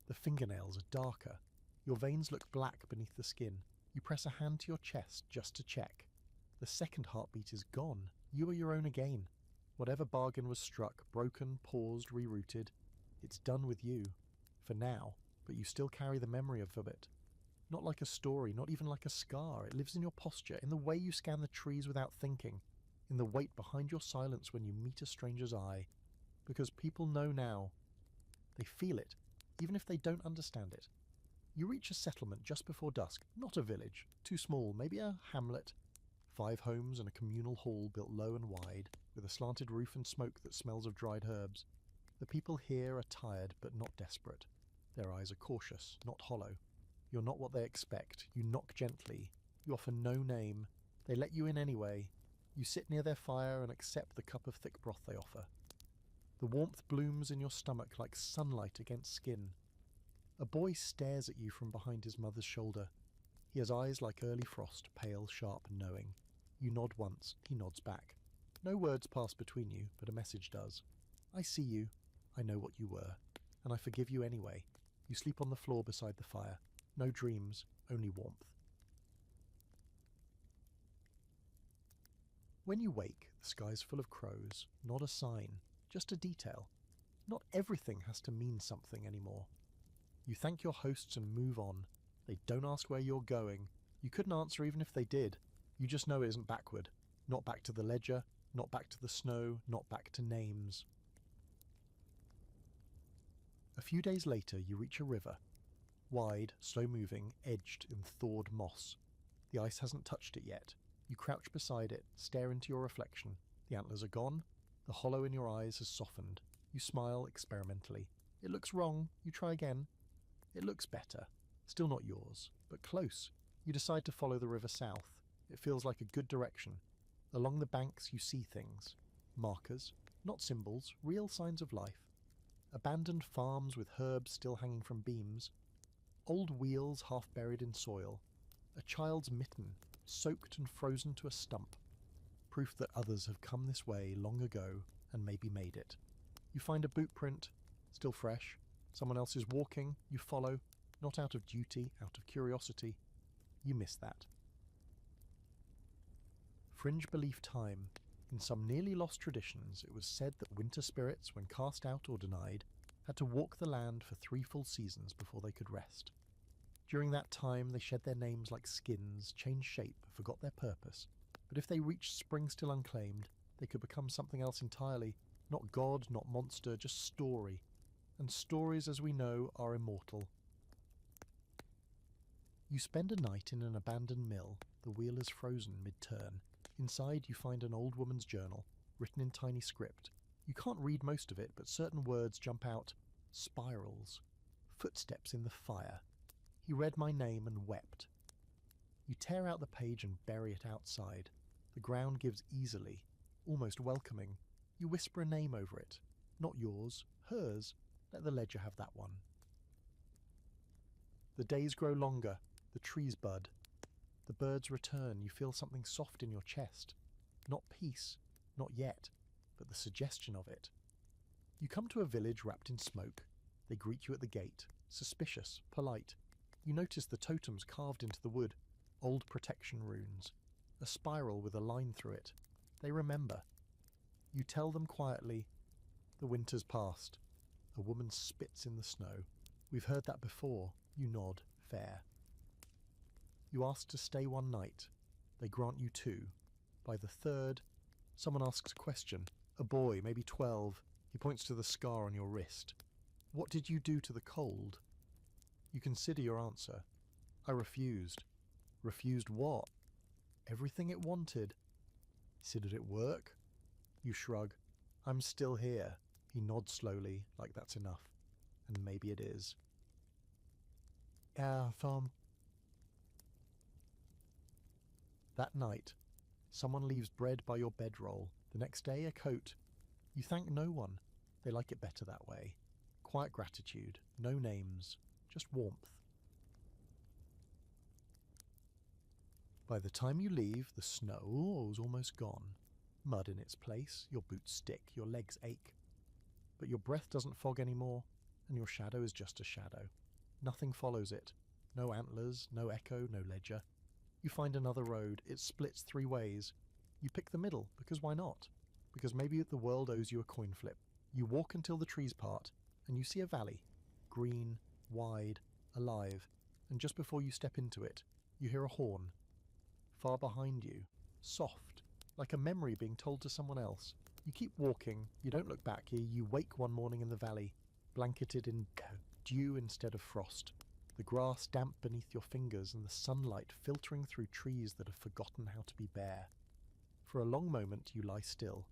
The fingernails are darker. Your veins look black beneath the skin. You press a hand to your chest just to check. The second heartbeat is gone. You are your own again. Whatever bargain was struck, broken, paused, rerouted, it's done with you. For now, but you still carry the memory of it. Not like a story, not even like a scar. It lives in your posture, in the way you scan the trees without thinking, in the weight behind your silence when you meet a stranger's eye. Because people know now. They feel it, even if they don't understand it. You reach a settlement just before dusk, not a village, too small, maybe a hamlet. 5 homes and a communal hall built low and wide, with a slanted roof and smoke that smells of dried herbs. The people here are tired but not desperate. Their eyes are cautious, not hollow. You're not what they expect. You knock gently. You offer no name. They let you in anyway. You sit near their fire and accept the cup of thick broth they offer. The warmth blooms in your stomach like sunlight against skin. A boy stares at you from behind his mother's shoulder. He has eyes like early frost, pale, sharp, and knowing. You nod once, he nods back. No words pass between you, but a message does. I see you. I know what you were. And I forgive you anyway. You sleep on the floor beside the fire. No dreams, only warmth. When you wake, the sky's full of crows. Not a sign, just a detail. Not everything has to mean something anymore. You thank your hosts and move on. They don't ask where you're going. You couldn't answer even if they did. You just know it isn't backward. Not back to the ledger, not back to the snow, not back to names. A few days later, you reach a river. Wide, slow-moving, edged in thawed moss. The ice hasn't touched it yet. You crouch beside it, stare into your reflection. The antlers are gone. The hollow in your eyes has softened. You smile experimentally. It looks wrong. You try again. It looks better. Still not yours, but close. You decide to follow the river south. It feels like a good direction. Along the banks you see things. Markers, not symbols, real signs of life. Abandoned farms with herbs still hanging from beams. Old wheels half buried in soil. A child's mitten, soaked and frozen to a stump. Proof that others have come this way long ago and maybe made it. You find a boot print, still fresh. Someone else is walking, you follow, not out of duty, out of curiosity. You miss that. Fringe belief time. In some nearly lost traditions, it was said that winter spirits, when cast out or denied, had to walk the land for 3 full seasons before they could rest. During that time, they shed their names like skins, changed shape, forgot their purpose. But if they reached spring still unclaimed, they could become something else entirely. Not god, not monster, just story. And stories, as we know, are immortal. You spend a night in an abandoned mill. The wheel is frozen mid-turn. Inside you find an old woman's journal, written in tiny script. You can't read most of it, but certain words jump out. Spirals. Footsteps in the fire. He read my name and wept. You tear out the page and bury it outside. The ground gives easily, almost welcoming. You whisper a name over it. Not yours, hers. Let the ledger have that one. The days grow longer. The trees bud. The birds return. You feel something soft in your chest. Not peace, not yet, but the suggestion of it. You come to a village wrapped in smoke. They greet you at the gate, suspicious, polite. You notice the totems carved into the wood, old protection runes, a spiral with a line through it. They remember. You tell them quietly, the winter's past. A woman spits in the snow. We've heard that before. You nod, fair. You ask to stay one night. They grant you 2. By the 3rd, someone asks a question. A boy, maybe 12. He points to the scar on your wrist. What did you do to the cold? You consider your answer. I refused. Refused what? Everything it wanted. He said, did it work? You shrug. I'm still here. He nods slowly, like that's enough. And maybe it is. Yeah, That night, someone leaves bread by your bedroll. The next day, a coat. You thank no one. They like it better that way. Quiet gratitude. No names. Just warmth. By the time you leave, the snow is almost gone. Mud in its place. Your boots stick. Your legs ache. But your breath doesn't fog anymore, and your shadow is just a shadow. Nothing follows it. No antlers, no echo, no ledger. You find another road. It splits 3 ways. You pick the middle, because why not? Because maybe the world owes you a coin flip. You walk until the trees part, and you see a valley. Green, wide, alive. And just before you step into it, you hear a horn. Far behind you. Soft. Like a memory being told to someone else. You keep walking. You don't look back. You wake one morning in the valley, blanketed in dew instead of frost. The grass damp beneath your fingers and the sunlight filtering through trees that have forgotten how to be bare. For a long moment you lie still,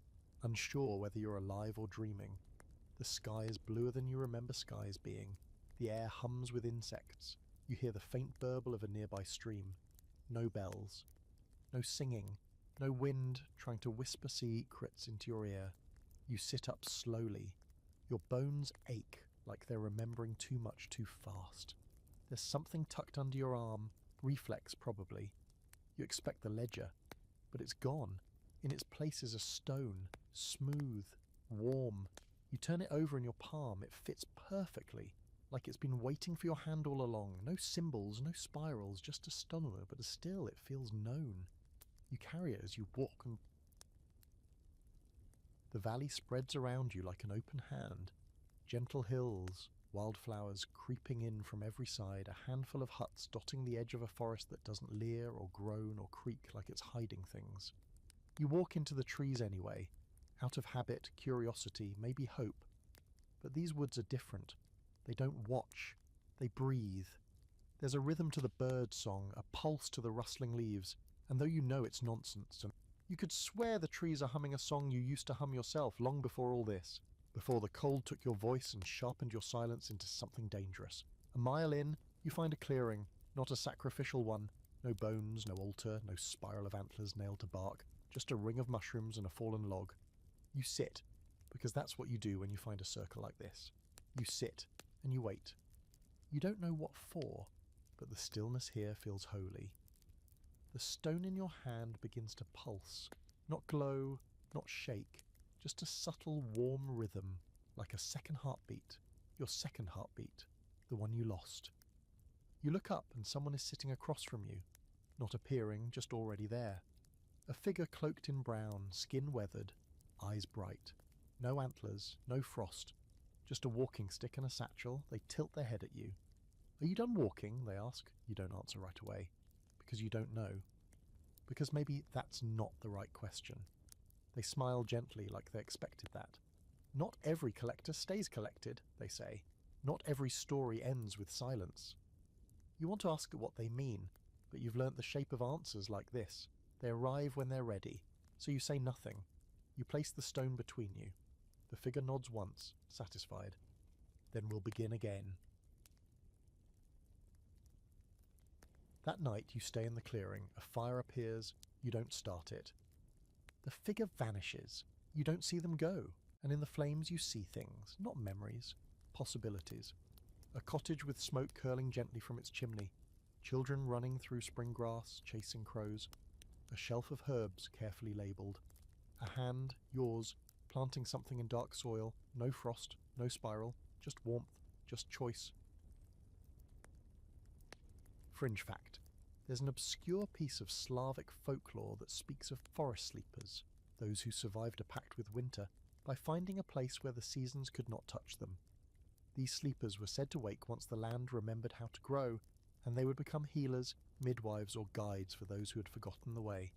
unsure whether you're alive or dreaming. The sky is bluer than you remember skies being. The air hums with insects. You hear the faint burble of a nearby stream. No bells. No singing. No wind trying to whisper secrets into your ear. You sit up slowly. Your bones ache like they're remembering too much too fast. There's something tucked under your arm, reflex probably. You expect the ledger, but it's gone. In its place is a stone, smooth, warm. You turn it over in your palm, it fits perfectly, like it's been waiting for your hand all along. No symbols, no spirals, just a stone, but still it feels known. You carry it as you walk and the valley spreads around you like an open hand. Gentle hills, wildflowers creeping in from every side, a handful of huts dotting the edge of a forest that doesn't leer or groan or creak like it's hiding things. You walk into the trees anyway, out of habit, curiosity, maybe hope. But these woods are different. They don't watch. They breathe. There's a rhythm to the bird song, a pulse to the rustling leaves, and though you know it's nonsense, and you could swear the trees are humming a song you used to hum yourself long before all this, before the cold took your voice and sharpened your silence into something dangerous. A mile in, you find a clearing, not a sacrificial one. No bones, no altar, no spiral of antlers nailed to bark, just a ring of mushrooms and a fallen log. You sit, because that's what you do when you find a circle like this. You sit, and you wait. You don't know what for, but the stillness here feels holy. The stone in your hand begins to pulse, not glow, not shake, just a subtle warm rhythm, like a second heartbeat, your second heartbeat, the one you lost. You look up and someone is sitting across from you, not appearing, just already there. A figure cloaked in brown, skin weathered, eyes bright. No antlers, no frost, just a walking stick and a satchel. They tilt their head at you. Are you done walking? They ask. You don't answer right away, because you don't know. Because maybe that's not the right question. They smile gently like they expected that. Not every collector stays collected, they say. Not every story ends with silence. You want to ask what they mean, but you've learnt the shape of answers like this. They arrive when they're ready, so you say nothing. You place the stone between you. The figure nods once, satisfied. Then we'll begin again. That night you stay in the clearing. A fire appears. You don't start it. The figure vanishes. You don't see them go. And in the flames you see things, not memories, possibilities. A cottage with smoke curling gently from its chimney. Children running through spring grass, chasing crows. A shelf of herbs carefully labelled. A hand, yours, planting something in dark soil. No frost, no spiral, just warmth, just choice. Fringe fact. There's an obscure piece of Slavic folklore that speaks of forest sleepers, those who survived a pact with winter, by finding a place where the seasons could not touch them. These sleepers were said to wake once the land remembered how to grow, and they would become healers, midwives, or guides for those who had forgotten the way.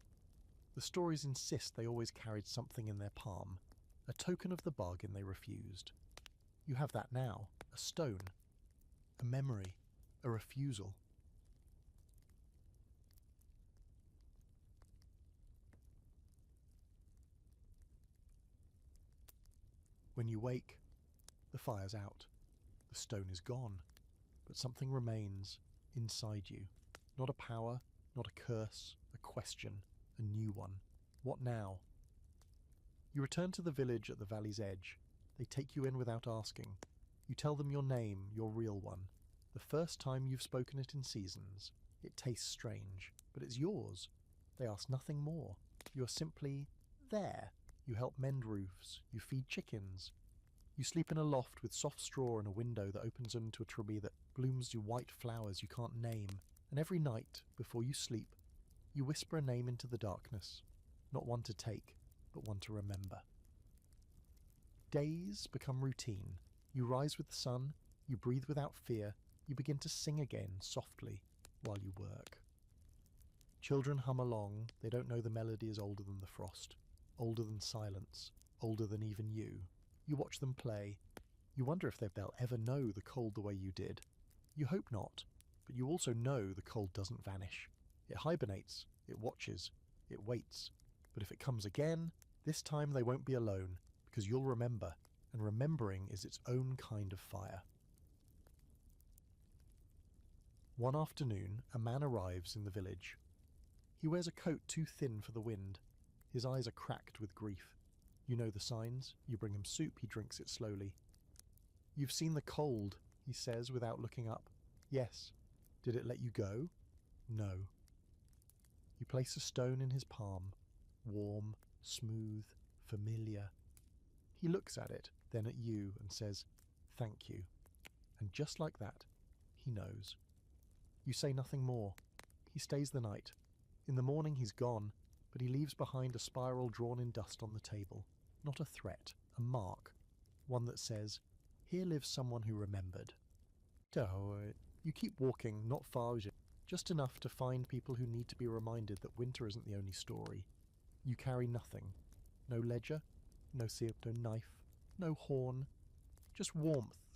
The stories insist they always carried something in their palm, a token of the bargain they refused. You have that now, a stone, a memory, a refusal. When you wake, the fire's out. The stone is gone, but something remains inside you. Not a power, not a curse, a question, a new one. What now? You return to the village at the valley's edge. They take you in without asking. You tell them your name, your real one. The first time you've spoken it in seasons. It tastes strange, but it's yours. They ask nothing more. You are simply there. You help mend roofs. You feed chickens. You sleep in a loft with soft straw and a window that opens into a tree that blooms you white flowers you can't name. And every night, before you sleep, you whisper a name into the darkness. Not one to take, but one to remember. Days become routine. You rise with the sun. You breathe without fear. You begin to sing again, softly, while you work. Children hum along. They don't know the melody is older than the frost. Older than silence, older than even you. You watch them play. You wonder if they'll ever know the cold the way you did. You hope not, but you also know the cold doesn't vanish. It hibernates, it watches, it waits. But if it comes again, this time they won't be alone, because you'll remember. and remembering is its own kind of fire. One afternoon, a man arrives in the village. He wears a coat too thin for the wind. His eyes are cracked with grief. You know the signs. You bring him soup, he drinks it slowly. "You've seen the cold," he says without looking up. "Yes." "Did it let you go?" "No." You place a stone in his palm. Warm, smooth, familiar. He looks at it, then at you, and says, "Thank you." And just like that, he knows. You say nothing more. He stays the night. In the morning he's gone, but he leaves behind a spiral drawn in dust on the table. Not a threat, a mark. One that says, "Here lives someone who remembered." You keep walking, not far, just enough to find people who need to be reminded that winter isn't the only story. You carry nothing. No ledger, no seal, no knife, no horn. Just warmth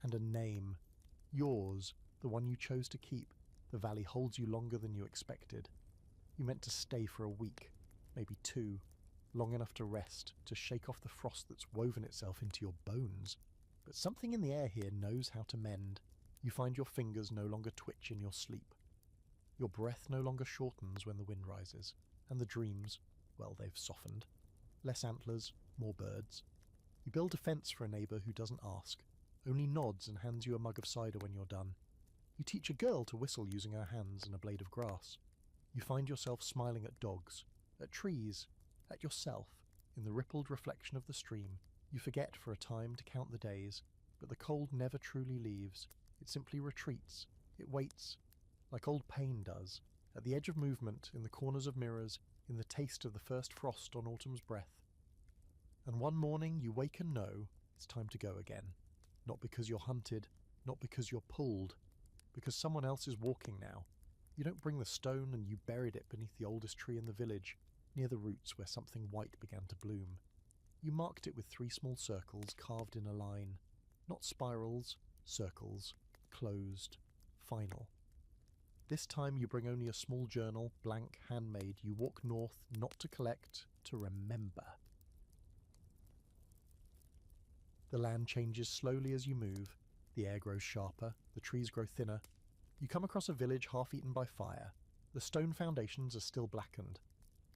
and a name. Yours, the one you chose to keep. The valley holds you longer than you expected. You meant to stay for a week, maybe 2, long enough to rest, to shake off the frost that's woven itself into your bones. But something in the air here knows how to mend. You find your fingers no longer twitch in your sleep. Your breath no longer shortens when the wind rises. And the dreams, well, they've softened. Less antlers, more birds. You build a fence for a neighbour who doesn't ask, only nods and hands you a mug of cider when you're done. You teach a girl to whistle using her hands and a blade of grass. You find yourself smiling at dogs, at trees, at yourself, in the rippled reflection of the stream. You forget for a time to count the days, but the cold never truly leaves. It simply retreats. It waits, like old pain does, at the edge of movement, in the corners of mirrors, in the taste of the first frost on autumn's breath. And one morning you wake and know it's time to go again. Not because you're hunted, not because you're pulled, because someone else is walking now. You don't bring the stone, and you buried it beneath the oldest tree in the village, near the roots where something white began to bloom. You marked it with 3 small circles carved in a line. Not spirals, circles, closed, final. This time you bring only a small journal, blank, handmade. You walk north, not to collect, to remember. The land changes slowly as you move. The air grows sharper, the trees grow thinner. You come across a village half eaten by fire. The stone foundations are still blackened.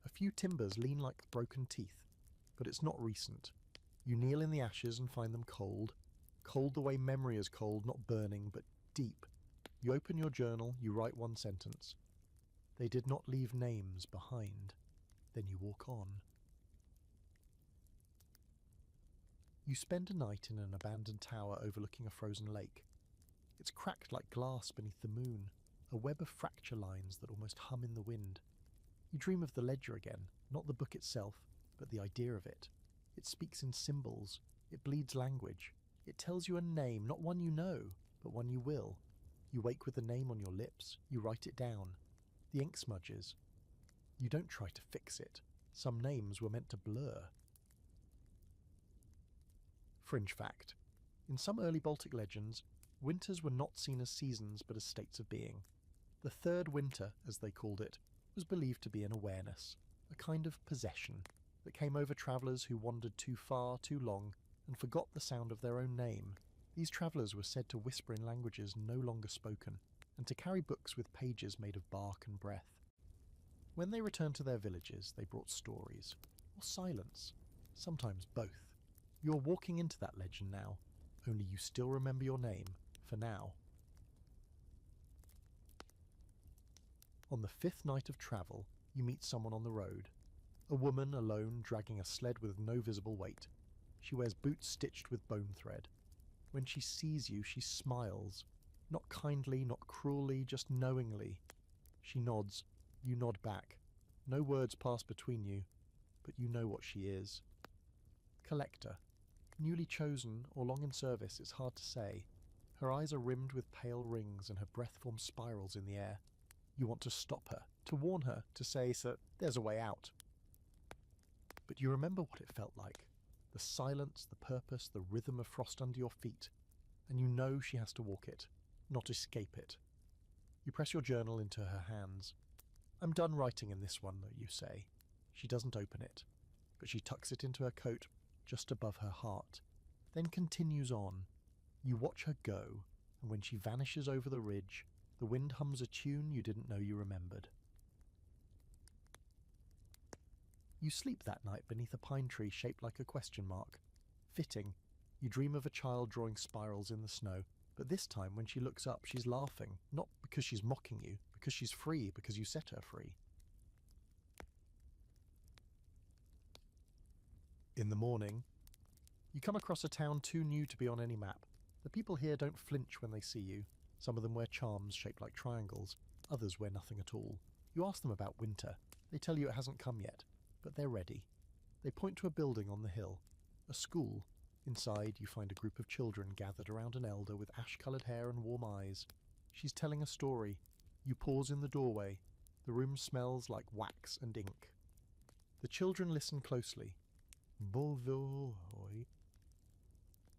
A few timbers lean like broken teeth, but it's not recent. You kneel in the ashes and find them cold. Cold the way memory is cold, not burning, but deep. You open your journal, you write one sentence. They did not leave names behind. Then you walk on. You spend a night in an abandoned tower overlooking a frozen lake. It's cracked like glass beneath the moon, a web of fracture lines that almost hum in the wind. You dream of the ledger again, not the book itself, but the idea of it. It speaks in symbols. It bleeds language. It tells you a name, not one you know, but one you will. You wake with the name on your lips. You write it down. The ink smudges. You don't try to fix it. Some names were meant to blur. Fringe fact. In some early Baltic legends, winters were not seen as seasons but as states of being. The third winter, as they called it, was believed to be an awareness, a kind of possession, that came over travellers who wandered too far, too long, and forgot the sound of their own name. These travellers were said to whisper in languages no longer spoken, and to carry books with pages made of bark and breath. When they returned to their villages, they brought stories, or silence, sometimes both. You're walking into that legend now, only you still remember your name, for now. On the 5th night of travel, you meet someone on the road. A woman alone dragging a sled with no visible weight. She wears boots stitched with bone thread. When she sees you, she smiles. Not kindly, not cruelly, just knowingly. She nods. You nod back. No words pass between you, but you know what she is. Collector. Newly chosen or long in service, it's hard to say. Her eyes are rimmed with pale rings and her breath forms spirals in the air. You want to stop her, to warn her, to say, "Sir, there's a way out." But you remember what it felt like. The silence, the purpose, the rhythm of frost under your feet. And you know she has to walk it, not escape it. You press your journal into her hands. "I'm done writing in this one," you say. She doesn't open it, but she tucks it into her coat just above her heart. then continues on. You watch her go, and when she vanishes over the ridge, the wind hums a tune you didn't know you remembered. You sleep that night beneath a pine tree shaped like a question mark. Fitting, you dream of a child drawing spirals in the snow, but this time when she looks up she's laughing, not because she's mocking you, because she's free, because you set her free. In the morning, you come across a town too new to be on any map. The people here don't flinch when they see you. Some of them wear charms shaped like triangles, others wear nothing at all. You ask them about winter. They tell you it hasn't come yet, but they're ready. They point to a building on the hill, a school. Inside, you find a group of children gathered around an elder with ash-coloured hair and warm eyes. She's telling a story. You pause in the doorway. The room smells like wax and ink. The children listen closely. Bovoy.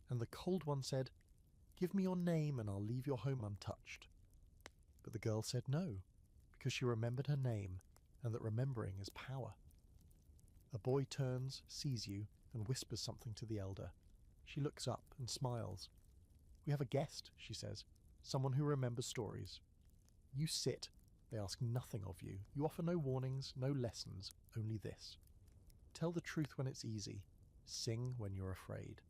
And the cold one said, "Give me your name and I'll leave your home untouched." But the girl said no, because she remembered her name, and that remembering is power. A boy turns, sees you, and whispers something to the elder. She looks up and smiles. "We have a guest," she says, "someone who remembers stories." You sit. They ask nothing of you. You offer no warnings, no lessons, only this. Tell the truth when it's easy. Sing when you're afraid.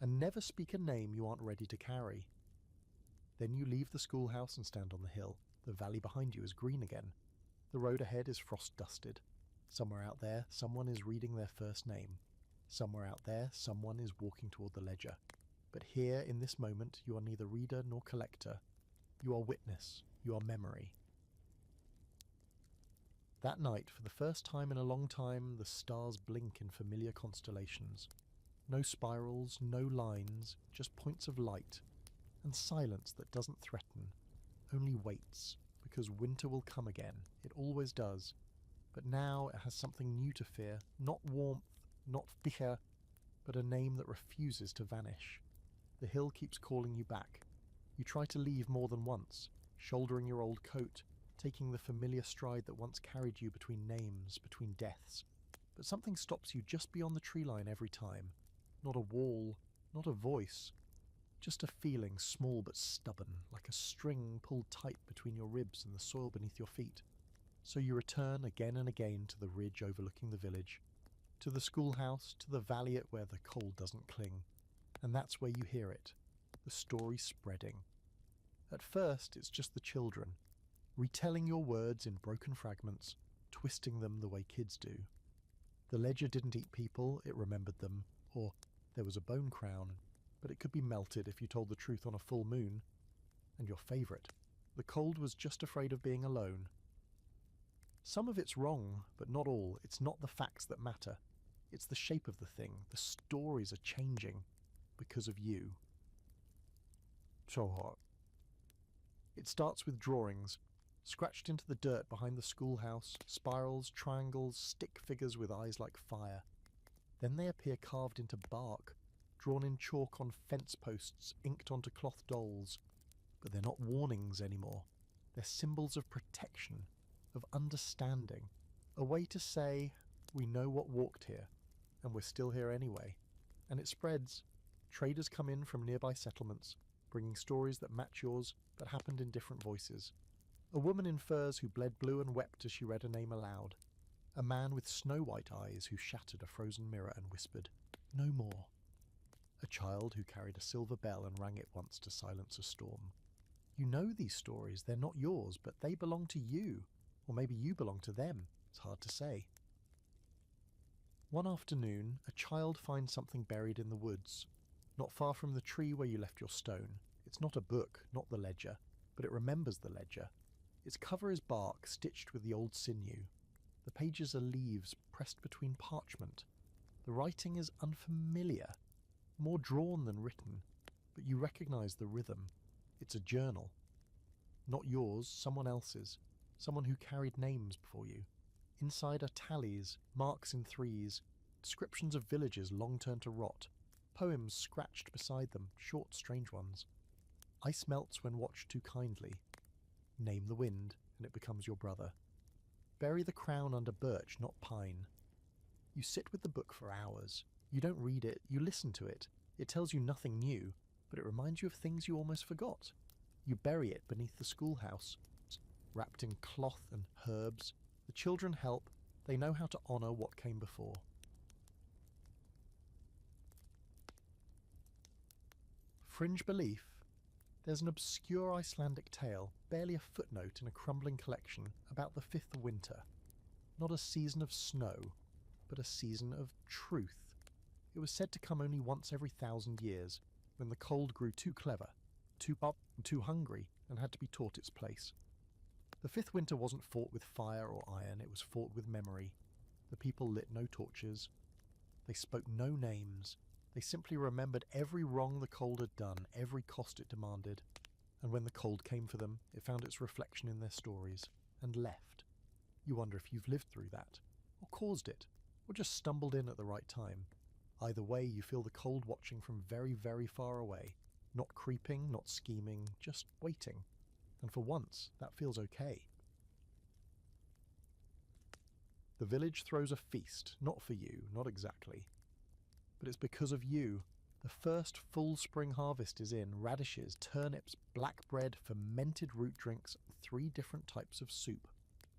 And never speak a name you aren't ready to carry. Then you leave the schoolhouse and stand on the hill. The valley behind you is green again. The road ahead is frost-dusted. Somewhere out there, someone is reading their first name. Somewhere out there, someone is walking toward the ledger. But here, in this moment, you are neither reader nor collector. You are witness. You are memory. That night, for the first time in a long time, the stars blink in familiar constellations. No spirals, no lines, just points of light, and silence that doesn't threaten, only waits, because winter will come again. It always does. But now it has something new to fear, not warmth, not fear, but a name that refuses to vanish. The hill keeps calling you back. You try to leave more than once, shouldering your old coat, taking the familiar stride that once carried you between names, between deaths. But something stops you just beyond the tree line every time. Not a wall, not a voice, just a feeling small but stubborn, like a string pulled tight between your ribs and the soil beneath your feet. So you return again and again to the ridge overlooking the village, to the schoolhouse, to the valley where the cold doesn't cling. And that's where you hear it, the story spreading. At first, it's just the children, retelling your words in broken fragments, twisting them the way kids do. The ledger didn't eat people, it remembered them, or there was a bone crown, but it could be melted if you told the truth on a full moon. And your favourite, the cold was just afraid of being alone. Some of it's wrong, but not all. It's not the facts that matter. It's the shape of the thing. The stories are changing because of you. So hot. It starts with drawings, scratched into the dirt behind the schoolhouse, spirals, triangles, stick figures with eyes like fire. Then they appear carved into bark, drawn in chalk on fence posts, inked onto cloth dolls. But they're not warnings anymore. They're symbols of protection, of understanding, a way to say, we know what walked here, and we're still here anyway. And it spreads. Traders come in from nearby settlements, bringing stories that match yours, but happened in different voices. A woman in furs who bled blue and wept as she read a name aloud. A man with snow-white eyes who shattered a frozen mirror and whispered, "No more." A child who carried a silver bell and rang it once to silence a storm. You know these stories, they're not yours, but they belong to you. Or maybe you belong to them. It's hard to say. One afternoon, a child finds something buried in the woods, not far from the tree where you left your stone. It's not a book, not the ledger, but it remembers the ledger. Its cover is bark stitched with the old sinew. The pages are leaves pressed between parchment. The writing is unfamiliar, more drawn than written, but you recognize the rhythm. It's a journal. Not yours, someone else's. Someone who carried names before you. Inside are tallies, marks in threes, descriptions of villages long turned to rot, poems scratched beside them, short, strange ones. Ice melts when watched too kindly. Name the wind, and it becomes your brother. Bury the crown under birch, not pine. You sit with the book for hours. You don't read it, you listen to it. It tells you nothing new, but it reminds you of things you almost forgot. You bury it beneath the schoolhouse, wrapped in cloth and herbs. The children help. They know how to honour what came before. Fringe belief? There's an obscure Icelandic tale, barely a footnote in a crumbling collection, about the fifth winter. Not a season of snow, but a season of truth. It was said to come only once every 1,000 years, when the cold grew too clever, too hungry, and had to be taught its place. The fifth winter wasn't fought with fire or iron, it was fought with memory. The people lit no torches. They spoke no names. They simply remembered every wrong the cold had done, every cost it demanded. And when the cold came for them, it found its reflection in their stories, and left. You wonder if you've lived through that, or caused it, or just stumbled in at the right time. Either way, you feel the cold watching from very, very far away. Not creeping, not scheming, just waiting. And for once, that feels okay. The village throws a feast, not for you, not exactly. But it's because of you. The first full spring harvest is in. Radishes, turnips, black bread, fermented root drinks, 3 different types of soup.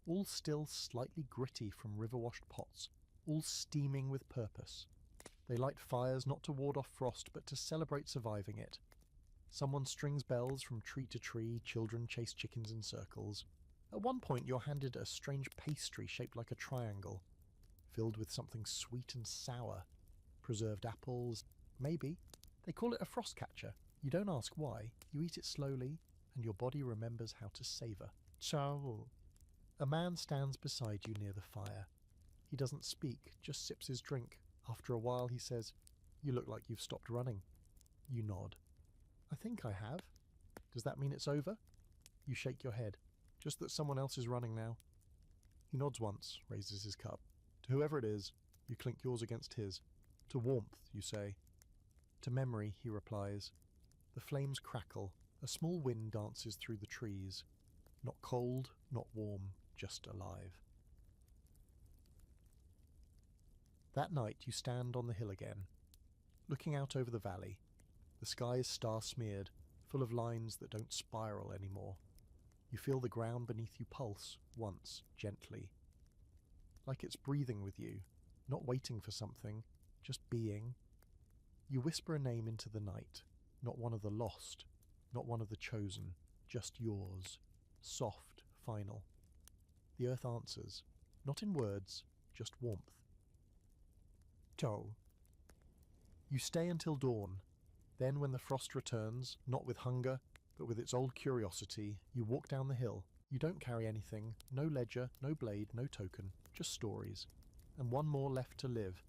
All still slightly gritty from river-washed pots, all steaming with purpose. They light fires not to ward off frost, but to celebrate surviving it. Someone strings bells from tree to tree, children chase chickens in circles. At one point you're handed a strange pastry shaped like a triangle, filled with something sweet and sour. Preserved apples, maybe. They call it a frost catcher. You don't ask why, you eat it slowly, and your body remembers how to savour. Ciao. A man stands beside you near the fire. He doesn't speak, just sips his drink. After a while he says, "You look like you've stopped running." You nod. "I think I have." "Does that mean it's over?" You shake your head. "Just that someone else is running now." He nods once, raises his cup. To whoever it is, you clink yours against his. "To warmth," you say. "To memory," he replies. The flames crackle. A small wind dances through the trees. Not cold, not warm, just alive. That night you stand on the hill again, looking out over the valley. The sky is star-smeared, full of lines that don't spiral anymore. You feel the ground beneath you pulse, once, gently. Like it's breathing with you, not waiting for something, just being. You whisper a name into the night, not one of the lost, not one of the chosen, just yours, soft, final. The earth answers, not in words, just warmth. Ciao. You stay until dawn. Then when the frost returns, not with hunger, but with its old curiosity, you walk down the hill. You don't carry anything, no ledger, no blade, no token, just stories. And one more left to live.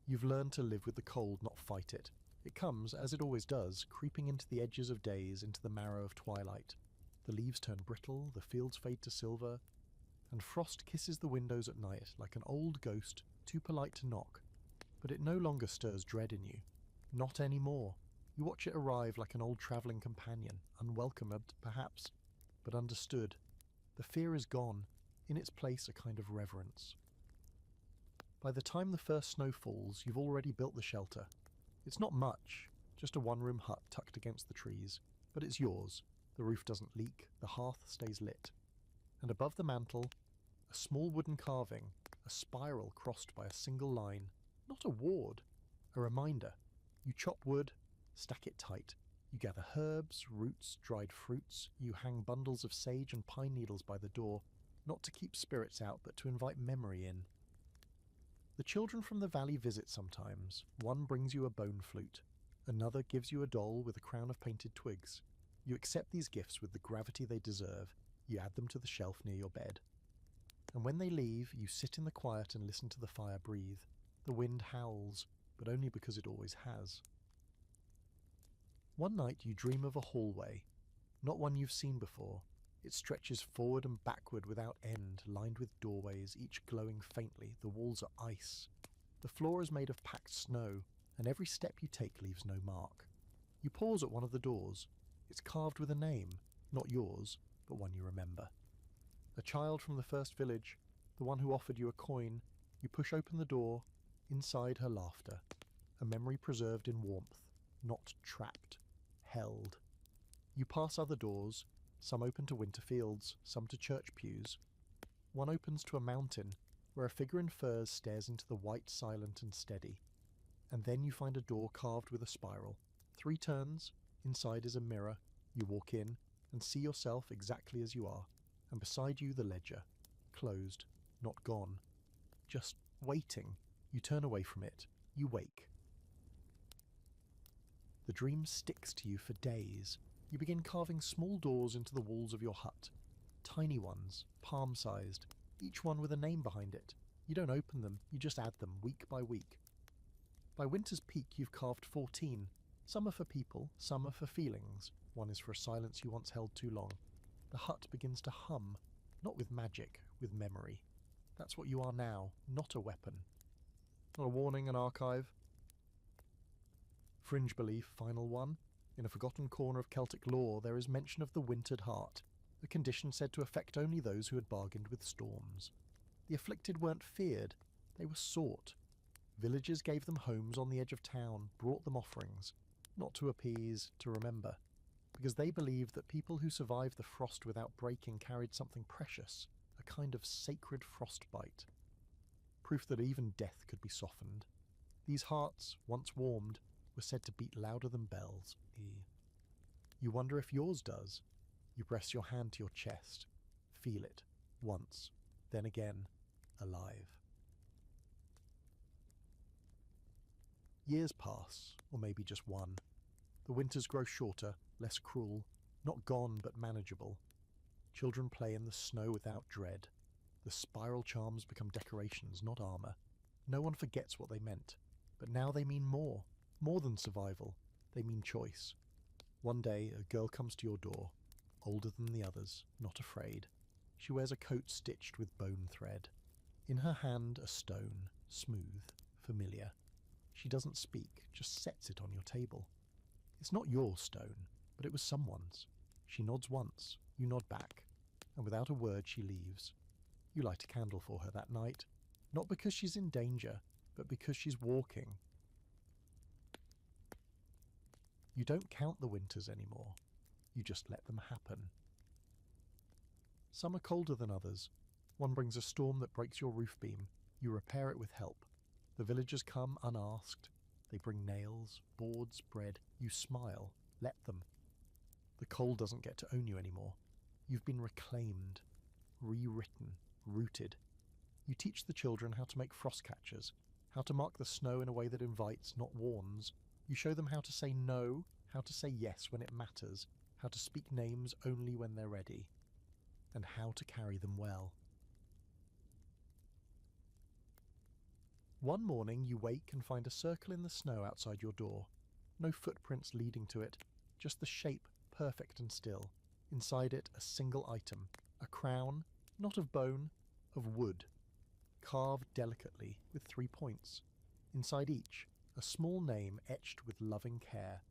You've learned to live with the cold, not fight it. It comes, as it always does, creeping into the edges of days, into the marrow of twilight. The leaves turn brittle, the fields fade to silver, and frost kisses the windows at night like an old ghost, too polite to knock. But it no longer stirs dread in you. Not anymore. You watch it arrive like an old travelling companion, unwelcomed perhaps, but understood. The fear is gone, in its place a kind of reverence. By the time the first snow falls, you've already built the shelter. It's not much, just a one-room hut tucked against the trees, but it's yours. The roof doesn't leak, the hearth stays lit. And above the mantel, a small wooden carving, a spiral crossed by a single line. Not a ward, a reminder. You chop wood, stack it tight. You gather herbs, roots, dried fruits. You hang bundles of sage and pine needles by the door, not to keep spirits out, but to invite memory in. The children from the valley visit sometimes. One brings you a bone flute. Another gives you a doll with a crown of painted twigs. You accept these gifts with the gravity they deserve. You add them to the shelf near your bed. And when they leave, you sit in the quiet and listen to the fire breathe. The wind howls, but only because it always has. One night you dream of a hallway, not one you've seen before. It stretches forward and backward without end, lined with doorways, each glowing faintly. The walls are ice. The floor is made of packed snow, and every step you take leaves no mark. You pause at one of the doors. It's carved with a name, not yours, but one you remember. A child from the first village, the one who offered you a coin. You push open the door. Inside her laughter, a memory preserved in warmth. not trapped, held. You pass other doors, some open to winter fields, some to church pews. One opens to a mountain, where a figure in furs stares into the white, silent and steady. And then you find a door carved with a spiral. 3 turns, inside is a mirror. You walk in and see yourself exactly as you are, and beside you the ledger, closed, not gone, just waiting. You turn away from it. You wake. The dream sticks to you for days. You begin carving small doors into the walls of your hut. Tiny ones, palm-sized, each one with a name behind it. You don't open them, you just add them week by week. By winter's peak you've carved 14. Some are for people, some are for feelings. One is for a silence you once held too long. The hut begins to hum, not with magic, with memory. That's what you are now, not a weapon. Not a warning, an archive. Fringe belief, final one. In a forgotten corner of Celtic lore there is mention of the wintered heart, a condition said to affect only those who had bargained with storms. The afflicted weren't feared, they were sought. Villagers gave them homes on the edge of town, brought them offerings, not to appease, to remember, because they believed that people who survived the frost without breaking carried something precious, a kind of sacred frostbite. Proof that even death could be softened. These hearts, once warmed, were said to beat louder than bells. You wonder if yours does. You press your hand to your chest, feel it, once, then again, alive. Years pass, or maybe just one. The winters grow shorter, less cruel, not gone but manageable. Children play in the snow without dread. The spiral charms become decorations, not armour. No one forgets what they meant, but now they mean more than survival. They mean choice. One day a girl comes to your door, older than the others, not afraid. She wears a coat stitched with bone thread. In her hand a stone, smooth, familiar. She doesn't speak, just sets it on your table. It's not your stone, but it was someone's. She nods once, you nod back, and without a word she leaves. You light a candle for her that night, not because she's in danger, but because she's walking. You don't count the winters anymore, you just let them happen. Some are colder than others. One brings a storm that breaks your roof beam. You repair it with help. The villagers come unasked. They bring nails, boards, bread. You smile. Let them. The cold doesn't get to own you anymore. You've been reclaimed, rewritten, rooted. You teach the children how to make frost catchers, how to mark the snow in a way that invites, not warns. You show them how to say no, how to say yes when it matters, how to speak names only when they're ready, and how to carry them well. One morning you wake and find a circle in the snow outside your door. No footprints leading to it, just the shape, perfect and still. Inside it a single item, a crown, not of bone, of wood, carved delicately with 3 points. Inside each, a small name etched with loving care.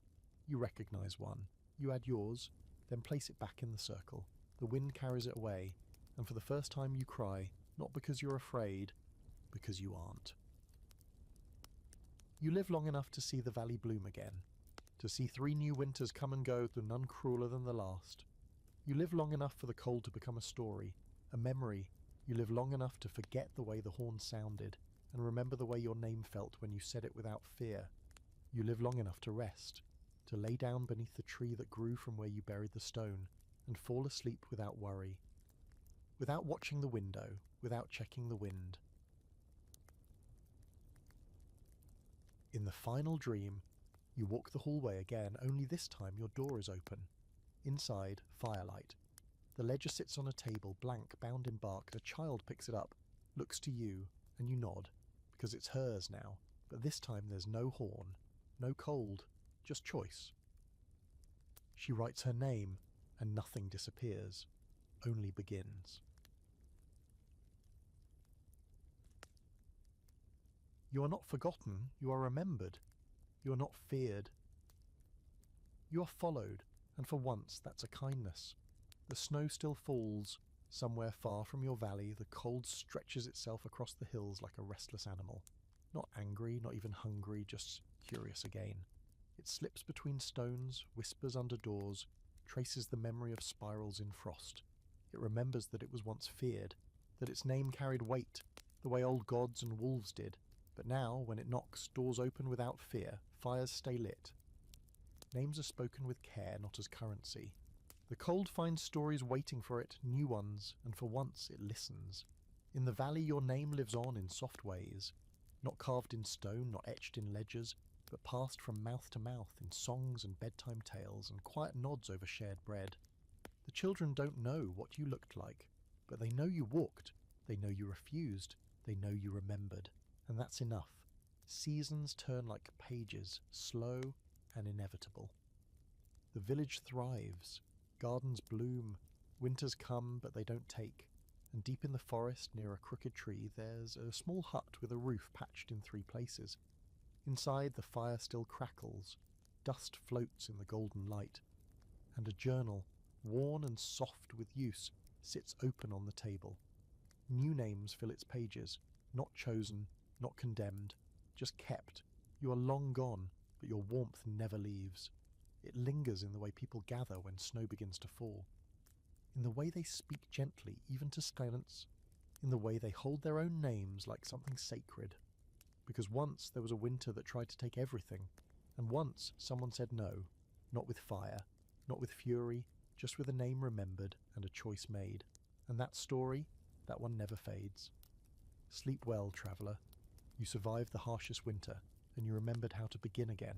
You recognize one. You add yours, then place it back in the circle. The wind carries it away, and for the first time you cry, not because you're afraid, because you aren't. You live long enough to see the valley bloom again, to see 3 new winters come and go, though none crueler than the last. You live long enough for the cold to become a story, a memory. You live long enough to forget the way the horn sounded, and remember the way your name felt when you said it without fear. You live long enough to rest, to lay down beneath the tree that grew from where you buried the stone, and fall asleep without worry, without watching the window, without checking the wind. In the final dream, you walk the hallway again, only this time your door is open. Inside, firelight. The ledger sits on a table, blank, bound in bark. A child picks it up, looks to you, and you nod, because it's hers now. But this time there's no horn, no cold, just choice. She writes her name, and nothing disappears, only begins. You are not forgotten, you are remembered. You are not feared. You are followed, and for once that's a kindness. The snow still falls. Somewhere far from your valley, the cold stretches itself across the hills like a restless animal. Not angry, not even hungry, just curious again. It slips between stones, whispers under doors, traces the memory of spirals in frost. It remembers that it was once feared, that its name carried weight, the way old gods and wolves did. But now, when it knocks, doors open without fear, fires stay lit. Names are spoken with care, not as currency. The cold finds stories waiting for it, new ones, and for once it listens. In the valley your name lives on in soft ways, not carved in stone, not etched in ledgers, but passed from mouth to mouth in songs and bedtime tales and quiet nods over shared bread. The children don't know what you looked like, but they know you walked, they know you refused, they know you remembered. And that's enough. Seasons turn like pages, slow and inevitable. The village thrives. Gardens bloom. Winters come, but they don't take. And deep in the forest, near a crooked tree, there's a small hut with a roof patched in 3 places. Inside, the fire still crackles. Dust floats in the golden light. And a journal, worn and soft with use, sits open on the table. New names fill its pages, not chosen, not condemned, just kept. You are long gone, but your warmth never leaves. It lingers in the way people gather when snow begins to fall. In the way they speak gently, even to silence. In the way they hold their own names like something sacred. Because once there was a winter that tried to take everything, and once someone said no, not with fire, not with fury, just with a name remembered and a choice made. And that story, that one never fades. Sleep well, traveller. You survived the harshest winter, and you remembered how to begin again,